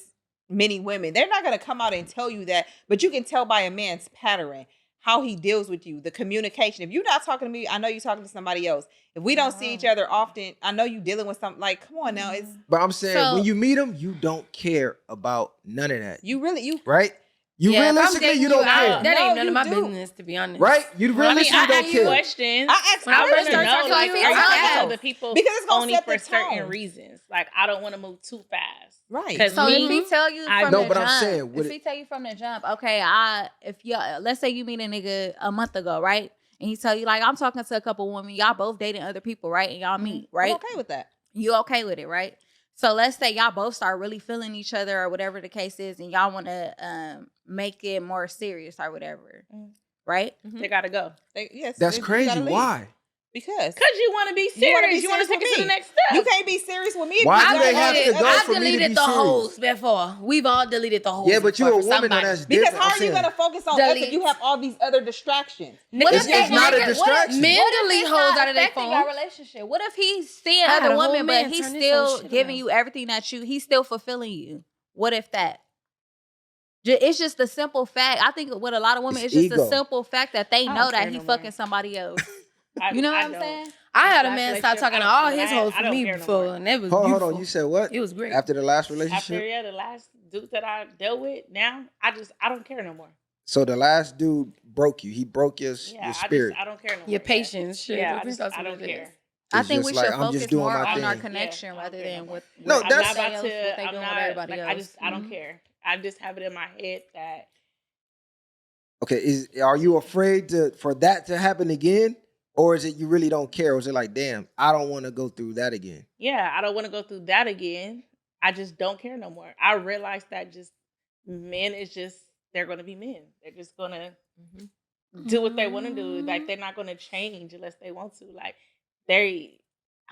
many women. They're not gonna come out and tell you that, but you can tell by a man's pattern how he deals with you, the communication. If you're not talking to me, I know you're talking to somebody else. If we don't see each other often, I know you dealing with something. Like, come on now, it's But I'm saying So- when you meet him, you don't care about none of that. you really Right? You Yeah, if I'm realistically, dating you don't I- care. That No, ain't none you of my do. business, to be honest. Right? You I mean, realistically I don't ask care. questions. I ask I want questions. to start know, talking like, to you, are you I'll talking ask. to the people Because it's gonna only set for the certain tone. reasons? Like, I don't want to move too fast. Right. Because So me, if he tell you I from No, the but jump, I'm saying, would if it- he tell you from the jump, okay, if you let's say you meet a nigga a month ago, right? And he tell you like I'm talking to a couple women, y'all both dating other people, right? And y'all meet, right? I'm okay with that. You okay with it, right? So let's say y'all both start really feeling each other or whatever the case is, and y'all want to make it more serious or whatever, right? they got to go. Yes, That's you crazy. gotta leave. Why? Because Because you want to be You wanna be serious. You want to serious take it with to the me. next step. you can't be serious with me. If Why you do got they have other- to go I've for me to deleted be the serious? hoes before. We've all deleted the hoes. Yeah, but you're a before for woman, though. somebody. That's Because different. how I'm are you saying. gonna focus on us if Delete. you have all these other distractions? What It's- if it's not a nigga- distraction. Men What if delete it's hoes not out of their affecting phone. your relationship? What if he's seeing I had other a whole women, man but he's turn this whole still shit giving around. you everything that he's still fulfilling you? What if that? It's just a simple fact. I think with a lot of women, It's it's just ego. a simple fact that they I know don't that care he no more. fucking somebody else. I- You know what I I'm don't. saying? I had a Last man start relationship, talking to I all don't- his I hoes for don't me care no before, more. and it was Hold beautiful. on. You said what? It was great. After the last After relationship? the last dude that I dealt with, now I don't care no more. So the last dude broke you. He broke your Yeah, spirit. I don't care no more. Your patience, shit. Yeah, I I think just that's I what don't it care. is. I It's think just we like, should I'm focus just doing more my on our thing. connection Yeah, I rather don't care than no what No, what that's- everybody else, what they I'm doing not, with everybody like, else. I don't care. I just have it in my head that Okay, are you afraid for that to happen again? Or is it you really don't care? Or is it like, damn, I don't want to go through that again? yeah, I don't want to go through that again. I just don't care no more. I realized that just men is just they're gonna be men. They're just gonna do what they want to do. Like they're not gonna change unless they want to. Like I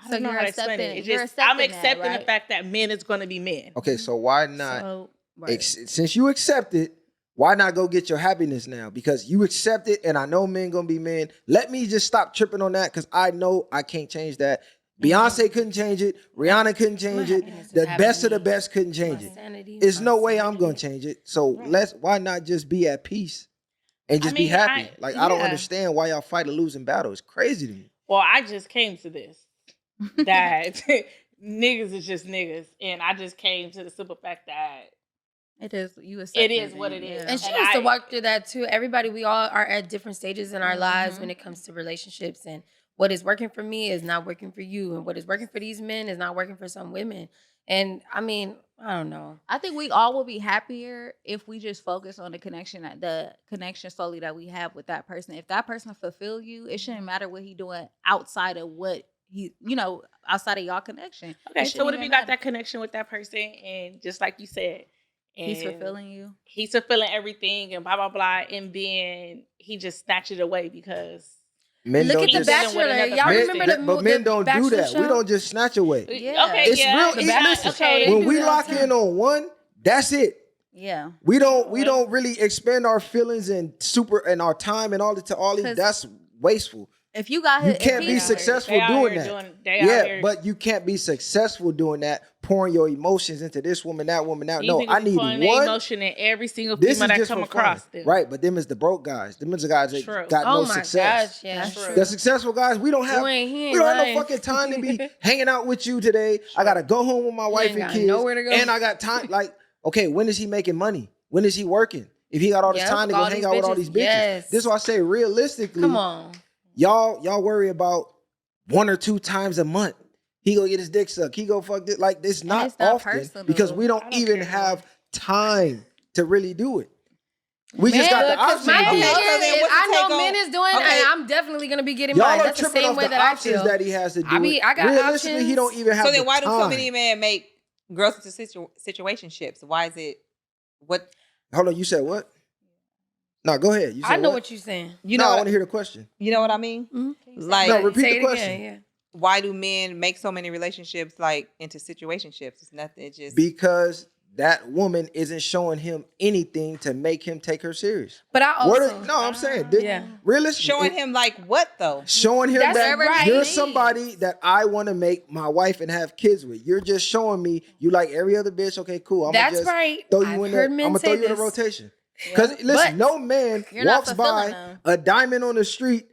So don't know you're how to explain it. accepting- It's you're just I'm accepting that, accepting the right? fact that men is gonna be men. Okay, so why not? So, right. Since you accept it, why not go get your happiness now? Because you accept it, and I know men gonna be men. Let me just stop tripping on that because I know I can't change that. Beyonce couldn't change it. Rihanna couldn't change it. happiness is The having best of the me. best couldn't change My it. sanity, There's my no way I'm gonna sanity. change it. So why not just be at peace and just be mean, happy? I don't yeah. understand why y'all fight a losing battle. It's crazy to me. Well, I just came to this that niggas is just niggas, and I just came to the simple fact that It is you. it is what it is. And she And has to I- work through that too. Everybody, we all are at different stages in our lives when it comes to relationships. And what is working for me is not working for you. And what is working for these men is not working for some women. And I mean, I don't know. I think we all will be happier if we just focus on the connection solely that we have with that person. If that person fulfill you, it shouldn't matter what he doing outside of what he, outside of y'all connection. Okay, It so shouldn't what if even you got matter. that connection with that person, and just like you said, and He's fulfilling you. he's fulfilling everything, and blah blah blah, and then he just snatched it away because Men Look don't at The just, Bachelor. another Y'all person. remember the but men don't do Bachelor that. show? We don't just snatch away. Yeah. Okay, It's yeah. real The easy. back- Listen, okay. They when do we that all lock the time. in on one, that's it. Yeah. We don't really expend our feelings and our time and all these. 'Cause That's wasteful. If you got You if can't he- be successful They out doing here that. they out Yeah, here- but you can't be successful doing that, pouring your emotions into this woman, that woman, that. These No, niggas I be need pouring their one. emotion in every single This female is that just come for across fun, them. right? But them is the broke guys. Them is the guys that True. got Oh no my success. gosh, yeah. That's true. The successful guys, we don't have You ain't- he we ain't don't have no lying. fucking time to be hanging out with you today. I gotta go home with my wife ain't and got kids, nowhere to go. and I got time. Like, okay, when is he making money? When is he working? If he got all this Yep, time to go all hang these out with all bitches. these bitches, Yes. this is why I say realistically, Come on. y'all worry about 1 or 2 times a month. He go get his dick sucked. He go fuck this. Like, this not it's not often personal. because we I don't don't even care. have time to really do it. We just Man, got the because option my to thing do is, it. Okay, so then if what's the I know take men on- is doing, Okay. and I'm definitely gonna be getting Y'all mine. are That's the tripping same off way the that I options feel. that he has to do. I got Realistically, options. he don't even have So the then why do time. so many men make girls into situationships? Why is it what Hold on, you said what? No, go ahead. You said I know what you're saying. you no, know I what, want to hear the question. you know what I mean? Mhm. Like No, repeat Say the it question. again, yeah. why do men make so many relationships like into situationships? It's nothing. It's just Because that woman isn't showing him anything to make him take her serious. But I What also, is, no, I'm saying, yeah. realistically, showing him like what though? showing him That's that right. you're somebody that I want to make my wife and have kids with. You're just showing me you like every other bitch. Okay, cool. I'm That's just right. throw you I've in heard there. I'm men gonna throw say you in a this. rotation. Because Yeah. listen, But no man you're not walks fulfilling by them. a diamond on the street,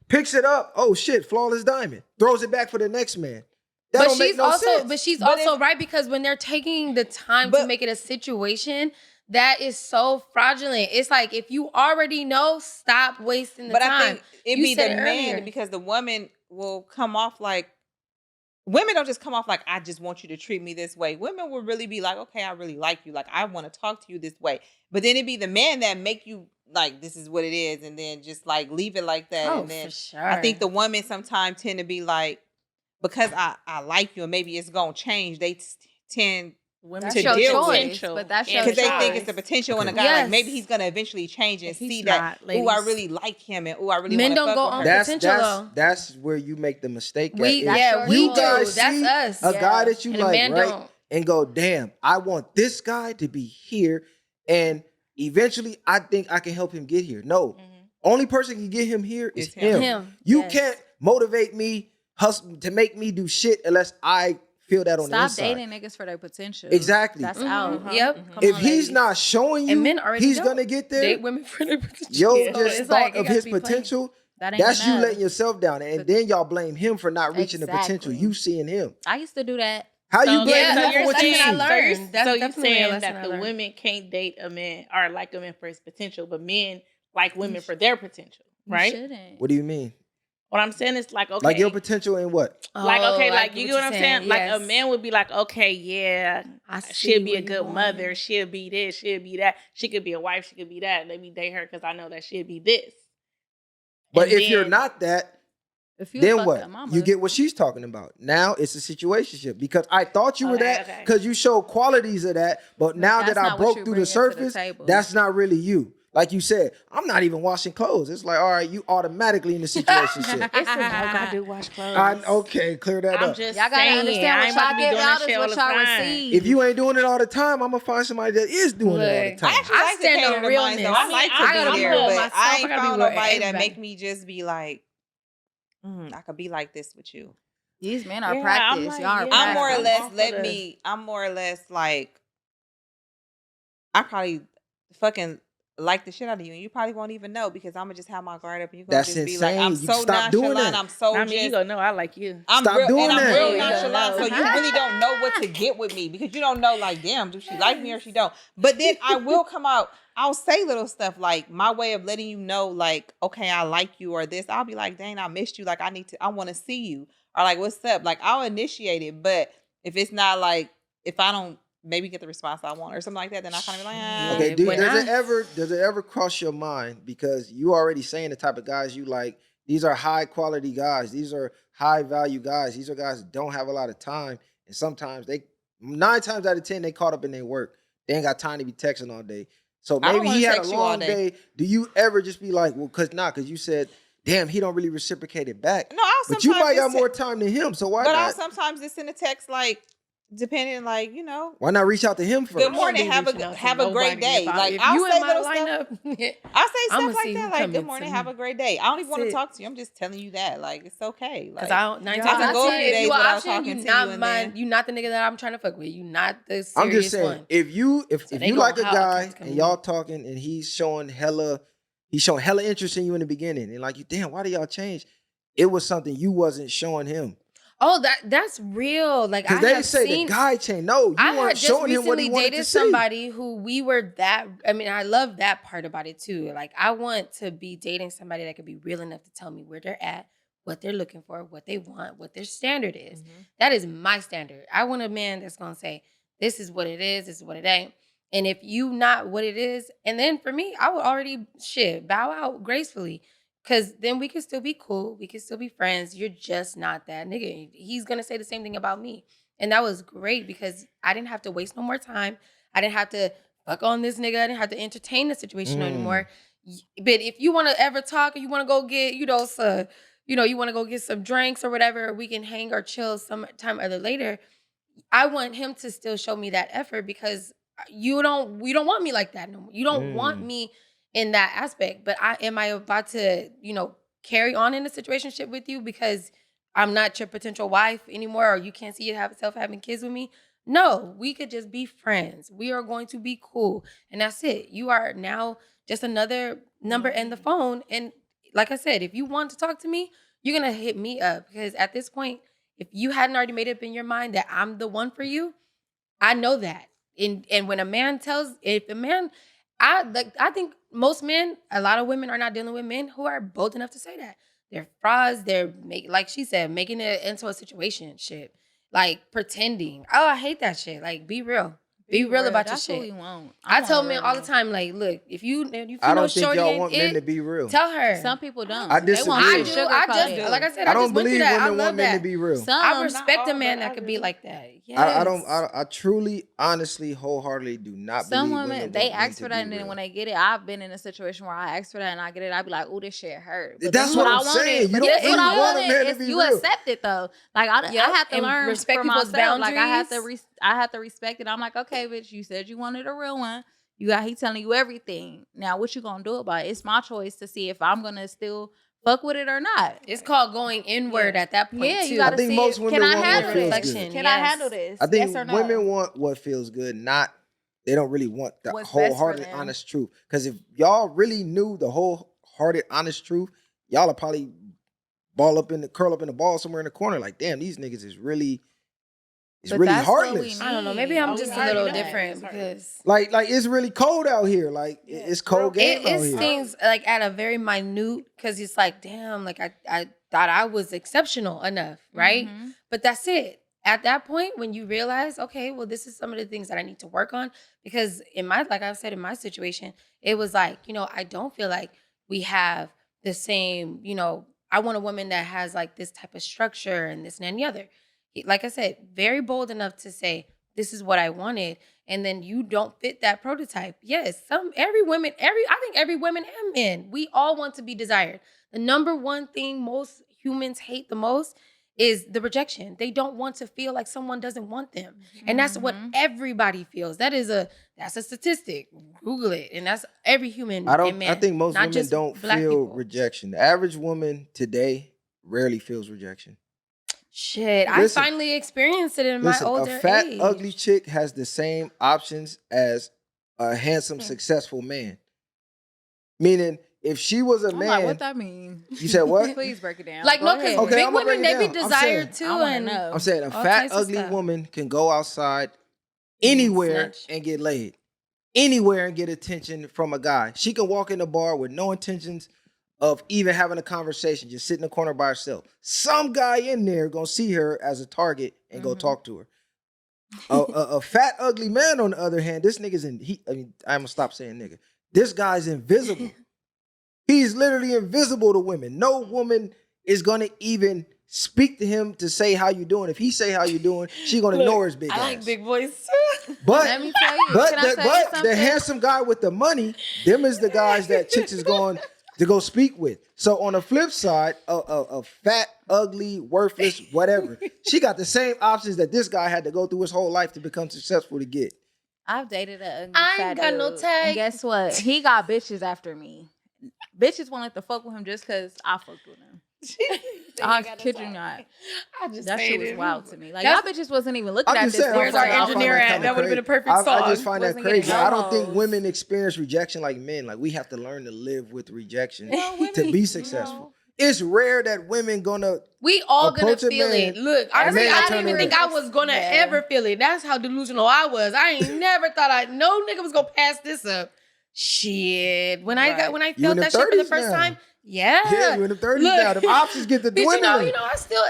picks it up. Oh shit, flawless diamond. Throws it back for the next man. That But don't make she's no also, sense. but she's But also right, because when they're taking the time to But- make it a situation, that is so fraudulent. It's like, if you already know, stop wasting the But time. I think it'd You be the said it man earlier. because the woman will come off like women don't just come off like I just want you to treat me this way. Women will really be like, okay, I really like you. Like I want to talk to you this way. But then it'd be the man that make you like this is what it is, and then just like leave it like that. Oh, and then for sure. I think the women sometimes tend to be like, because I like you and maybe it's gonna change, they tend Women That's to your deal with choice, potential but that's in your because they choice. think it's the potential in a Okay. guy. Yes. Like maybe he's gonna eventually change and He's see that. not, Oh, I ladies. really like him, and oh, I really Men want to don't fuck go with on her. potential, though. That's where you make the mistake. We, at, is yeah, we you do. guys That's see us. a Yeah. guy that you And a like, man right? don't. And go, damn, I want this guy to be here, and eventually, I think I can help him get here. No, only person can get him here is It's him. Him. You Yes. can't motivate me, hustle to make me do shit unless I feel that on the Stop inside. dating niggas for their potential. Exactly. That's Mhm. out. Yep. Come If on, he's ladies. not showing you And men already he's don't. gonna get there, Date women for their potential. yo So just it's thought like, it of gotta his be plain. potential. That ain't That's you enough. letting yourself down, and But- then y'all blame him for not reaching the potential Exactly. you see in him. I used to do that. How you So- blame yeah, him that's for what you something I see? learned. That's so you definitely a saying lesson that I the learned. women can't date a man or like a man for his potential, but men like women for their potential, You right? shouldn't. What do you mean? What I'm saying is like, okay, Like your potential in what? like Oh, okay, I like you get what I'm saying? Like a Yes. man would be like, okay, yeah, I see she'll be where a you good going. mother, she'll be this, she'll be that, she could be a wife, she could be that. Let me date her because I know that she'll be this. But And if you're then- not that, If you then fuck what? that mama, You get what she's talking about. Now it's a situationship because I thought you were Okay, that okay. because you showed qualities of that, but now that's that I not what broke you through bring the into the surface, table. that's not really you. Like you said, I'm not even washing clothes. It's like, all right, you automatically in the situationship. It's a joke. I do wash clothes. Okay, clear that I'm up. just y'all gotta saying, understand I what ain't about y'all to be give doing out that is shit all what the y'all time. receive. If you ain't doing it all the time, I'm gonna find somebody that is doing it all the Look, time. I actually I like to stand cater on to mine, though. realness. I like to I be gotta be there, real but with myself. I I ain't gotta be found real with nobody that everybody. make me just be like, I could be like this with you. These men are Yeah, practice. I'm like, Y'all are yeah. I'm more or practice. less I'm more or less like I probably fucking like the shit out of you, and you probably won't even know because I'm gonna just have my guard up, and you gonna That's just be like, I'm insane. You so stop doing nonchalant, that. I'm so I mean, just. you gonna know I like you. I'm Stop real, doing and I'm that. real Yeah, nonchalant, so you really don't know what to get with me because you don't know, like, damn, do she like me or she don't? But then I will come out. I'll say little stuff like my way of letting you know, like, okay, I like you or this. I'll be like, dang, I missed you. Like, I want to see you, or like, what's up? Like, I'll initiate it, but if it's not like, if I don't maybe get the response I want or something like that, then I kind of be like, Okay, When does it ever cross your mind, because you already saying the type of guys you like, these are high quality guys, these are high value guys, these are guys that don't have a lot of time, and sometimes 9 times out of 10 they caught up in their work, they ain't got time to be texting all day, so I don't maybe wanna he had a text you all long day. day. Do you ever just be like, well, because you said damn, he don't really reciprocate it back. No, I'll But you might got sometimes more time than him, so why But I'll not? sometimes it's in the text, like depending, like Why not reach out to him first? Good morning, have a great day. Like I'll say little stuff. I'll say stuff like that, like good morning, have a great day. I don't even want to talk to you. I'm just telling you that, like it's okay. Like, because I don't. 9 times I out go of a 10, few days if you without option, talking you to you, not and mine. then You not the nigga that I'm trying to fuck with. You not the serious I'm just saying, one. if you they like a gonna guy come and y'all talking and he's showing hella interest in you in the beginning, and like you, damn, why do y'all change? It was something you wasn't showing him. Oh, that's real. Like I Because they have say seen, the guy changed. No, you I weren't had just showing him what he recently wanted dated to see. somebody who we were that. I mean, I love that part about it too. Like I want to be dating somebody that could be real enough to tell me where they're at, what they're looking for, what they want, what their standard is. That is my standard. I want a man that's gonna say, "This is what it is. This is what it ain't." And if you not what it is, and then for me, I would already bow out gracefully. Cause then we can still be cool. We can still be friends. You're just not that nigga. He's gonna say the same thing about me. And that was great because I didn't have to waste no more time. I didn't have to fuck on this nigga. I didn't have to entertain the situation anymore. But if you want to ever talk or you want to go get, you want to go get some drinks or whatever, we can hang or chill sometime other later. I want him to still show me that effort because we don't want me like that no more. You don't want me in that aspect. But am I about to, carry on in a situationship with you because I'm not your potential wife anymore, or you can't see yourself having kids with me? No, we could just be friends. We are going to be cool. And that's it. You are now just another number in the phone. And like I said, if you want to talk to me, you're going to hit me up because at this point, if you hadn't already made up in your mind that I'm the one for you, I know that. And when a man I think most men, a lot of women are not dealing with men who are bold enough to say that. They're frauds. They're like she said, making it into a situation shit. Like pretending. Oh, I hate that shit. Like be real. Be real about your shit. What we want. I tell men all the time, like, look, if you I don't think shorty y'all ain't want it, men to be real. tell her. Some people don't. I They disagree. want I you do. to I sugarcoat it. just like I said, I I don't just went believe through that. I women love want men that. to be real. Some, I respect a all, man but that I could be really- like that. Yes. I truly, honestly, wholeheartedly do not Some believe women, they want men ask to for be that, and then real. when they get it, I've been in a situation where I ask for that and I get it. I be like, "Oh, this shit hurt." But That's what I'm saying. You But don't that's really what I want a wanted. man to Is be you real. accept it though. Like I Yep, have to and learn respect for people's myself. Like I have boundaries. to respect it. I'm like, okay, bitch, you said you wanted a real one. He telling you everything. Now, what you gonna do about it? It's my choice to see if I'm gonna still fuck with it or not. It's called going inward at that point Yeah, too. you gotta I think see most it. women Can I want handle what feels this? good. Can I handle this? I think yes or no? women want what feels good, they don't really want the What's best for wholehearted, them. honest truth. Because if y'all really knew the wholehearted, honest truth, y'all would probably curl up in the ball somewhere in the corner. Like, damn, these niggas is really But that's what we heartless. need. I don't know. Maybe I'm Oh, just we a little already know different it's hard. because Like it's really cold out here. Like it's cold game out it here. stings like at a very minute because it's like, damn, like I thought I was exceptional enough, right? Mhm. But that's it. At that point, when you realize, okay, well, this is some of the things that I need to work on, because like I've said, in my situation, it was like, I don't feel like we have the same, I want a woman that has like this type of structure and this and the other. Like I said, very bold enough to say, this is what I wanted. And then you don't fit that prototype. Yes, I think every woman and men, we all want to be desired. The number one thing most humans hate the most is the rejection. They don't want to feel like someone doesn't want them. And that's what everybody feels. That's a statistic. Google it. And that's every human and man. I think most not women just don't black feel people. rejection. The average woman today rarely feels rejection. Shit, Listen, I finally experienced it in my older a fat, age. ugly chick has the same options as a handsome, successful man. Meaning, if she was a I'm man, like, what that mean? you said what? Please break it down. Like, Go no, because ahead. Okay, big I'ma break women, it they be down. I'm desired saying- too. I wanna And know. I'm saying a all fat, types of ugly stuff. woman can go outside anywhere snatch. and get laid. Anywhere and get attention from a guy. She can walk in the bar with no intentions of even having a conversation, just sit in the corner by herself. Some guy in there gonna see her as a target and go talk to her. A fat, ugly man, on the other hand, this nigga's I'm gonna stop saying nigga. This guy's invisible. He's literally invisible to women. No woman is gonna even speak to him to say how you doing. If he say how you doing, she gonna ignore his big I ass. like big boys. But Let me tell you. but Can I tell you the something? handsome guy with the money, them is the guys that chicks is going, to go speak with. So on the flip side, a fat, ugly, worthless, whatever, she got the same options that this guy had to go through his whole life to become successful to get. I've dated a ugly I fat ain't got dude, no tag. and guess what? He got bitches after me. Bitches wanted to fuck with him just because I fucked with him. I kid you not. I just That shit was hated wild him. to me. Like, y'all That's- bitches wasn't even looking I'm at just this. saying, Where's our I find engineer that at? kinda That would've been a crazy. perfect I song. just find that Wasn't getting crazy. I don't think homos. women experience rejection like men. Like, we have to learn to live with rejection women, to be successful. It's rare that women gonna We all gonna approach a feel man, it. Look, and honestly, man I turn didn't even think around. I was gonna Yeah. ever feel it. That's how delusional I was. I ain't never thought no nigga was gonna pass this up. Shit. When I Right. felt You in the that shit for the 30s first now. time, yeah. Yeah, you in the 30s Look. now. The options get to But you dwindling. know, I still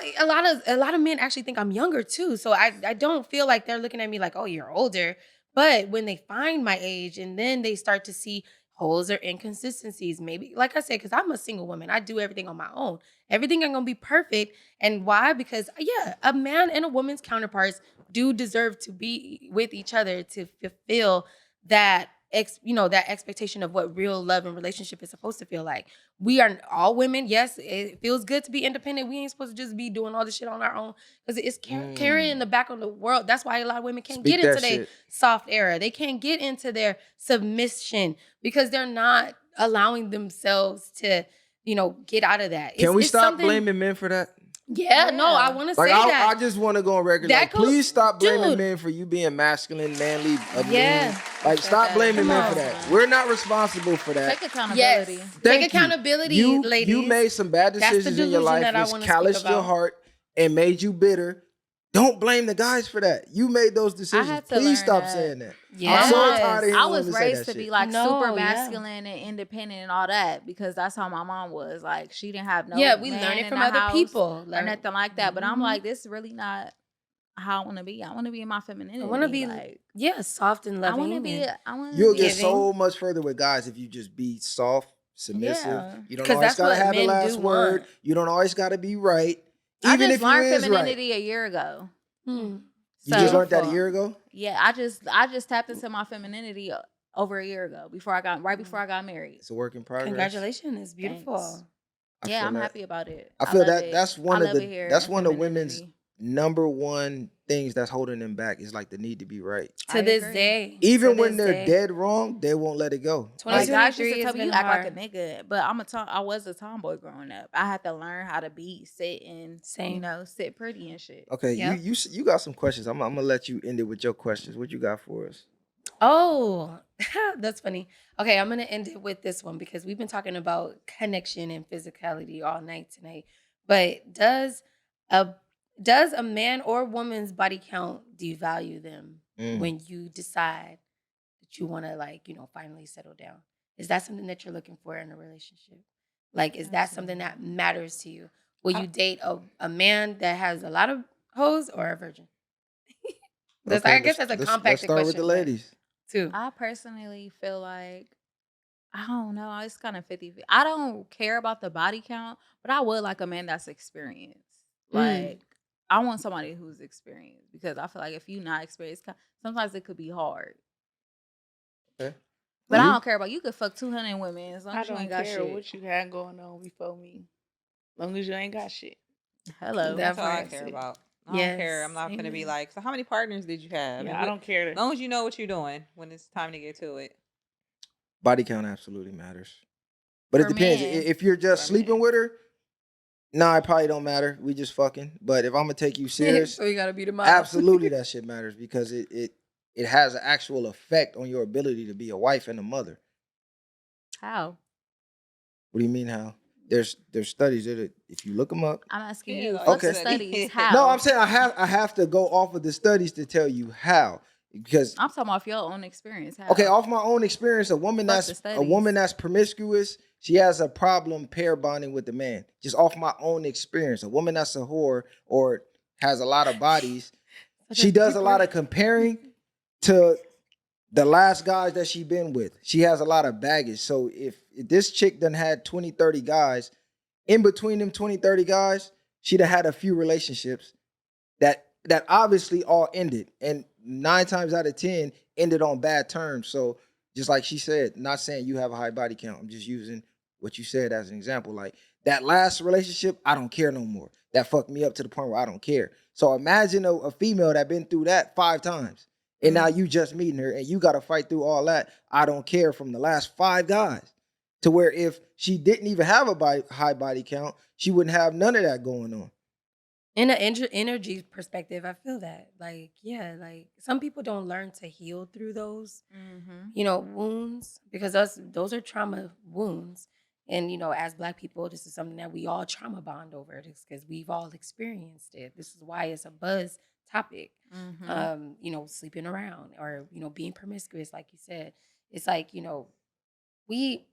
a lot of men actually think I'm younger too. So I don't feel like they're looking at me like, oh, you're older. But when they find my age and then they start to see holes or inconsistencies, maybe like I said, because I'm a single woman, I do everything on my own. Everything ain't gonna be perfect. And why? Because yeah, a man and a woman's counterparts do deserve to be with each other to fulfill that that expectation of what real love and relationship is supposed to feel like. We are all women. Yes, it feels good to be independent. We ain't supposed to just be doing all this shit on our own because it's carrying the back on the world. That's why a lot of women can't Speak get that into their shit. soft era. They can't get into their submission because they're not allowing themselves to, get out of that. Can we It's stop something- blaming men for that? Yeah, no, I want to Like, say that. I just want to go on record. That Like, goes- please stop blaming dude. men for you being masculine, manly, Yeah. mean. Like, stop blaming Come men on. for that. We're not responsible for that. Take accountability. Yes. Thank Take you. accountability, ladies. You made some bad That's the decisions in your delusion life, that I which wanna speak calloused your about. heart and made you bitter. Don't blame the guys for that. You made those decisions. had to Please learn stop that. saying that. Yeah. I'm so Yes. tired of hearing I was women say raised that to shit. be like No, super yeah. masculine and independent and all that because that's how my mom was. Like, she didn't have no Yeah, we man learn it in from the other house people. or nothing like that. But I'm Mhm. like, this is really not how I want to be. I want to be in my femininity. I want to be like, soft and I loving. want to be. and- I want to You'll be. get giving. so much further with guys if you just be soft, submissive. Yeah. You don't 'Cause always that's gotta what have the men last do word. want. You don't always gotta be right. I Even just if you learned is right. femininity a year ago. Hmm. You just So- learned that a year ago? Yeah, I just tapped into my femininity over a year ago before I got married. It's a work in progress. Congratulations, it's beautiful. Thanks. I Yeah, feel I'm that. happy about it. I feel love that it. that's one I of love it here that's in one of women's femininity. number one things that's holding them back is like the need to be right. To I this agree. day, Even to when this they're day. dead wrong, they won't let it go. Like, guys used 2023 to has tell me, been you act like a hard. nigga, but I was a tomboy growing up. I had to learn how to sit and Same. sit pretty and shit. Okay, Yep. you got some questions. I'm gonna let you end it with your questions. What you got for us? Oh, that's funny. Okay, I'm gonna end it with this one because we've been talking about connection and physicality all night tonight. But does a man or woman's body count devalue them when you decide that you want to finally settle down? Is that something that you're looking for in a relationship? Like, is that something that matters to you? Will you date a man that has a lot of hoes or a virgin? I guess that's a compacted Let's start with the question, but- ladies. Too. I personally feel like, I don't know, it's kind of 50-50. I don't care about the body count, but I would like a man that's experienced. Like, I want somebody who's experienced because I feel like if you're not experienced, sometimes it could be hard. Okay. But You? I don't care about, you could fuck 200 women as long I as you don't ain't got care shit. what you had going on before me. Long as you ain't got shit. Hello. That That's all I part. care about. I Yes, don't care. I'm not going to be amen. like, so how many partners did you have? Yeah, And I don't care. As long as you know what you're doing when it's time to get to it. Body count absolutely matters. But it For depends. men. If you're just For sleeping men. with her, nah, it probably don't matter. We just fucking. But if I'm gonna take you serious, So you gotta be the mom. absolutely that shit matters because it has an actual effect on your ability to be a wife and a mother. How? What do you mean how? There's studies that if you look them up. I'm asking Yeah, you, like what's Okay. the studies? How? No, I'm saying I have to go off of the studies to tell you how. Because I'm talking off your own experience. How? okay, off my own experience, a woman Fuck the studies. that's promiscuous, she has a problem pair bonding with the man. Just off my own experience, a woman that's a whore or has a lot of bodies, she does a lot of comparing to the last guys that she been with. She has a lot of baggage. So if this chick done had 20, 30 guys, in between them 20, 30 guys, she'd have had a few relationships that obviously all ended. And 9 times out of 10 ended on bad terms. So just like she said, not saying you have a high body count. I'm just using what you said as an example. Like that last relationship, I don't care no more. That fucked me up to the point where I don't care. So imagine a female that been through that 5 times. And now you just meeting her and you got to fight through all that. I don't care from the last 5 guys. To where if she didn't even have a high body count, she wouldn't have none of that going on. In an energy perspective, I feel that. Like, yeah, like some people don't learn to heal through those, wounds, because those are trauma wounds. And, as Black people, this is something that we all trauma bond over because we've all experienced it. This is why it's a buzz topic. Sleeping around or, being promiscuous, like you said. It's like, we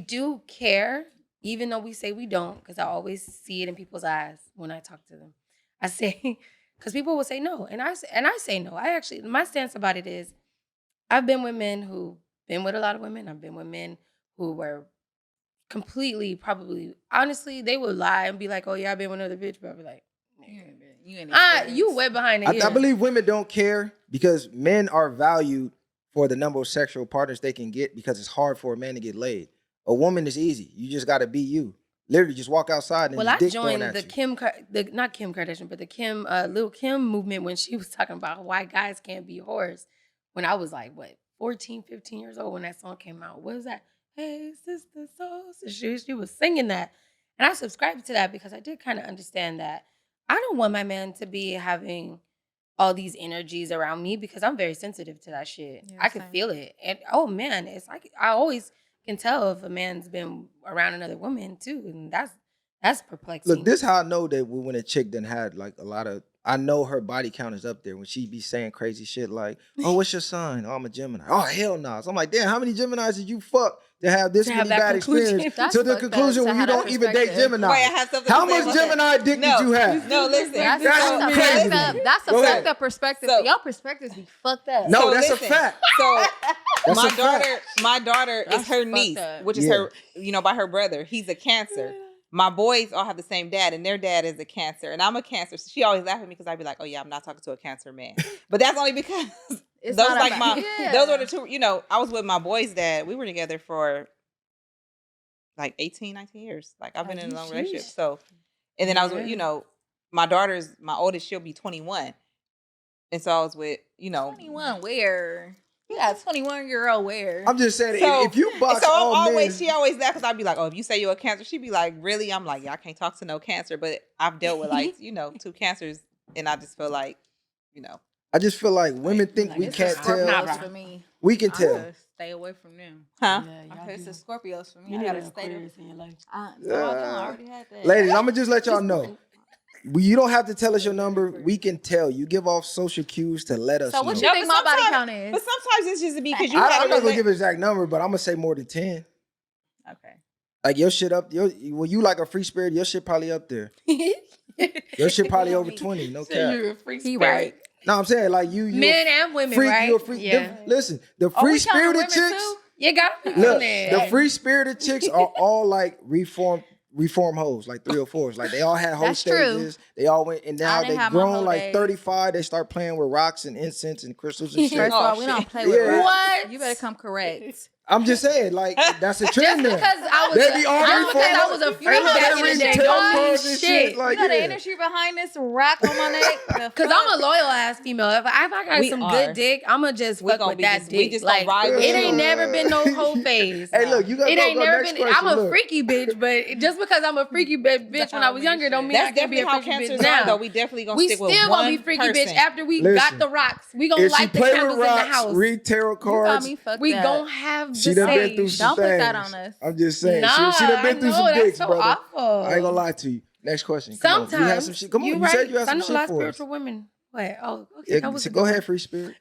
do care, even though we say we don't, because I always see it in people's eyes when I talk to them. I say, because people will say no, and I say no. My stance about it is, I've been with men who've been with a lot of women. I've been with men who were completely, probably, honestly, they would lie and be like, "Oh yeah, I've been with another bitch," but I'd be like, "You wet behind the ears." I believe women don't care because men are valued for the number of sexual partners they can get because it's hard for a man to get laid. A woman is easy. You just got to be you. Literally, just walk outside and I dick joined at the not Kim Kardashian, but the Lil Kim movement when she was talking about why guys can't be whores. When I was like, 14, 15 years old when that song came out. What was that? Hey, sister, soul. She was singing that. And I subscribed to that because I did kind of understand that I don't want my man to be having all these energies around me because I'm very sensitive to that shit. Yeah, I could feel it. And oh man, it's like I always can tell if a man's been around another woman too. And that's perplexing. Look, this how I know that when a chick done had like a lot of, I know her body count is up there when she be saying crazy shit like, "Oh, what's your sign? Oh, I'm a Gemini." Oh, hell no. So I'm like, damn, how many Geminis did you fuck to have this many bad experience? To the conclusion where you don't even date Gemini. Wait, I have something How to say much about Gemini dick did you have? No, listen. That's crazy. That's a Go ahead. fucked up perspective. So- Your perspectives be fucked up. No, So that's listen. a fact. So That's my a fact. daughter is That's her fucked niece, up. which is Yeah. her, by her brother. He's a Cancer. My boys all have the same dad, and their dad is a Cancer, and I'm a Cancer. So she always laughed at me because I'd be like, "Oh yeah, I'm not talking to a Cancer man," but that's only because It's those not like about- my Yeah. those were the two. I was with my boy's dad. We were together for like 18, 19 years. Like I've been in a long relationship. So, and then I was with, my oldest, she'll be 21, and so I was with, 21 where? You got 21-year-old where? I'm just saying, So- if you box so all men, she always laughed because I'd be like, "Oh, if you say you're a Cancer," she'd be like, "Really?" I'm like, "Yeah, I can't talk to no Cancer," but I've dealt with like, 2 Cancers, and I just feel like, I just feel like women think like we it's can't a tell. Scorpio. for me. We can I tell. gotta stay away from them. huh? It's the Scorpios for me. You I need gotta an stay there. Aquarius in your life. I already had that. Ladies, I'm gonna just let y'all know. You don't have to tell us your number. We can tell. You give off social cues to let us So know. what you think my body count is? But sometimes it's just because you. I'm not gonna give an exact number, but I'm gonna say more than 10. Okay. Like your shit up, you like a free spirit, your shit probably up there. Your shit probably over 20, no cap. You're a free He spirit. right. No, I'm saying like you Men and women, freak, right? you a freak. Yeah. Listen, the Oh, free we counting spirited women chicks, too? You got to be look, on there. the free spirited chicks are all like reform hoes, like 304s. Like they all had hoe That's true. stages. They all went and now I didn't they have my grown hoe like days. 35. They start playing with rocks and incense and crystals and shit. First of all, we don't play with Yeah. rocks. What? You better come correct. I'm just saying, like that's a trend Just now. because I was, They be arguing for I it. was a They freak look, back they in the read day. tarot Don't mean cards and shit. Like, You know the yeah. energy behind this rock on my neck? Because I'm a loyal ass female. If I got We some are. good dick, I'ma just We fuck gonna with be that just- dick. we just gonna like ride with it you. ain't never been no whole phase. Hey, look, you gotta It ain't go never next been. question. I'm a look. freaky bitch, but just because I'm a freaky bitch when I was younger, don't mean I That's can't be definitely a how freaky Cancers bitch are, now. though. We definitely gonna We stick still with gonna one be freaky person. bitch after we Listen, got the rocks. We gonna If she light the play with candles in the rocks, house. read tarot You got cards, me fucked We up. gonna have the she done been sage. through some Don't put things. that on us. I'm just saying. Nah, she done been I through know, some that's dicks, so brother. awful. I ain't gonna lie to you. Next question. Come on. Sometimes You had some shit. Come on. you You right. said you had I some know a shit lot of for us. spiritual women. What? Oh, okay. Yeah, that was so a go good ahead, one. free spirit.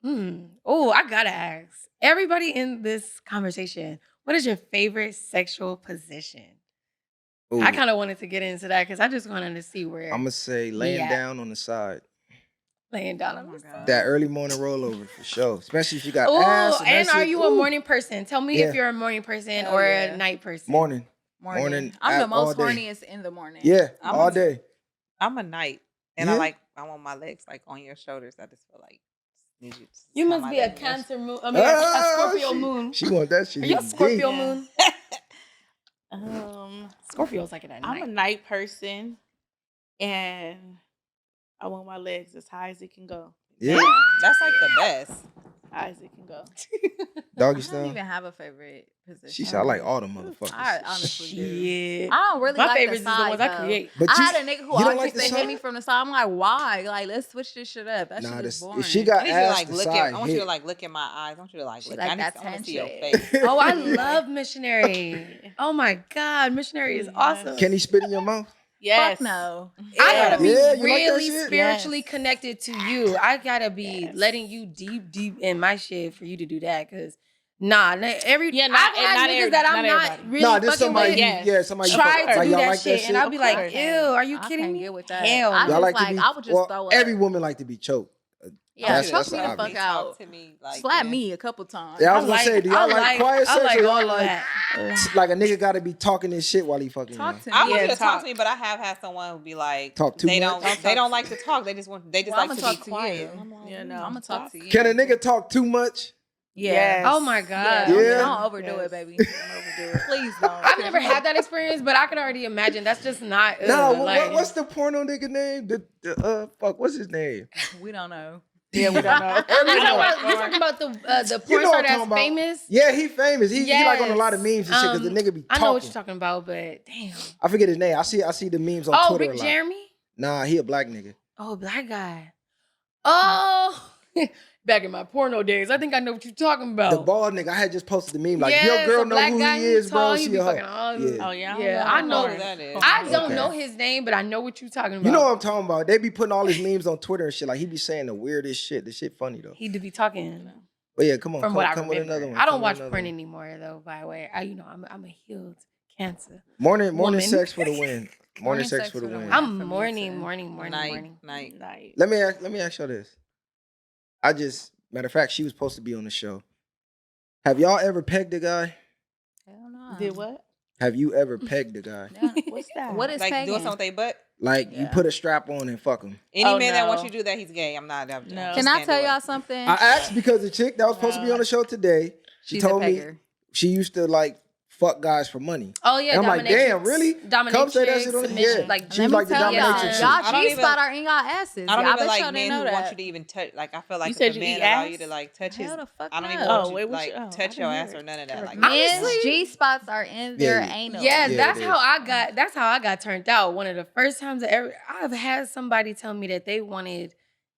Oh, I gotta ask everybody in this conversation, what is your favorite sexual position? Ooh, I kind of wanted to get into that because I just wanted to see where I'm gonna say laying at. down on the side. laying down Oh on my the side. God. That early morning rollover for sure. Especially if you got Oh, ass. and that's are it. you a Ooh. morning person? Tell me Yeah. if you're a morning person Hell or yeah. a night person. Morning. Morning. at- I'm the most all day. horniest in the morning. Yeah, I'm all a- day. I'm a night, and Yeah? I want my legs like on your shoulders. I just feel like You must be a Cancer moon. I mean, a Scorpio moon. She want that shit. Are you a Scorpio Yeah. moon? Um, Scorpios like it at I'm night. a night person, and I want my legs as high as it can go. Yeah. That's like the best. High as it can go. Doggy I style. don't even have a favorite position. She said, I like all them motherfuckers. I honestly do. Shit. I don't really My like favorites the is the ones side, I though. create. But I you- had a nigga who you don't always like the used to hit side? me from the side. I'm like, why? Like, let's switch this shit up. That Nah, shit is this, boring. if she got I need you to ass like the look side, at. I want you hit. to like look in my eyes. I want you to like She look. like I that want to see your tension. face. Oh, I love Missionary. Oh my God, Missionary is awesome. Can he spit in your mouth? Yes. Fuck no. I gotta be Yeah, you like that really shit? spiritually Yes. connected to you. I gotta be Yes. letting you deep in my shit for you to do that. Cause nah, every Yeah, I've not had niggas every- that I'm not not everybody. really Nah, this fucking somebody, with. Yes. yeah, somebody you Try fuck- to like, do y'all that like shit, and I'll be like, course. ew, are you I kidding can't me? get with that. Hell I no. Y'all just like to be, I would just well, throw up. every woman like to be choked. Yeah, That's- choke that's me the the obvious. fuck out. Talk to me like Slap that. me a couple times. Yeah, I was gonna say, do y'all like quiet sex or y'all all like that. like a nigga gotta be talking this shit while he fucking Talk you? to me. I want Yeah, you to talk talk. to me, but I have had someone who be like, Talk too they much? don't like to talk. They just Well, like I'ma to talk be to quiet. you. And I'm like, Yeah, no. I'm gonna talk to you. Can a nigga talk too much? Yeah. Yes. Oh my God. Yeah. Yeah. Don't overdo it, baby. Don't overdo it. Please don't. I've never had that experience, but I could already imagine. That's just not. Nah, like, what's the porno nigga name? Fuck, what's his name? We don't know. Yeah, we don't know. You're talking about the You porn know star what I'm that's talking about. famous? Yeah, he famous. He like on a lot of Yes. memes and shit because the nigga be talking. I know what you're talking about, but damn. I forget his name. I see the memes on Oh, Twitter Rick a lot. Jeremy? Nah, he a black nigga. Oh, black guy. Oh, back in my porno days, I think I know what you're talking about. The bald nigga. I had just posted the meme like, Yes, your girl a know black who guy, he is, tall, bro. he She be a hoe. fucking all Yeah. Oh, yeah. Yeah, I I know. who that is. I don't Okay. know his name, but I know what you're talking about. You know what I'm talking about? They be putting all his memes on Twitter and shit. Like he be saying the weirdest shit. The shit funny though. He do be talking. But yeah, come on, From what I come with remember. another one. I don't Come with watch another porn one. anymore though. By the way, I'm a healed Cancer. Morning woman. sex for the win. Morning sex for the win. win. I'm for me, morning. Night. Night. Let me ask y'all this. Matter of fact, she was supposed to be on the show. Have y'all ever pegged a guy? Hell no. Did what? Have you ever pegged a guy? Yeah. What's that? What is Like pegging? doing something with their butt. Like you Yeah. put a strap on and fuck him. Any Oh, man that no. wants you to do that, he's gay. I'm not. No. Can I tell y'all something? I asked because the chick that was supposed to be on the show today, she She's a told me pegger. she used to like fuck guys for money. Oh yeah, And I'm like, damn, dominatrix. really? Dominatrix, Come say that shit on submission, yeah. like She was like the Let me tell dominatrix. y'all, shit. I don't G even- spot are in y'all asses. I don't Y'all even bet like y'all didn't men know who that. want you to even touch. Like I feel like You if said a you man eat allow ass? you to like touch his, Hell the fuck I don't even no. want Oh, you wait, to what like you- oh, I touch didn't your hear ass it. or none of that. Like Honestly, G spots are in their Yeah. anal. Yeah, Yeah, that's it how is. that's how I got turned out. One of the first times I've had somebody tell me that they wanted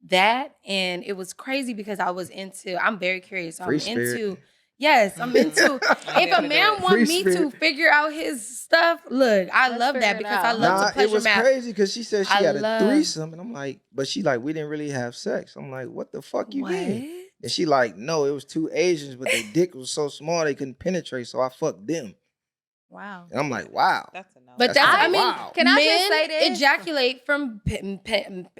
that, and it was crazy because I'm very curious. So Free I'm spirit. into Yes, I'm into. I'm If able a to man do it. want Free me spirit. to figure out his stuff, look, I Let's love figure that it because I out. love Nah, to it pleasure was map. crazy because she said she I had a love- threesome, and I'm like, but she like, we didn't really have sex. I'm like, what the fuck you What? mean? And she like, no, it was two Asians, but their dick was so small they couldn't penetrate, so I fucked them. Wow. And I'm like, wow. That's a no. But That's I like, mean, wow. Can I men just say this? ejaculate from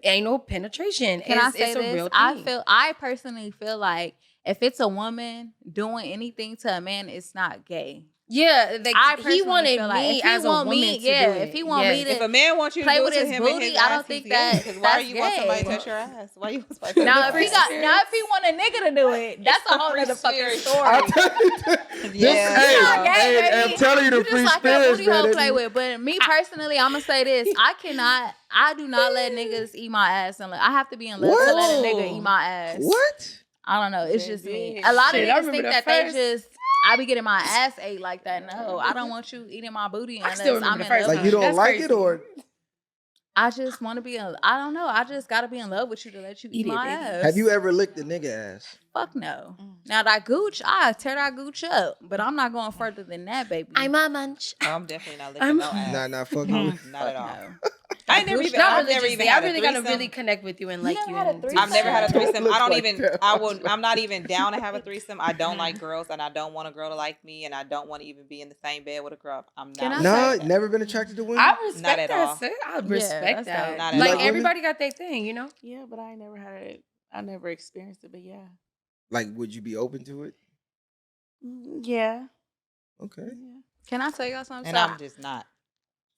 anal penetration. Can I say it's a this? real thing. I personally feel like if it's a woman doing anything to a man, it's not gay. Yeah, I he personally wanted feel like me if he as a want woman me, to yeah, do it. if he want me Yes. to if a man wants you to play do with it to his him booty, and his I don't ass, think he's gay. that- 'Cause why that's you want somebody to gay. touch your ass? Why you want somebody to now touch if your he ass? got if he want a nigga to do it, that's a whole free other fucking spirit. story. I'll tell you Yeah. hey, not gay, hey, baby. I'm telling you the You free just like your spirits, booty hole man. play with. But me personally, I'm gonna say this: I do not let niggas eat my ass, and I have to be in love to let a nigga eat my ass. What? I don't know. It's just me. Shit, A lot of I niggas remember think the that first- they just. I be getting my ass ate like that. No, I don't want you eating my booty I unless still I'm remember in the first love. Like you with don't That's like crazy. it or I just want to be. I don't know. I just gotta be in love with you to let you eat Eat it, my baby. ass. have you ever licked a nigga ass? Fuck no. Now that gooch, I tear that gooch up, but I'm not going further than that, baby. I'm a munch. Oh, I'm definitely not I'm- licking no ass. Nah, fuck you. Not at all. no. I never even. Not I've never religiously. even I had really a gotta threesome. really connect with you and like never you. had a and do threesome? I've never had a Don't threesome. look I don't like even. that. I'm not even down to have a threesome. I don't like girls, and I don't want a girl to like me, and I don't want to even be in the same bed with a girl. I'm not. Can I with No, that. never been attracted to women? I Not respect at that. all. Sis. I respect that's that. dope. Not at Like all. women? everybody got their thing, you know. Yeah, but I ain't never had it. I never experienced it, but yeah. Like, would you be open to it? Yeah. Okay. Can I tell y'all something? And I'm just not.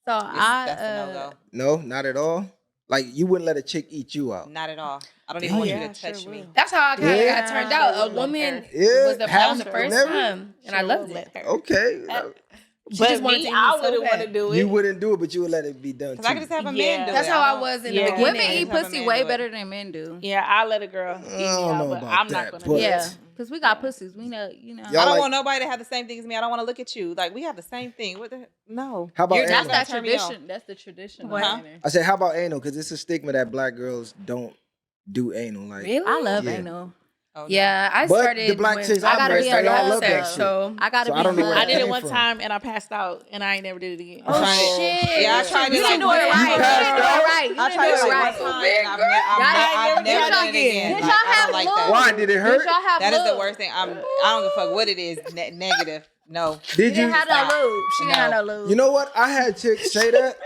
So That's a no go. No, not at all. Like you wouldn't let a chick eat you out. Not at all. I don't even want you to touch sure me. will. That's how I kind of Yeah. got turned out. A Sure, woman Yeah, was the have first never? time, and I Sure loved will it. let her. Okay. She But just wanted me, to eat I me so wouldn't want to bad. do it. You wouldn't do it, but you would let it be done Because too. I could just have a Yeah. man do That's it. how I don't- was in Yeah. the beginning. Women eat Just have a pussy man way do it. better than men do. Yeah, I'll let a girl eat me I don't out, know but about I'm that, not gonna but- do Yeah, it. because we got pussies. We know, Y'all I don't like- want nobody to have the same thing as me. I don't want to look at you. Like, we have the same thing. What the no. How about You're anal? just That's gonna that turn me on. tradition. That's the tradition. What? of women. I said, how about anal? Because it's a stigma that black girls don't do anal. Like, Really? I love Yeah. anal. Oh, no. Yeah, I But started. the black when chicks I I gotta first be started in love having with sex, that so I gotta So be I don't in know where love. I did came it one from. time and I passed out and I ain't never did it again. Oh Right. shit! Yeah, I tried You to didn't do it like- right. You You passed didn't do out? it right. You I didn't tried do to it say right. one time. and I've Y'all never did done it again. Did Like, y'all I have don't like that. Why did it Did hurt? y'all have That is the lube? worst thing. I don't give a fuck what it is. Negative. No. She Did didn't you? have no lube. She didn't have no lube. You know what? I had chicks say that,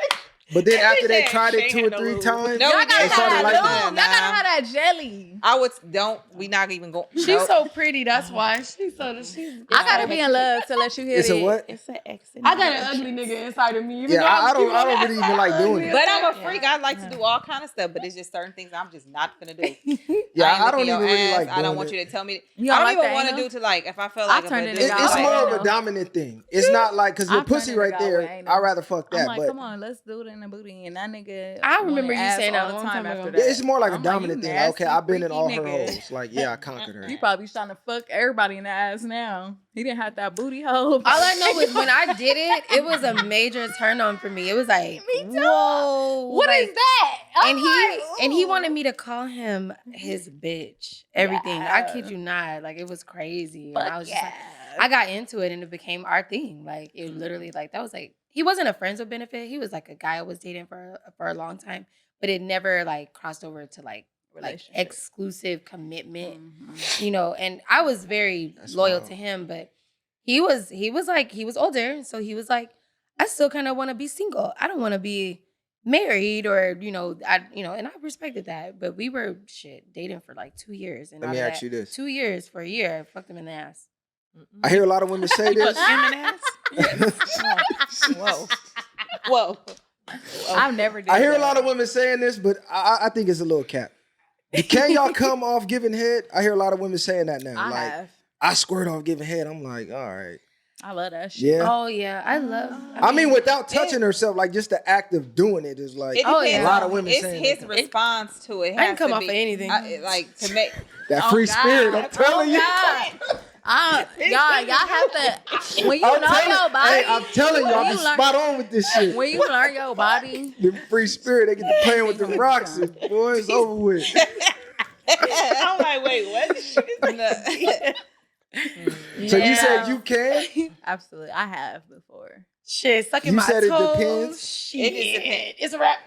but then after they tried it She 2 ain't or got no 3 lube. times, No, Y'all we gotta They didn't. started have like that that. lube. Y'all gotta have that jelly. I would don't. We not even going. She's so pretty. That's why she's so. She's. I gotta be in love to let you hit it's it. a what? It's an X. I got an ugly nigga inside of me. even Yeah, though I I'm don't. cute I on don't the really even like doing it. But I'm a freak. I like to do all kind of stuff, but it's just certain things I'm just not gonna do. Yeah, ain't I don't licking even your really ass. like I don't doing want it. you to tell me. You I don't don't like even the want to anal? do to like if I feel I like turned a it dude- into It's all more of a anal. dominant thing. It's not like because your I'm pussy turning right it all there. anal. I'd rather fuck I'm that. like, but come on, let's do it in the booty. And that nigga. I remember wanted you ass saying that all a the long time time after ago. yeah, that. it's more like a I'm dominant you thing. Like, okay, nasty, I've been in freaky all her nigga. holes. Like, yeah, I conquered her. He probably trying to fuck everybody in the ass now. He didn't have that booty hole. All I know is when I did it, it was a major turn on for me. It was like, whoa, What like, is that? I'm And he like, wanted me to call him his bitch. Everything. I Yeah. kid you not. Like it was crazy. Fuck And I was just like, yeah. I got into it and it became our thing. Like it literally, like that was like he wasn't a friends with benefit. He was like a guy I was dating for a long time, but it never like crossed over to like Relationship. exclusive commitment. Mhm. You know, and I was very That's loyal wild. to him, but he was older, so he was like, I still kind of want to be single. I don't want to be married or and I respected that, but we were dating for like 2 years. And Let out me of ask that, you this. 2 years for a year, I fucked him in the ass. I hear a lot of women say this. Whoa. Whoa. I've never did I hear a that. lot of women saying this, but I think it's a little cap. Can y'all come off giving head? I hear a lot of women saying that now. I like, have. I squirt off giving head. I'm like, all right. I love that shit. Yeah. Oh yeah, I love. I mean, without touching herself, like just the act of doing it is like It Oh, depends yeah. a lot on- of women It's saying his that. response to it. I can has come to off be- of anything. like to make. that Oh, free God. spirit. I'm telling you. Y'all have to when you I'm know telling, your body. hey, I'm telling you, when I've you been learn- spot on with this shit. When you learn your body, The free spirit, they get to playing with the rocks, and boy, it's over with. I'm like, wait, what? So you said Yeah. you can? absolutely, I have before. Shit, sucking You my said it toes. depends? Shit. It just depends. It's a wrap.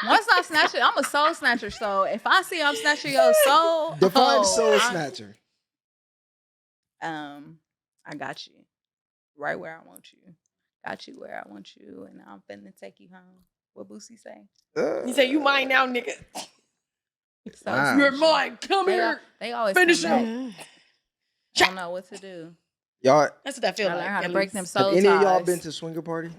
Once I snatch it, I'm a soul snatcher. So if I see I'm snatching your soul, Define soul I- snatcher. I got you right where I want you. Got you where I want you, and I'm finna take you home. What Boosie say? You say you mine now, nigga. So Wow. You're mine. Come here. They always Finish come back. him. I don't know what to do. Y'all, That's what that feels I like. learn how to at break least. them have soul any of y'all ties. been to swinger party?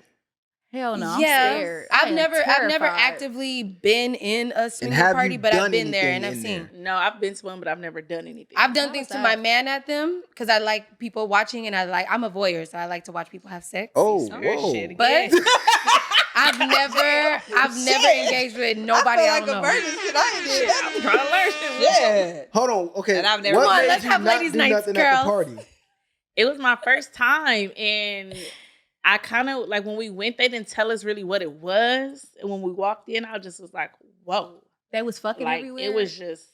Hell no, I'm Yeah, scared. I I've am never terrified. actively been in a swinger have party, you but I've done been there anything and I've in seen. there? No, I've been to one, but I've never done anything. I've done How things was to my that? man at them because I like people watching, and I'm a voyeur, so I like to watch people have sex. Oh, Weird whoa. shit. But Yeah. I've never engaged with nobody I don't know. Shit, I did. I'm trying to learn shit. Yeah. Hold on. Okay. And I've never- what Come on, made let's you have not ladies' do nights, nothing at the girls. party? It was my first time, and I kind of like when we went, they didn't tell us really what it was. And when we walked in, I just was like, "Whoa!" They was fucking Like everywhere. it was just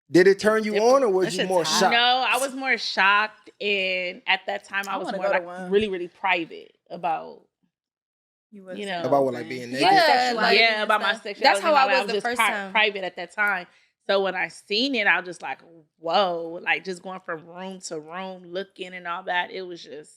Did it turn you Different. on, or was That you shit's more hot. shocked? no. I was more shocked, and at that time, I I was wanna more go to like one. really, really private about was you know. About what, like being naked? Yeah, like, yeah about my sexuality. That's how I and all was that. the first just time. private at that time. So when I seen it, I was just like, "Whoa!" Like just going from room to room, looking and all that. It was just.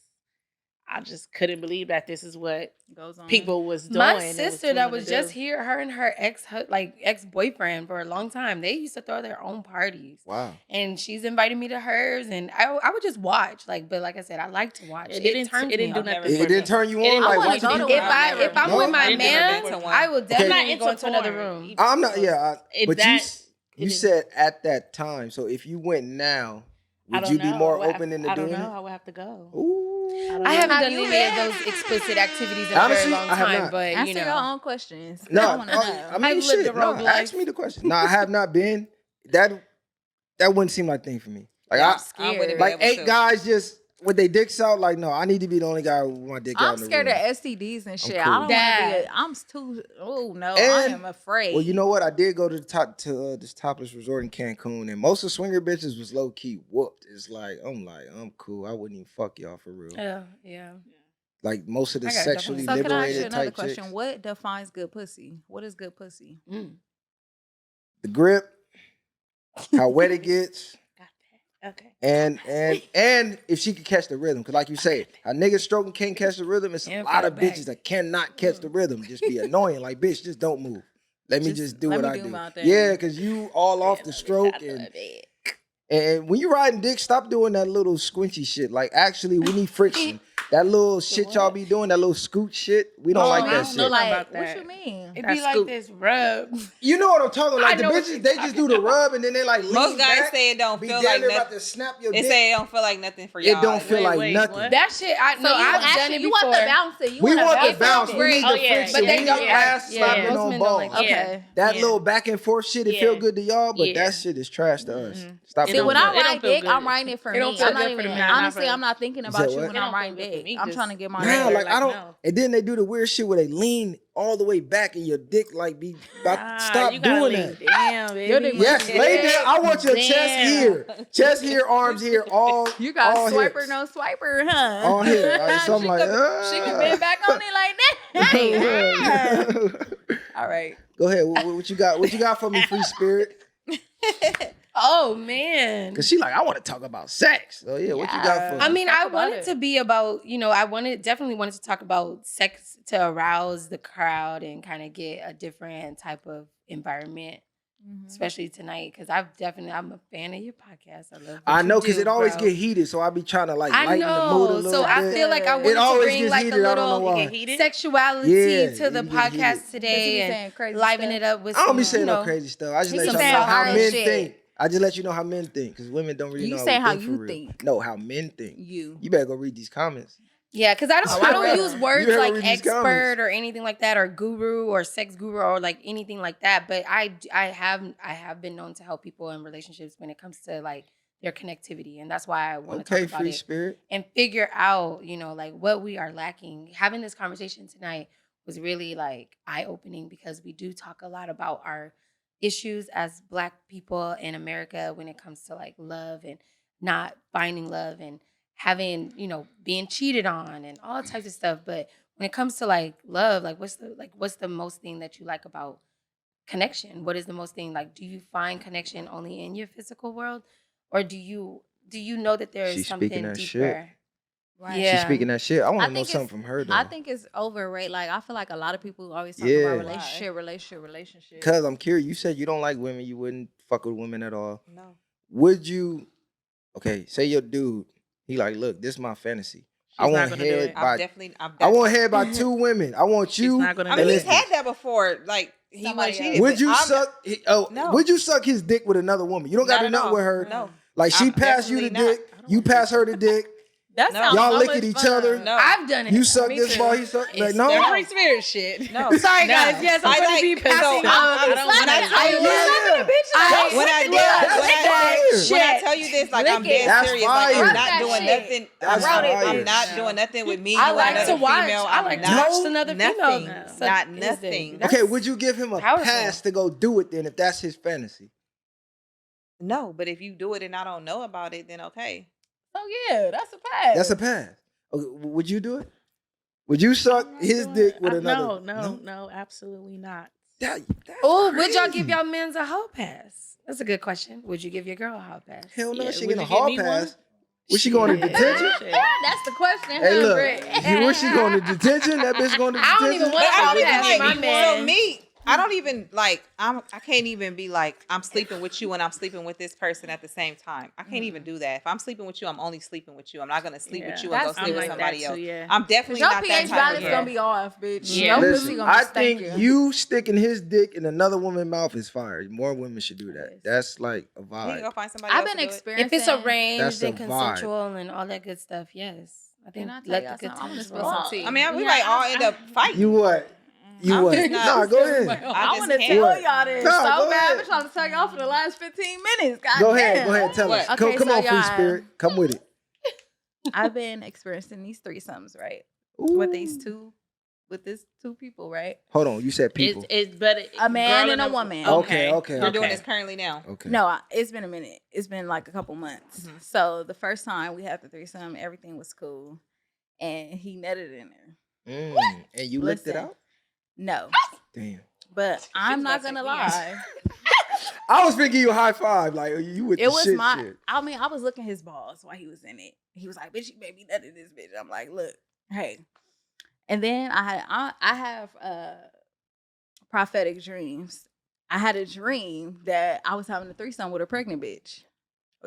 I just couldn't believe that this is what Goes on. people was doing. My and sister that was willing to just do. here, her and her ex-boyfriend for a long time, they used to throw their own parties. Wow. And she's invited me to hers, and I would just watch. But like I said, I like to watch. It didn't turns do me on. nothing. It didn't turn you It on didn't- like I wanna watching go to people. one. If I'm No? with my I've never man, been to one. I will I'm definitely not go into another porn. room. I'm not. Yeah, but It you didn't- said at that time. So if you went now, I would don't you be know. more I would open have- into I don't doing know. it? I would have to go. Ooh. I haven't Have done you any of been? those explicit activities in a Honestly, very long I have time, not. but Answer you know. your own questions. No, I want to know. I mean, I've lived shit. a rogue No, life. ask me the question. No, I have not been. That wouldn't seem like a thing for me. Like I'm I scared. wouldn't be like able 8 to. guys just with their dicks out. Like no, I need to be the only guy with my dick out. I'm in the scared of room. STDs and shit. cool. I don't want to That- be. I'm too. Oh no, I And- am afraid. Well, you know what? I did go to this topless resort in Cancun, and most of the swinger bitches was low key whooped. It's like I'm cool. I wouldn't even fuck y'all for real. Yeah. Like most of the I gotta sexually So can I ask you liberated another type question? chicks. What defines good pussy? What is good pussy? The grip, how wet it gets. Okay. And if she could catch the rhythm, because like you say, a nigga stroking can't catch the rhythm. It's a And lot for of the back. bitches that cannot catch the rhythm. Just be annoying. Like, bitch, just don't move. Let me just do let what me I do do. my thing. Yeah, because you all off the stroke and when you riding dick, stop doing that little squinchy shit. Like, actually, we need friction. That little shit y'all be doing, that little scoot shit, we don't like I that don't shit. know Like, about what that. you mean? It'd That be like scoop. this rub. You know what I'm talking about? Like, I the know what bitches, you're they just do the rub and then they like lean Most guys back, say it don't be feel damn like near about nothing. to snap your They dick. say it don't feel like nothing for It y'all. don't feel like wait, nothing. what? That shit, So no, I've done it you before. want the bouncer. You We want the the bounce. We need Oh, the yeah. friction. But We they need don't- ass yeah, slapping most on men don't balls. like that. Okay. That Yeah. little back and forth shit, it Yeah. feel good to y'all, but Yeah. that shit is trash to us. Mm-mm. Stop It See, doing when don't that. I feel- it ride don't feel dick, good. I'm riding it for It me. don't feel I'm not good for even. the man, not Honestly, for- I'm not thinking You about said you what? when It I'm don't riding feel good for dick. me, I'm just trying to get my. Nah, regular, like I don't. no. And then they do the weird shit where they lean all the way back and your dick like be about Ah, stop you gotta doing lean that. down, baby. Your dick Yes, Yeah. lay down. I want your chest Damn. chest here, arms here, all. You got all swiper, hips. no swiper, huh? All here. Like, so I'm she like, she could bend back on it like that. All right. Go ahead. What you got? What you got for me, free spirit? Oh man. Cause she like, I want to talk about sex. So yeah, what you got for me? I mean, Talk I about wanted it. to be about, definitely wanted to talk about sex to arouse the crowd and kind of get a different type of environment, especially tonight. Because I'm a fan of your podcast. I love what I know, you because do, it always bro. get heated, so I be trying to like I lighten the mood a know. little So bit. I feel like I It wanted to always bring gets like heated, a I don't know little why. Get heated? sexuality Yeah, to the you get heated. podcast today saying and crazy liven stuff. it up with I don't be some, saying no crazy stuff. I just let some y'all know how real men shit. think. I just let you know how men think, because women don't really You know. say how how we think you for real. think. No, how men think. You. You better go read these comments. Yeah, because I don't use words better like read these expert comments. or anything like that, or guru or sex guru or like anything like that. But I have been known to help people in relationships when it comes to like their connectivity, and that's why I want to Okay, talk about free it spirit. and figure out, like what we are lacking. Having this conversation tonight was really like eye opening because we do talk a lot about our issues as Black people in America when it comes to like love and not finding love and having, being cheated on and all types of stuff. But when it comes to like love, like what's the most thing that you like about connection? What is the most thing? Like, do you find connection only in your physical world? Or do you know that there is She's something speaking that deeper? shit. Right. Yeah. She's speaking that shit. I want I to know think something it's- from her though. I think it's overrated. Like I feel like a lot of people always talk Yeah. about relationship. Because I'm curious. You said you don't like women. You wouldn't fuck with women at all. No. Would you? Okay, say your dude. He like, look, this is my fantasy. I She's not want gonna do head it. by. I'm definitely. I want head by 2 women. I want She's you. not gonna I do mean, it. he's had that before. Like he Somebody was else. cheated. Would but you I'm suck? No. Would you suck his dick with another woman? You don't got not to at nut all. with her. No. Like she I'm passed you the definitely dick, you pass her the dick. That No. sounds Y'all so lick much at each fun. other. No. I've done it. You suck Me this too. ball, he suck. Like, It's no. that free spirit shit. No. Sorry, No. guys. Yes, I'm I going to like- be passing so on. I don't- when I tell you this, when I tell you this, like I'm dead That's serious. Like fire. I'm Rub not that doing shit. nothing. That's I'm not fire. doing nothing with me. I you like another to watch. female. I I'm like to not watch another female. nothing. Suck Not his dick. nothing. That's Okay, would you give him a powerful. pass to go do it then if that's his fantasy? No, but if you do it and I don't know about it, then okay. Oh yeah, that's a pass. That's a pass. Okay, would you do it? Would you suck his dick with another? No, absolutely not. That's Oh, would y'all crazy. give y'all men's a hall pass? That's a good question. Would you give your girl a hall pass? Hell no, Yeah, she would getting a you give hall me pass. one? Was she going to detention? That's the question. Hey, look. Brett. Was she going to detention? That bitch going to detention? I don't even But want I don't to even ask my like. man. So me, I don't even like. I can't even be like I'm sleeping with you and I'm sleeping with this person at the same time. I can't even do that. If I'm sleeping with you, I'm only sleeping with you. I'm not gonna sleep with you and go That's sleep with like somebody that else. too, yeah. I'm definitely Your not that pH type balance of gonna girl. be off, bitch. Yeah. Your pussy Listen, gonna I stink think you sticking his dick in another woman's mouth is fire. More women should do that. Yes. That's like a He can vibe. go find somebody I've else been to do it. experiencing. If it's arranged That's and a vibe. consensual and all that good stuff, yes. I think Can I tell let y'all the good something? I'm gonna times spill roll. some tea. I mean, we Yeah, might all end up fighting. You what? You I'm what? just not- Nah, go ahead. I I just want to can't. tell y'all this Nah, so go bad. I've ahead. been trying to tell y'all for the last 15 minutes. God Go damn. ahead. Go ahead. Tell What? us. Okay, Come so on, free y'all- spirit. Come with it. I've been experiencing these threesomes, right? Ooh. With these two people, right? Hold on. You said people. A man girl and a woman. Okay, okay. You're doing this currently now. Okay. No, it's been a minute. It's been like a couple months. Mhm. So the first time we had the threesome, everything was cool, and he nutted in there. And you licked it Listen. out? No, Damn. but I'm not about to gonna take lie. I was thinking you a high five. Like, you with It the was shit my. shit. I mean, I was looking his balls while he was in it. He was like, "Bitch, you made me nut in this bitch." I'm like, "Look, hey." And then I have prophetic dreams. I had a dream that I was having a threesome with a pregnant bitch.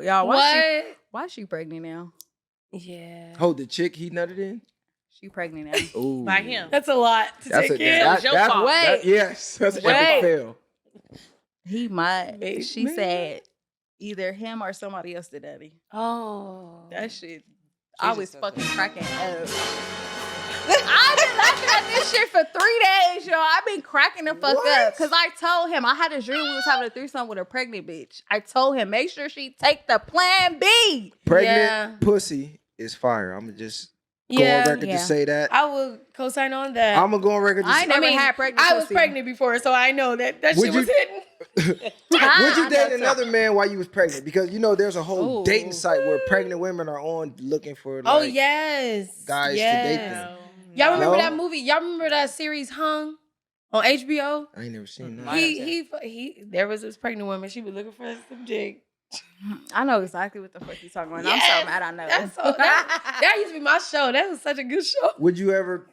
Y'all, why she pregnant now? Yeah. Hold the chick he nutted in? She pregnant now. Ooh. By him. That's a lot to That's take a in. That was your fault. Wait. yes. That's an Wait. epic fail. He might. Baby. She said either him or somebody else did daddy. Oh. That shit. She I just was said fucking that. cracking up. I've been laughing at this shit for 3 days, y'all. I've been cracking the fuck up. Cause I told him I had a dream we was having a threesome with a pregnant bitch. I told him make sure she take the plan B. Pregnant Yeah. pussy is fire. I'm going to just go on Yeah. record to say that. I will co-sign on that. I'm going to go on record to I say ain't never had pregnant I was pussy. pregnant before, so I know that Would shit was you- hidden. Would you I date know another man while you was pregnant? Because you know there's a whole Ooh. dating site where pregnant women are on looking for like Oh yes. guys to yes. date them. Y'all remember No? that movie? Y'all remember that series Hung on HBO? I ain't never seen that. Mine- He there was this pregnant woman. She was looking for some dick. I know exactly what the fuck you talking about. Yes. I'm so mad I know. That's so, that used to be my show. That was such a good show. Would you ever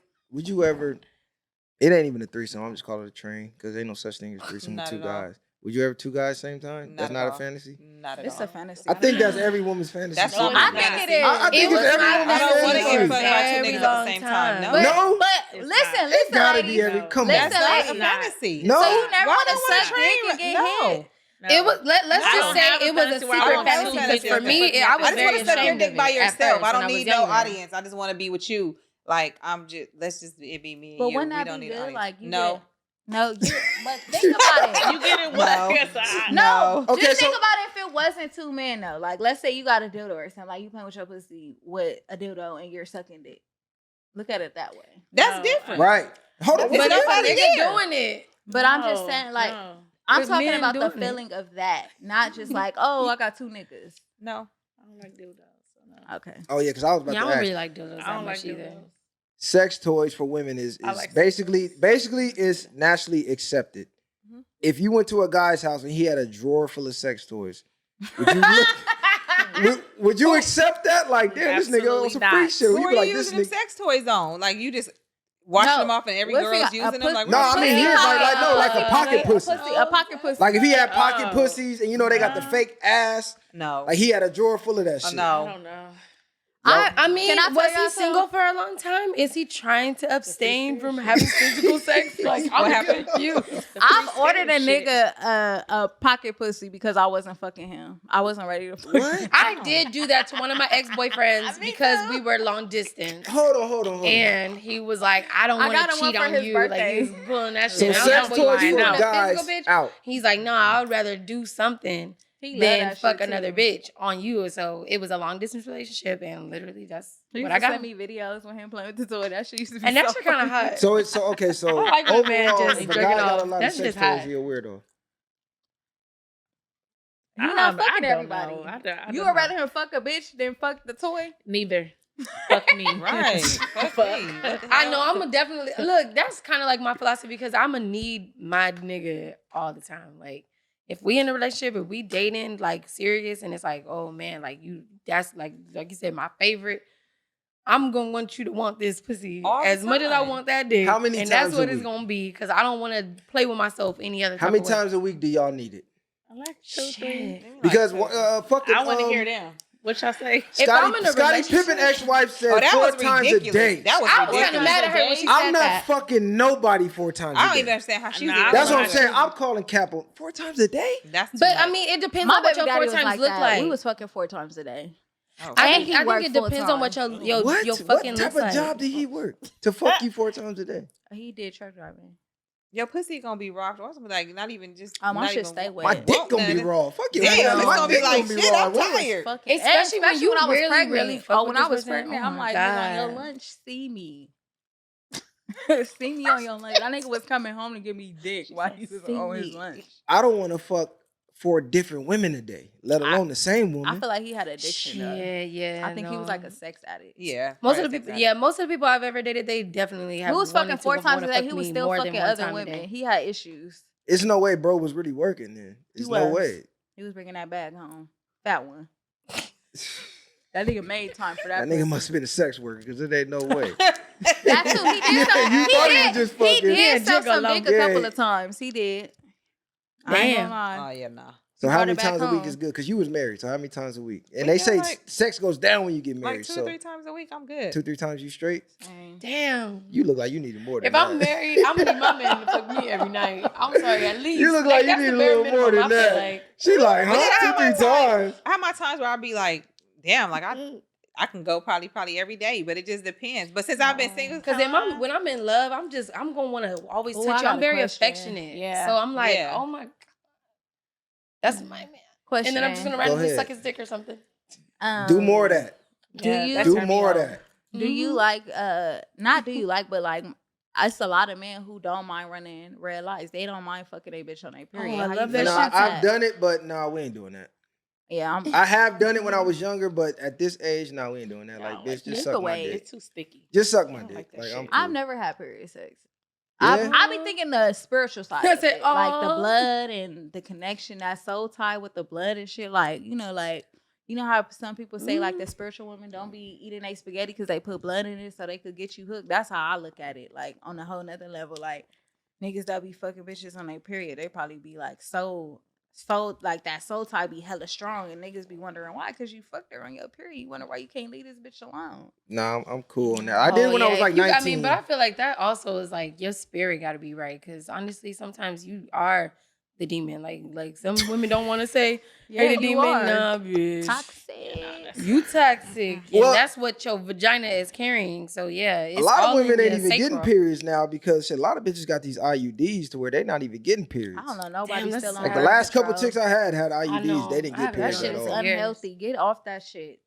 it ain't even a threesome, I'm just calling it a train because ain't no such thing as threesome with Not two at all. guys. Would you ever two guys same time? That's at not a all. fantasy? Not at It's all. a fantasy. I think that's every woman's fantasy. That's too. not I my think fantasy. it is. I think It was it's my everyone's I don't want to fantasy get for fucked a by two very niggas at the long same time. time. But, No? but It's listen, not. It gotta ladies. be every. Come Listen, on. That's not a ladies. fantasy. No. So you never Why want do to I wanna suck dick and train? get No. hit. It was let's I just don't say have a it was a fantasy where I secret want fantasy two because niggas for to me, fuck I I was just very want to suck your ashamed dick of by it at yourself. first I don't when need was no younger. audience. I just want to be with you. Like it be me and But you. wouldn't We that don't be need good? audience. Like you no. get, no, you. But think about it. You get it No. what? Yes, I- No, Okay, just think so- about it if it wasn't two men though. Like, let's say you got a dildo or something. Like, you playing with your pussy with a dildo and you're sucking dick. Look at it that way. That's No, different. Right. Hold on. But What's But the if a nobody difference? nigga there. doing it, But I'm just No, saying, like, no. I'm With talking men about the doing it. feeling of that, not just like, oh, I got two niggas. No. I don't like dildos. So no. Okay. Oh yeah, because I was about yeah, I to don't ask. really like dildos I that don't much like either. dildos. Sex toys for women is I like sex basically is nationally accepted. Mhm. If you went to a guy's house and he had a drawer full of sex toys, would you look, would you accept that? Like, damn, this nigga on Absolutely some not. freak shit. Who You are be you like, this using them nigga. sex toys on? Like you just washing No. them off and every What's girl's the- using them? Like No, what I the mean, fuck? here's like a pocket pussy. A pocket pussy. Like if he had pocket Oh. pussies and you know they got the fake ass, No. like he had a drawer full of that shit. I no. don't know. I mean, Can I tell was y'all he single for a long time? Is he trying to abstain from having physical sex? Like, What I'm happened? confused. I've ordered a Shit. nigga a pocket pussy because I wasn't fucking him. I wasn't ready to fuck What? him. I did do that to one of my ex-boyfriends Me because too. we were long distance. Hold on. And he was like, I don't I want got to him one cheat for on his you. birthday. Like, he was pulling that So shit. I was sex like, toys "Well, you for want a guys physical bitch?" out. He's like, no, I would rather do something He love than that fuck shit, another too. bitch on you. So it was a long distance relationship, and literally that's He what used I to got. send me videos when him playing with the toy. That shit used to be And that so shit kind of funny. hot. So it's okay. So I like when a man overall, just if a jerking guy got off. a lot That's of sex just toys, hot. he a weirdo. You're not fucking don't everybody. know. I You don't would know. rather him fuck a bitch than fuck the toy? Neither. Fuck me. Right. Fuck me. What the I hell? know I'm gonna definitely look. That's kind of like my philosophy because I'm gonna need my nigga all the time. Like if we in a relationship, if we dating like serious, and it's like, oh man, like that's like you said, my favorite. I'm gonna want you to want this pussy All the as much as I time. want that dick. How many and times that's what a it's week? gonna be because I don't want to play with myself any other. How type many of way. times a week do y'all need it? I like 2, 3. Shit. Because Like, fucking I want to hear them. What y'all say? If I'm in a Scottie relationship- Pippen ex-wife said Oh, that 4 was times ridiculous. a day. That was I was kind ridiculous. of mad at her when she said I'm not that. fucking nobody 4 times a I day. don't even understand how she's Nah, even That's what doing I'm saying. that. I'm calling Cap on 4 times a day. That's too But I much. mean, it depends My on what baby your daddy 4 was times like look that. like. We was fucking 4 times a day. Oh, I And think he it worked depends on what your full-time. your, What? your What fucking type looks of like. job did he work to fuck you 4 times a day? He did truck driving. your pussy gonna be rocked. Or something like not even just. My not shit even stay wet. My Won't dick gonna be nothing. raw. Fuck you. Damn, my it's gonna be dick like, shit, I'm raw. tired. Fucking, Especially when you when I was really, pregnant. really fuck oh, with when I this was person? pregnant, Oh I'm my like, nigga, on your God. lunch, see me. See me on your lunch. That nigga was coming home to give me dick while he was "See on his me." lunch. I don't want to fuck 4 different women a day, let alone the same woman. I feel like he had addiction. though. Yeah. I think he was no. like a sex addict. Yeah. Most probably of the sex people, addict. most of the people I've ever dated, they definitely have. He was wanted fucking to 4 wanna times a day. fuck He was me still more than fucking one other time a day. women. He had issues. It's no way bro was really working then. He There's no was. way. He was bringing that bag home. Fat one. That nigga made time for that. That nigga pussy. must have been a sex worker because it ain't no way. That too. He did Yeah, some. you thought he was just He fucking- did sell some Gigolo. dick a couple Yeah. of times. He did. I ain't Damn. gonna lie. Oh yeah, nah. So You how brought many it back times a week home. is good? Because you was married. So how many times a week? And We they got say like- sex goes down when you get married. Like 2 so or 3 times a week, I'm good. 2-3 times you straight. Dang. Damn. You look like you needed more than If that. I'm married, I'm gonna need my man to fuck me every night. I'm sorry, at least. You look like you that's need the a bare little more minimum, than I feel that. like. She like, But then I huh? have my 2-3 times. I have my times where I'll be like, damn, like I can go probably every day, but it just depends. But since I've been single, Because when I'm in love, I'm gonna want to always Ooh, touch I you. I'm got a very question. affectionate. Yeah. So I'm like, Yeah. oh my God. That's my man. Question. And then I'm just gonna Go randomly ahead. suck his dick or something. Do more of that. Do you that's Do turn me more of on. that. Do you like not do you like, but like it's a lot of men who don't mind running red lights. They don't mind fucking a bitch on their period. I How love you that feel Nah, about I've done it, but nah, we ain't doing that. Yeah, I'm I have done it when I was younger, but at this age, nah, we ain't doing that. I Like, don't bitch, like just that. suck my Either way, dick. It's too sticky. Just suck my I don't dick. like that Like, shit. I'm cool. I've never had period sex. Yeah? I be thinking the spiritual side, I of said, it. Like the "Aw." blood and the connection, that soul tie with the blood and shit. Like you know how some people say like the spiritual women don't be eating their spaghetti because they put blood in it so they could get you hooked. That's how I look at it. Like on a whole nother level, like niggas that be fucking bitches on their period, they probably be like so like that soul tie be hella strong, and niggas be wondering why, because you fucked her on your period. You wonder why you can't leave this bitch alone. Nah, I'm cool on that. I did when I was like 19. I mean, but I feel like that also is like your spirit got to be right. Because honestly, sometimes you are the demon. Like some women don't want to say, "Hey, the you demon." are. Nah, bitch. Toxic. You toxic, Well- and that's what your vagina is carrying. So yeah, it's a lot all of women in ain't your even getting sacral. periods now because shit, a lot of bitches got these IUDs to where they not even getting periods. I don't know. Nobody's that's still on Like the birth last couple control. chicks I had IUDs, know. they didn't I get have- that periods That shit at is all. unhealthy. Get off that shit.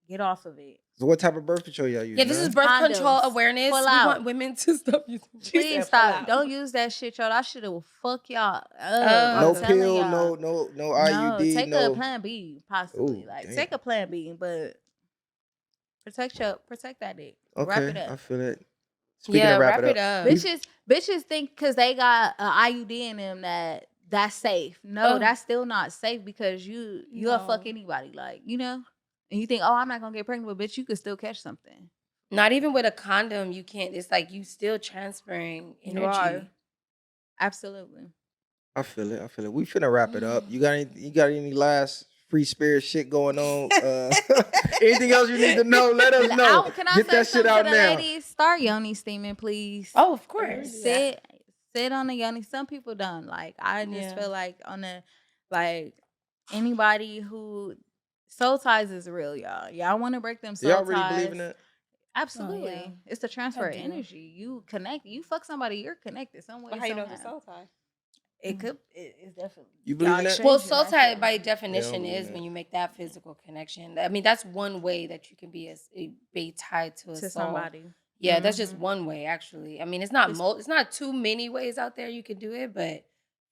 Get off of it. So what type of birth control y'all use? Yeah, this man? is birth Condoms. control awareness. Pull We out. want women to stop using. She Please said, stop. "Pull out." Don't use that shit, y'all. That shit will fuck y'all up. no I'm telling pill, y'all. no IUD, take no. a plan B, possibly. Ooh, like damn. take a plan B, but protect that dick. Wrap Okay, it up. I feel it. Speaking Yeah, of wrap it up. Bitches think because they got an IUD in them that's safe. No, Oh. that's still not safe because you'll No. fuck anybody. Like and you think, oh, I'm not gonna get pregnant, but bitch, you could still catch something. Not even with a condom, you can't. It's like you still transferring You energy. are. Absolutely. I feel it. We finna wrap it up. You got any last free spirit shit going on? Anything else you need to know? Let us know. Can I Get say that shit something out to the now. ladies? Start yoni steaming, please. Oh, of course. Sit on the yoni. Some people don't. Like I just Yeah. feel like anybody who soul ties is real, y'all. Y'all want to break them soul Y'all ties. really believe in that? Absolutely. yeah. It's the transfer of do. energy. You connect. You fuck somebody, you're connected some way. But how you know it's a somehow. soul tie? It could. It's definitely. You believe in y'all that? exchanging Well, soul that tie shit. by definition believe is that. when you make that physical connection. I mean, that's one way that you can be tied to a to soul. somebody. Yeah, that's just Mhm. one way. Actually, I mean, it's not It's- it's not too many ways out there you can do it, but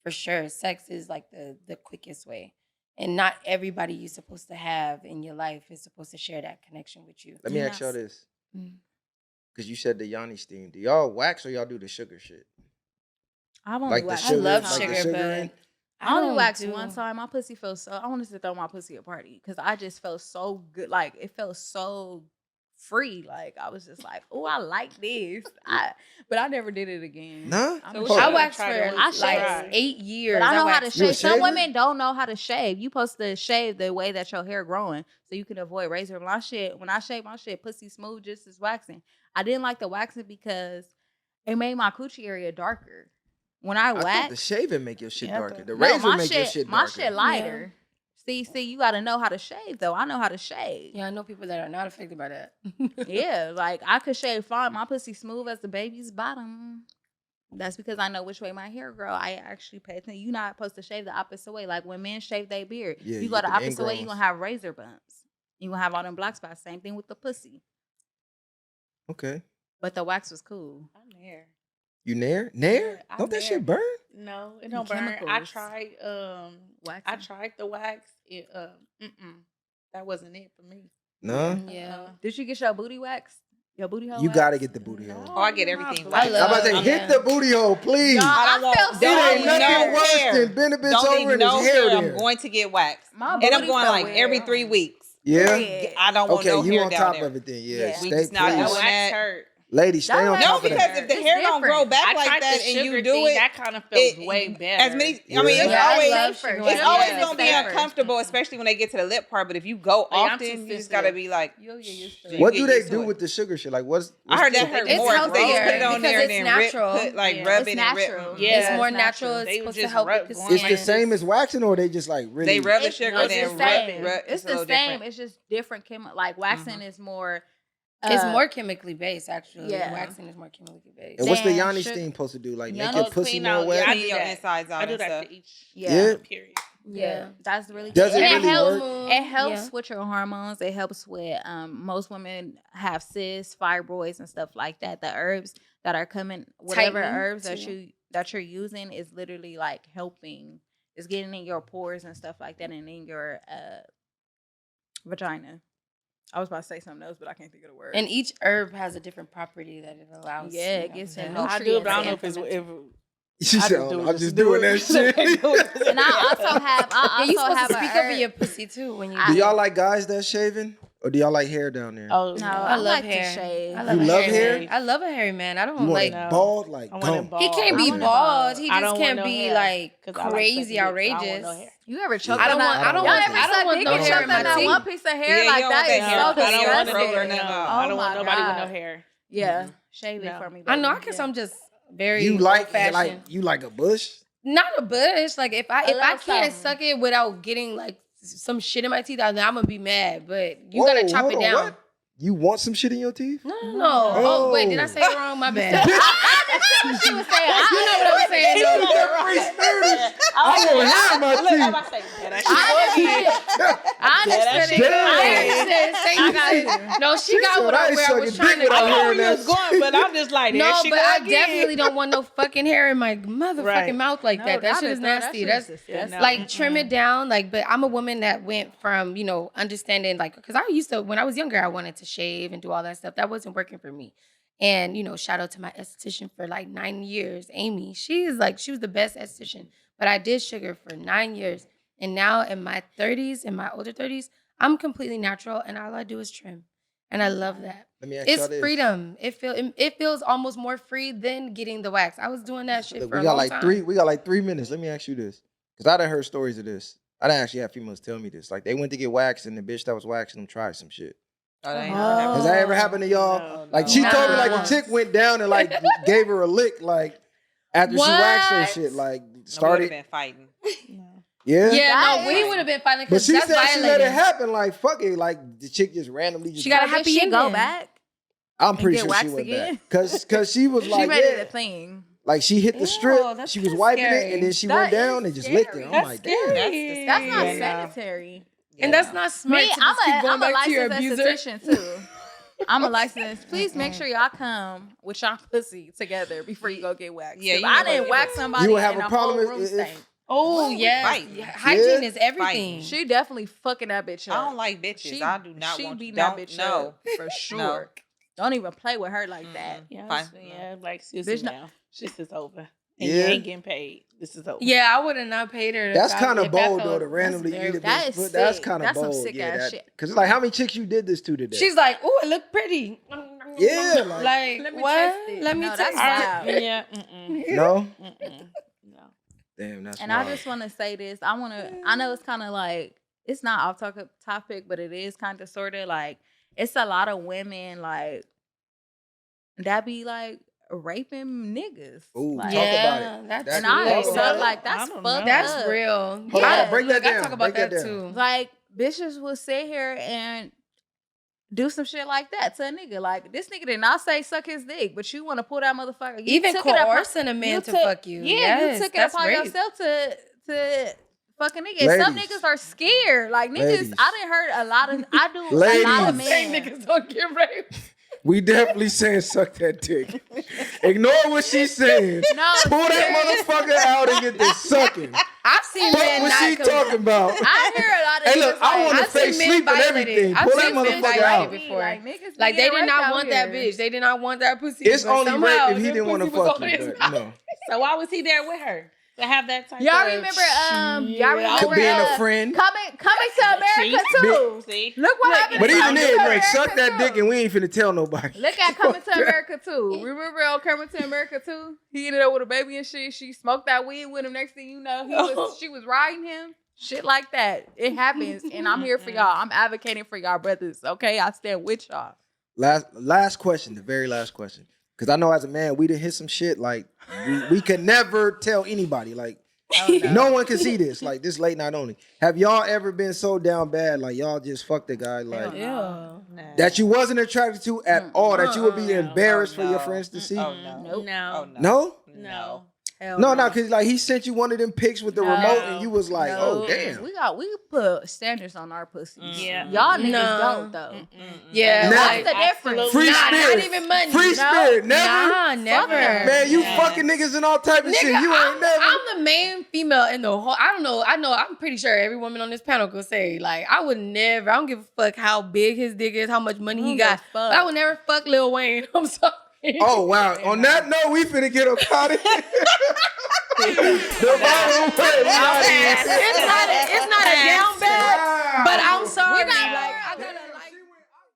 for sure, sex is like the quickest way. And not everybody you're supposed to have in your life is supposed to share that connection with you. Let me ask y'all this. Mm. Because you said the yoni steam. Do y'all wax or y'all do the sugar shit? I've only Like the watched I sugar, love like the sugar, sugar but in? I only don't waxed do- one time. My pussy felt so. I wanted to throw my pussy a party because I just felt so good. Like it felt so free. Like I was just like, oh, I like this. But I never did it again. Nah? I'm So ashamed. I I waxed tried for it once. like I 8 years. But I know how to waxed- You a shave. Some shaver? women don't know how to shave. You supposed to shave the way that your hair growing so you can avoid razor. When I shave my shit, pussy smooth just as waxing. I didn't like the waxing because it made my coochie area darker. When I I thought the wax, shaving make your shit Yeah, I darker. thought- The no, razor my make your shit, shit my darker. shit lighter. See, you got to know how to shave though. I know how to shave. Yeah, I know people that are not affected by that. Yeah, like I could shave fine. My pussy smooth as the baby's bottom. That's because I know which way my hair grow. I actually pay attention. You're not supposed to shave the opposite way. Like when men shave their beard, Yeah, you you go get the them opposite way, you're ingrowns. gonna have razor bumps. You're gonna have all them black spots. Same thing with the pussy. Okay. But the wax was cool. I'm there. You nair? Nair? Yeah, I'm Don't that there. shit burn? No, it don't burn. I Chemicals. tried Wax. I tried the wax. It that wasn't it for me. No. Yeah. Did you get your booty wax? Your booty hole? You wax? gotta get the booty No, hole. Oh, I get you're not everything black. waxed. I I'm about to say, love- hit the booty hole, please. Y'all, I don't want- felt It don't so ain't need nothing no weird. worse hair. than bending a bitch Don't over need and no his hair hair. there. I'm going to get waxed. My And I'm booty going felt like weird. every 3 weeks. Yeah? Period. I don't want Okay, no you hair on down top there. of it then. Yeah, Yeah. We stay just not please. doing Wax that. hurt. Ladies, stay That on hurt. No, top of because that. if the It's hair don't grow different. back I like tried that the and sugar you do thing. it, That kind of feels it- way better. as many. Yeah. I mean, it's Yeah, I always love sugar it's wax. always Yeah. gonna be Better. uncomfortable, especially when they get to the lip part. But if you go I'm too often, you just sensitive. gotta be like. You'll get used to You it. What get do they used to do it. with the sugar shit? Like, what's I heard the- that hurt It's more. 'cause They just put it healthier on there because and then it's natural. put like Yeah. rub It's it and rip. natural. Yeah. It's more It's natural. natural. It's They supposed just to help rub with the going It's skin. the same as waxing, or they just like really? They rub the It's- sugar no, and it's then the rub same. it. Rub, It's a the little same. different. It's just different chemical. Like waxing is more. It's more chemically based, actually. Yeah. Waxing is more chemically based. And what's the Man, Yanni sugar- steam supposed to do? Like, Yanni- make your Oh, pussy clean more out. wet? Yeah, I Clean do your that. insides out I do and that stuff. for each Yeah. period. Yeah. That's really Does good. it And really helps- work? It helps Yeah. with your hormones. It helps with most women have cysts, fibroids, and stuff like that. The herbs that are coming, whatever Tightening, herbs too. that you're using is literally like helping. It's getting in your pores and stuff like that, and in your vagina. I was about to say something else, but I can't think of the word. And each herb has a different property that it allows. Yeah, it you know, gets to some help. I do, but I don't know nutrients if it's if She I said, just do it I'm just just do doing it. that shit. And I also have. Yeah, you supposed have to a speak herb. over your pussy too when you. Do y'all like guys that shaving? Or do y'all like hair down there? oh No, I I love like hair. to shave. I You a love hairy hair? man. I love a hairy man. I You don't want like. it No. bald like I want it gum? bald. He can't I be want it bald. bald. He I just don't can't want no be hair, like 'cause I like crazy, sucking dick, so I don't want outrageous. no hair. You ever choke I don't on want- that? I don't Y'all want- ever I don't suck want dick no and hair choke in my on that teeth. one piece of hair? Yeah, you Like don't that want is that so hair. I don't want disgusting. no hair. No, Oh I don't want my nobody with God. no hair. Yeah, shave it No. for me. I know. I baby. guess Yeah. I'm just very You like old-fashioned. you like a bush? Not a bush. Like if I little can't something. suck it without getting like some shit in my teeth, then I'm gonna be mad. But you Whoa, gotta chop hold it on, down. what? You want some shit in your teeth? No. Oh wait, did I say it wrong? My bad. She was saying, You know what I'm saying? though. I want hair in my teeth. I understood it. Damn. I understand. Thank you. No, she got said, what I I, ain't where I was sucking trying dick to without go. hair. I know where you was going, but I'm just like, No, there she but go I again. definitely don't want no fucking hair in my motherfucking Right. mouth like that. That shit is nasty. That's disgusting. like trim it down. Like, but I'm a woman that went from, you know, understanding like, because I used to, when I was younger, I wanted to shave and do all that stuff. That wasn't working for me. And, you know, shout out to my esthetician for like 9 years, Amy. She was the best esthetician. But I did sugar for 9 years. And now in my 30s, in my older 30s, I'm completely natural and all I do is trim. And I love that. Let me ask y'all It's this. freedom. It feels almost more free than getting the wax. I was doing that shit Look, for we a got long like time. we got like 3 minutes. Let me ask you this. Because I done heard stories of this. I done actually had females tell me this. Like they went to get waxed and the bitch that was waxing them tried some shit. Oh, that ain't Oh. never happened. Has that ever happened to y'all? No, Like no. she told me like Nah. the chick went down and like gave her a lick like after she waxed her What? shit. Like Started started. been fighting. Yeah. Yeah, That no, we is- would have been fighting But because she that's said she let violating. it happen. Like fuck it. Like the chick just randomly just. She got a Did happy she go ending. back? I'm pretty get sure she waxed went again? back. Cause she was She like made it yeah. a thing. Like she hit the Ew, strip. that's She was kinda wiping it scary. and then she That went is down and just licked it. scary. I'm That's like, scary. damn. That's not Yeah, no. sanitary. And that's not smart. Me, to just keep going back to your abuser. esthetician too. I'm a licensed. Please make sure y'all come with y'all pussy together before you go get waxed. Yeah, 'Cause you I know didn't what- wax somebody You would have and a the problem whole if- room if- stank. Oh Ooh, yeah, fighting. hygiene Yeah. is everything. She definitely fucking that bitch up. I don't like bitches. I do not she want beating don't that bitch know. up for sure. Don't even play with her like that. Yeah, Fine. yeah, like excuse Bitch, me no- now. This is over. and you ain't getting paid. This is over. Yeah, I would have not paid her. That's kind of if I bold felt- though to randomly that's eat a very- That bitch is foot. That's sick. kind of That's some bold. sick Yeah, ass that, shit. cause it's like how many chicks you did this to today? She's like, "Oh, it looked pretty." Yeah, like Let me what? taste it. Let me No, taste that's it. wild. Yeah. no. No. Damn, that's And wild. I just want to say this. I know it's kind of like, it's not off topic, but it is kind of sort of like, it's a lot of women like that be like raping niggas. Ooh, like, talk about Yeah, it. that's and real. I talk so about it. like that's I don't fucked know. That's up. real. Hold Yeah, on, break that look, down. I talk about Break that that down. too. Like bitches will sit here and do some shit like that to a nigga. Like this nigga did not say suck his dick, but you want to pull that motherfucker. You Even took it upon- coercing a man you to took- fuck you. Yeah, Yes, you took it that's upon rape. yourself to fucking nigga. And some Ladies. niggas are scared. Like niggas, Ladies. I done heard a lot of. I do a lot Ladies. of Say men. niggas don't get raped. We definitely saying suck that dick. Ignore what she's saying. No, Pull that serious. motherfucker out and get this sucking. I've seen Fuck men what not she talking about. I hear a lot of Hey, niggas look, I like, want to I've seen face men sleep and violated. everything. I've Pull that seen men motherfucker violated out. before. Like, niggas Like be they getting did not raped want out that here. bitch. They did not want that pussy. It's but only rape somehow if he that didn't want to pussy was fuck on you. his But mouth. no. So why was he there with her to have that type Y'all of remember? shit. Y'all remember Being a friend. coming to America too. See? Look what happened. But to even Coming then, to like, suck America that dick too. and we ain't finna tell nobody. Look at Coming to America too. Remember on Coming to America too? He ended up with a baby and shit. She smoked that weed with him. Next thing you know, she was riding him. Shit like that. It happens. And I'm here for y'all. I'm advocating for y'all brothers. Okay? I stand with y'all. Last question, the very last question. Because I know as a man, we done hit some shit. Like, we could never tell anybody. Like, no one can see this. Like, this late night only. Have y'all ever been so down bad, like, y'all just fucked the guy, like, Yeah. that you wasn't attracted to at all, that you would be embarrassed for your no. friends to see? Oh no. Nope. No. Oh no. No? No. Hell No, because, like, he sent you one of them pics with the No. remote, and you was like, No. oh, damn. We put standards on our pussies. Yeah. Y'all niggas No. don't though. Yeah, Now- like, That's the difference. Free Nah, spirit. not even money. Free No. spirit. Never? Nah, never. Man, you Yeah. fucking niggas and all type of shit. Nigga, You ain't never. I'm the main female in the whole. I don't know. I know. I'm pretty sure every woman on this panel could say, like, I would never. I don't give a fuck how big his dick is, how much money he got. But I would never fuck Lil Wayne. I'm sorry. Oh, wow. On that note, we finna get up out of here. The bottom way. It's not a down bad, but I'm